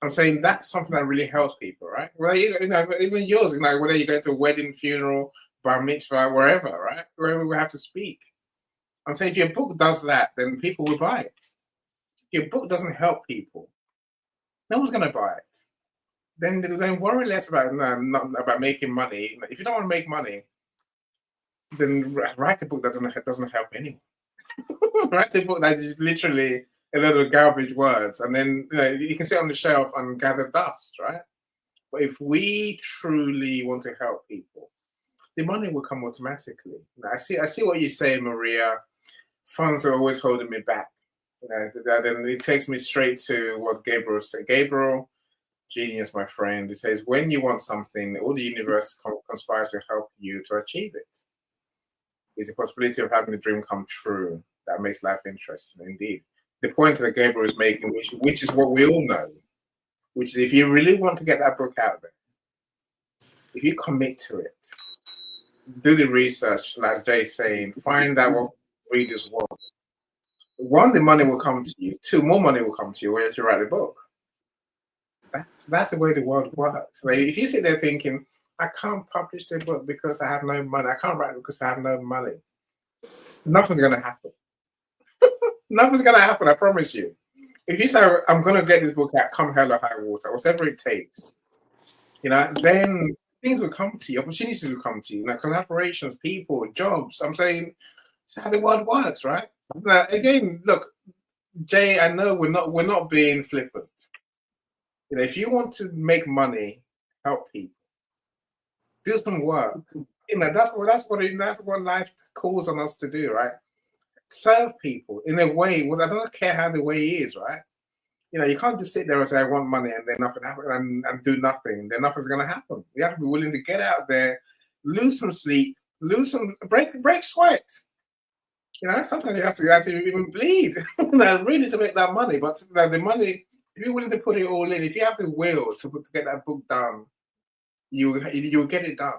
I'm saying that's something that really helps people, right? Well, even yours, whether you're going to a wedding, funeral, bar mitzvah, wherever, right? Wherever we have to speak. I'm saying if your book does that, then people will buy it. If your book doesn't help people, no one's going to buy it. Then worry less about about making money. If you don't want to make money, then write a book that doesn't help anyone. Write a book that is literally a lot of garbage words, and then you can sit on the shelf and gather dust, right? But if we truly want to help people, the money will come automatically. I see what you say, Maria. Funds are always holding me back. Then it takes me straight to what Gabriel said. Gabriel, genius, my friend. He says, when you want something, all the universe conspires to help you to achieve it. It's a possibility of having the dream come true that makes life interesting, indeed. The point that Gabriel is making, which is what we all know, which is if you really want to get that book out there, if you commit to it, do the research, as Jay's saying, find out what readers want. One, the money will come to you. Two, more money will come to you when you write the book. That's the way the world works. If you sit there thinking, I can't publish the book because I have no money, I can't write it because I have no money, nothing's going to happen. Nothing's going to happen, I promise you. If you say, I'm going to get this book out, come hell or high water, whatever it takes, then things will come to you, opportunities will come to you, collaborations, people, jobs. I'm saying it's how the world works, right? Now, again, look, Jay, I know we're not being flippant. If you want to make money, help people, do some work. That's what life calls on us to do, right? serve people in a way. Well, I don't care how the way is, right? You can't just sit there and say I want money and then nothing happen and do nothing. Then nothing's going to happen. You have to be willing to get out there, lose some sleep, lose some break sweat. Sometimes you have to actually even bleed, really to make that money. But the money, if you're willing to put it all in, if you have the will to get that book done, you'll get it done.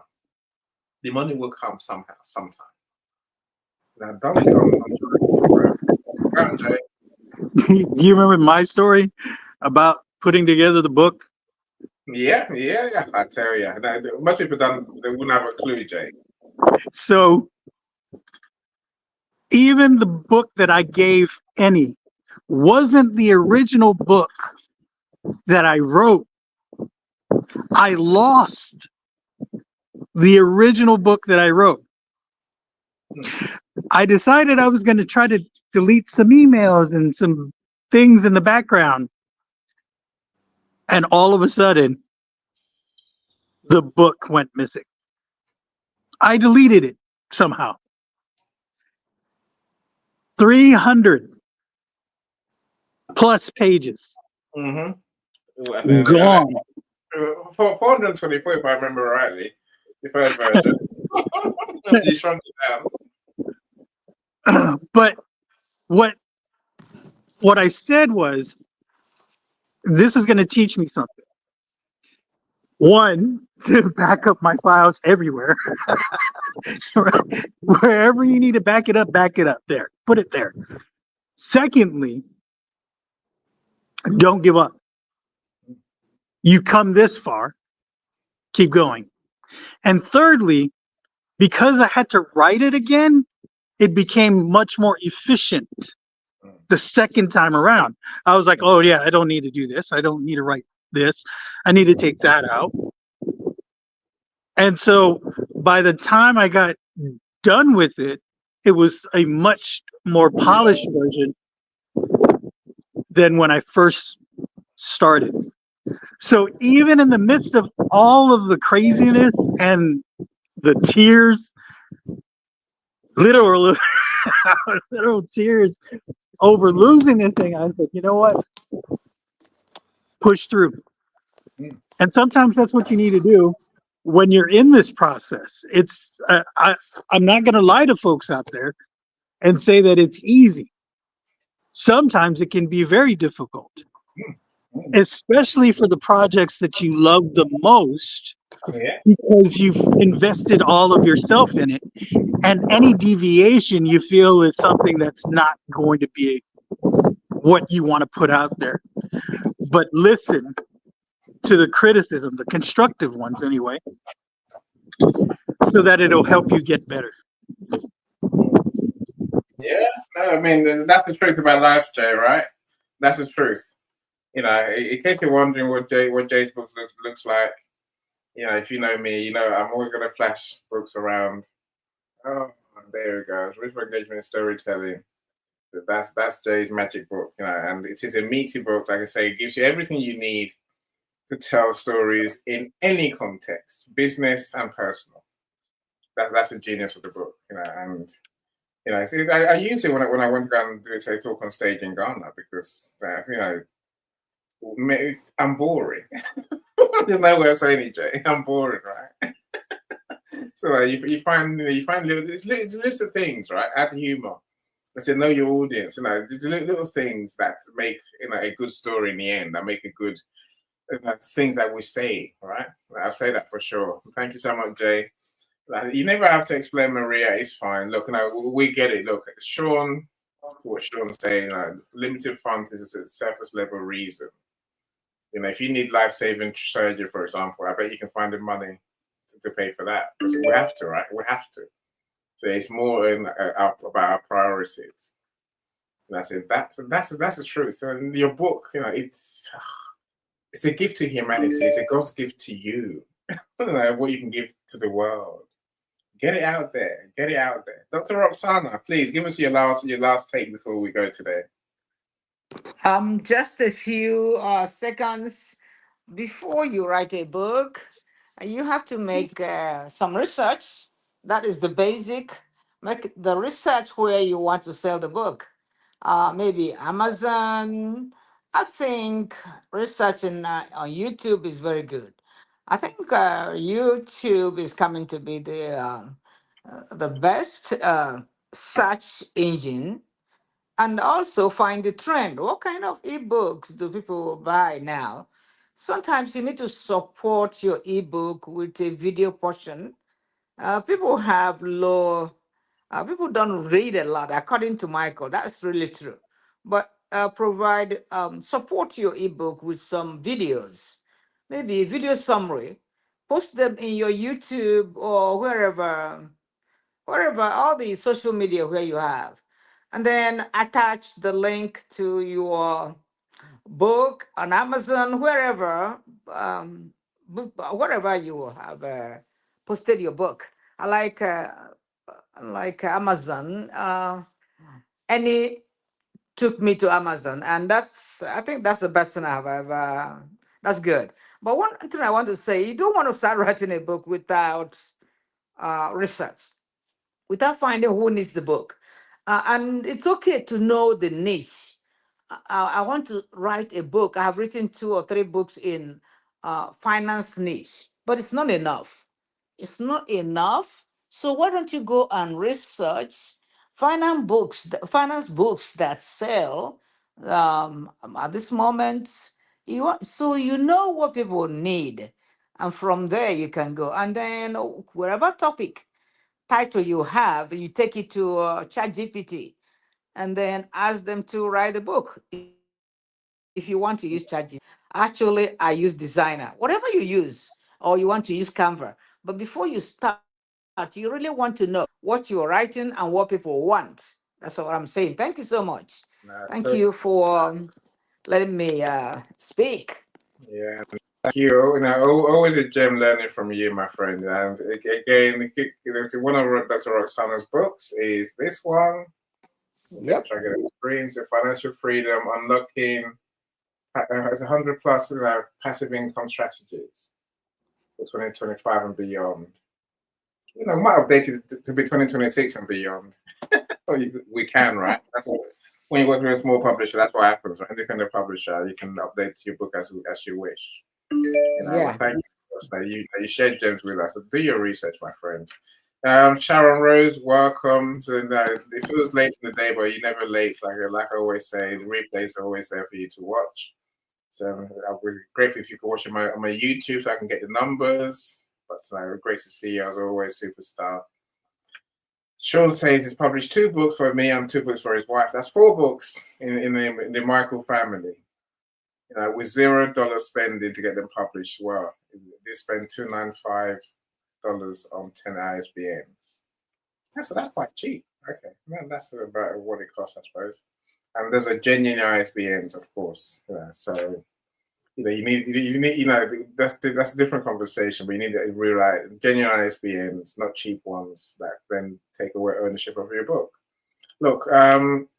The money will come somehow, sometime. Now, don't sit on Jay. Do you remember my story about putting together the book? Yeah. I tell you, most people they wouldn't have a clue, Jay. So even the book that I gave Annie wasn't the original book that I wrote. I lost the original book that I wrote. I decided I was going to try to delete some emails and some things in the background. And all of a sudden, the book went missing. I deleted it somehow. 300 plus pages Mm-hmm. gone. 424, if I remember rightly, the first version. You shrunk it down. But what I said was, this is going to teach me something. One, to back up my files everywhere. Wherever you need to back it up there. Put it there. Secondly, don't give up. You come this far, keep going. And thirdly, because I had to write it again, it became much more efficient the second time around. I was like, oh yeah, I don't need to do this. I don't need to write this. I need to take that out. And so by the time I got done with it, it was a much more polished version than when I first started. So even in the midst of all of the craziness and the tears, literal tears over losing this thing, I said, you know what? Push through. And sometimes that's what you need to do when you're in this process. It's I'm not going to lie to folks out there and say that it's easy. Sometimes it can be very difficult, especially for the projects that you love the most, because you've invested all of yourself in it. And any deviation you feel is something that's not going to be what you want to put out there. But listen to the criticism, the constructive ones anyway, so that it'll help you get better. Yeah, no, I mean, that's the truth about life, Jay, right? That's the truth. In case you're wondering what Jay's book looks like, if you know me, I'm always going to flash books around. Oh, there it goes. Ritual engagement and storytelling. That's Jay's magic book, and it is a meaty book. Like I say, it gives you everything you need to tell stories in any context, business and personal. That's the genius of the book, and I use it when I went to go and do a talk on stage in Ghana because I'm boring. There's no way of saying it, Jay. I'm boring, right? So you find little it's list of things, right? Add humor. I said, know your audience. There's little things that make a good story in the end. That make a good things that we say, right? I'll say that for sure. Thank you so much, Jay. You never have to explain Maria. It's fine. Look, we get it. Look, Sean, what Sean's saying, limited funds is a surface level reason. If you need life-saving surgery, for example, I bet you can find the money to pay for that. So we have to, right? We have to. So it's more about our priorities. And I said that's the truth. And your book, it's a gift to humanity. It's a God's gift to you. What you can give to the world. Get it out there. Get it out there. Dr. Roxana, please give us your last take before we go today. Just a few seconds before you write a book, you have to make some research. That is the basic. make the research where you want to sell the book. Maybe Amazon. I think researching on YouTube is very good. I think YouTube is coming to be the best search engine, and also find the trend. What kind of ebooks do people buy now? Sometimes you need to support your ebook with a video portion. People have low, people don't read a lot, according to Michael. That's really true. But provide, support your ebook with some videos, maybe a video summary, post them in your YouTube or wherever, all the social media where you have, and then attach the link to your book on Amazon, wherever, wherever you have posted your book. I like Amazon. Any took me to Amazon, and I think that's the best thing I've ever. That's good. But one thing I want to say, you don't want to start writing a book without research, without finding who needs the book. And it's okay to know the niche. I want to write a book. I have written 2 or 3 books in finance niche, but it's not enough. It's not enough. So why don't you go and research finance books that sell at this moment? So you know what people need, and from there you can go. And then wherever topic title you have, you take it to ChatGPT and then ask them to write a book. If you want to use ChatGPT, actually, I use Designer. Whatever you use, or you want to use Canva. But before you start, you really want to know what you're writing and what people want. That's what I'm saying. Thank you so much. Thank you So for letting me speak. yeah, thank you. Always a gem learning from you, my friend. And again, one of Dr. Roxana's books is this one. Let me Yep. try to get it on the screen. So, Financial Freedom: Unlocking 100 plus passive income strategies for 2025 and beyond. Might update it to be 2026 and beyond. We can, right? That's what, when you work with a small publisher, that's what happens. Right? Independent publisher, you can update your book as you wish. Well, Yeah. thank you that you shared gems with us. So do your research, my friend. Sharon Rose, welcome. So it feels late in the day, but you're never late. Like I always say, the replays are always there for you to watch. So I'll be grateful if you could watch on my YouTube so I can get the numbers. But great to see you as always, superstar. Sean says he's published 2 books for me and 2 books for his wife. That's 4 books in the Michael family. With $0 spending to get them published. Well, they spend $295 on 10 ISBNs. That's quite cheap. Okay, well, that's about what it costs, I suppose. And there's a genuine ISBNs, of course. So you need that's a different conversation. But you need real genuine ISBNs, not cheap ones that then take away ownership of your book. Look,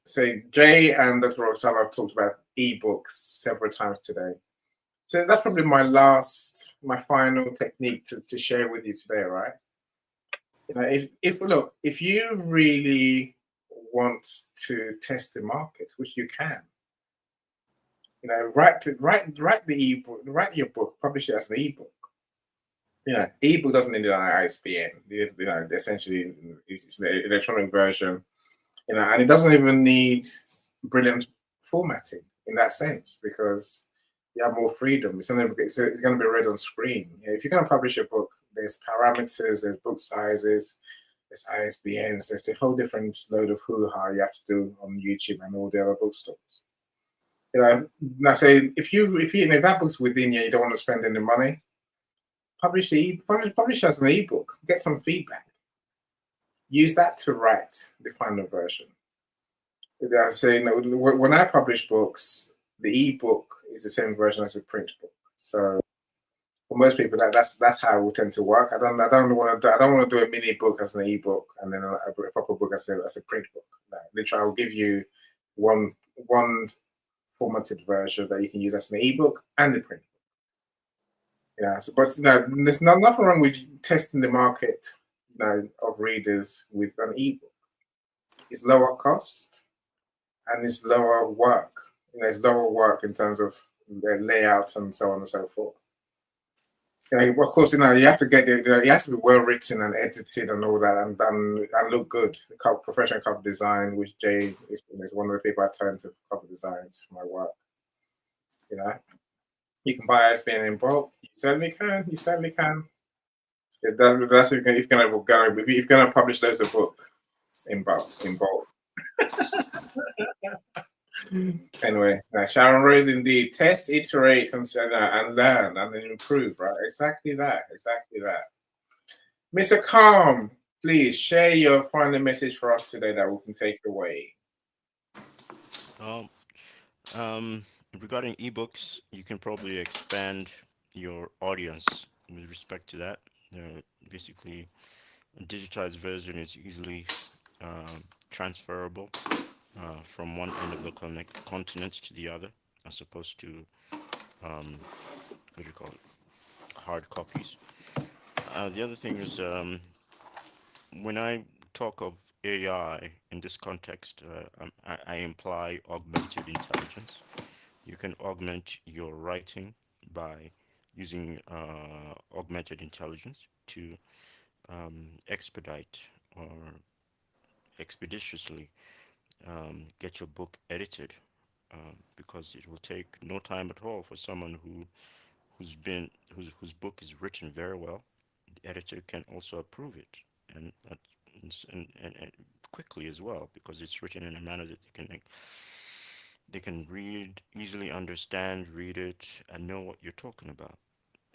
say Jay and Dr. Roxana have talked about ebooks several times today. So that's probably my final technique to share with you today, right? If you really want to test the market, which you can, write the ebook, write your book, publish it as an ebook. Ebook doesn't need an ISBN. Essentially, it's the electronic version. And it doesn't even need brilliant formatting in that sense because you have more freedom. It's going to be read on screen. If you're going to publish a book, there's parameters, there's book sizes, there's ISBNs, there's a whole different load of hoo-ha you have to do on YouTube and all the other bookstores. I say if that book's within you don't want to spend any money, publish it as an ebook. Get some feedback. Use that to write the final version. I say when I publish books, the ebook is the same version as a print book. So for most people, that's how it will tend to work. I don't want to do a mini book as an ebook and then a proper book as a print book. Literally, I will give you one formatted version that you can use as an ebook and a print book. But there's nothing wrong with testing the market of readers with an ebook. It's lower cost and it's lower work. It's lower work in terms of the layout and so on and so forth. Of course, you have to get it. It has to be well written and edited and all that, and look good. Professional cover design, which Jay is one of the people I turn to for cover designs for my work. You can buy it being in bulk. You certainly can. You certainly can. That's if you're gonna publish loads of books in bulk. Anyway, Sharon Rose, indeed, test, iterate, and learn, and then improve. Right? Exactly that. Exactly that. Mr. Calm, please share your final message for us today that we can take away. Um, Regarding ebooks, you can probably expand your audience with respect to that. Basically, a digitized version is easily transferable from one end of the continent to the other, as opposed to what do you call it, hard copies. The other thing is when I talk of AI in this context, I imply augmented intelligence. You can augment your writing by using augmented intelligence to expedite or expeditiously get your book edited, because it will take no time at all for someone whose book is written very well. The editor can also approve it, and and quickly as well, because it's written in a manner that they can read, easily understand, read it, and know what you're talking about.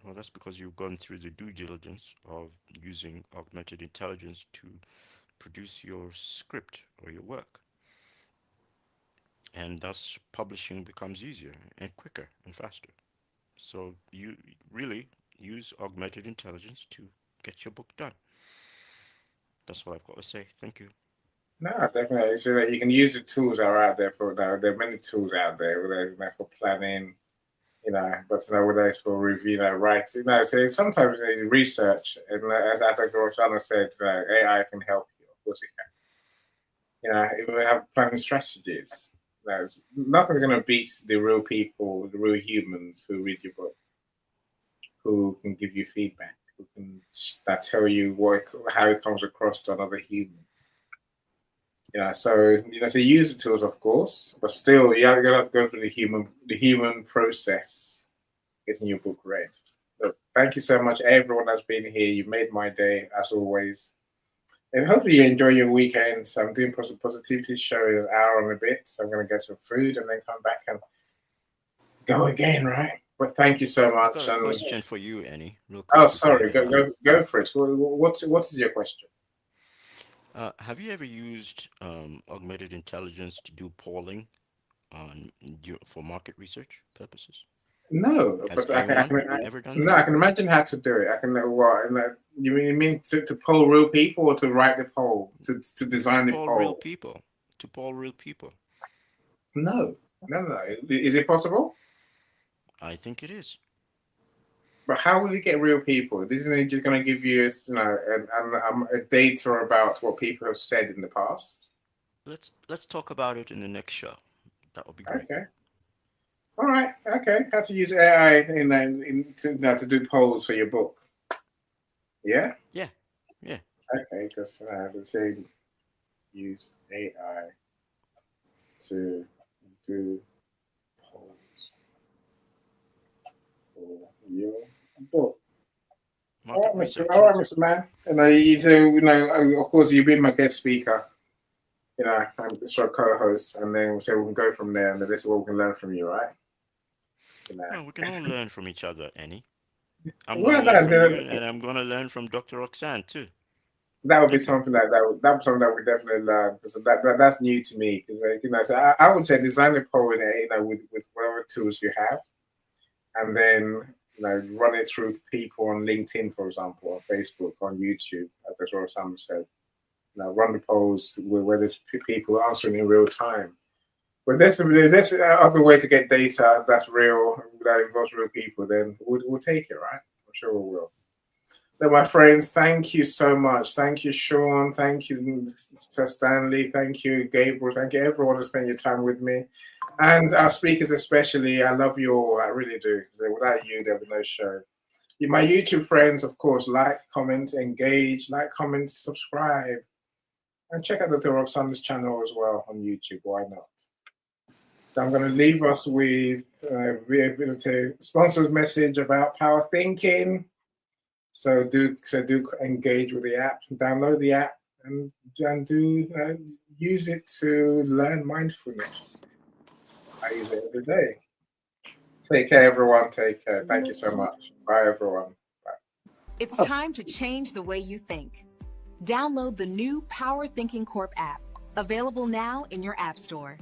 Well, that's because you've gone through the due diligence of using augmented intelligence to produce your script or your work. And thus, publishing becomes easier and quicker and faster. So, you really use augmented intelligence to get your book done. That's what I've got to say. Thank you. No, definitely. So that you can use the tools that are out there for now. There are many tools out there, whether it's for planning, but whether it's for review, writing. So sometimes research, and as Dr. Roxana said, AI can help you. Of course, it can. It will have planning strategies. Nothing's going to beat the real people, the real humans who read your book, who can give you feedback, who can tell you how it comes across to another human. So use the tools, of course, but still, you have to go through the human process, getting your book read. So thank you so much, everyone that's been here. You made my day, as always, and hopefully you enjoy your weekend. So I'm doing positivity show in an hour and a bit. So I'm going to get some food and then come back and go again, right? But thank you so I've much. got a question for you, Annie, real quick. Oh, Before you sorry. head out. Go for it. What is your question? Have you ever used augmented intelligence to do polling for market research purposes? No, Has but I anyone can ever done no, that? I can imagine how to do it. I can you mean to poll real people or to write the poll to design the Poll real poll? people. To poll real people. No. Is it possible? I think it is. But how will you get real people? Isn't it just going to give you a data about what people have said in the past? Let's talk about it in the next show. That would be great. Okay. All right. Okay. How to use AI to do polls for your book? Yeah. Yeah. Okay. Because let's say use AI to do polls for your book. Market research. All right, Yes. Mr. Man. Of course, you've been my guest speaker. I'm the co-host, and then so we can go from there, and this is what we can learn from you, right? Well, we can all learn from each other, Annie. I'm going to Well, learn from you, and I'm going to learn from Dr. Roxanne too. that would be Thank you. something that would something that we definitely learn, because that's new to me. Because so I would say design a poll with whatever tools you have, and then run it through people on LinkedIn, for example, on Facebook, on YouTube, as Roxanne said. Run the polls where there's people answering in real time. But there's other ways to get data that's real, that involves real people, then we'll take it, right? I'm sure we will. So, my friends, thank you so much. Thank you, Sean. Thank you, Sir Stanley. Thank you, Gabriel. Thank you, everyone, who spent your time with me. And our speakers, especially. I love you all. I really do. Without you, there would be no show. My YouTube friends, of course, like, comment, engage, like, comment, subscribe. And check out Dr. Roxana's channel as well on YouTube. Why not? So I'm going to leave us with a sponsor's message about power thinking. So do engage with the app, download the app, and do use it to learn mindfulness. I use it every day. Take care, everyone. Take care. Thank you so much. Bye, everyone. Bye. It's time to change the way you think. Download the new Power Thinking Corp app, available now in your App Store.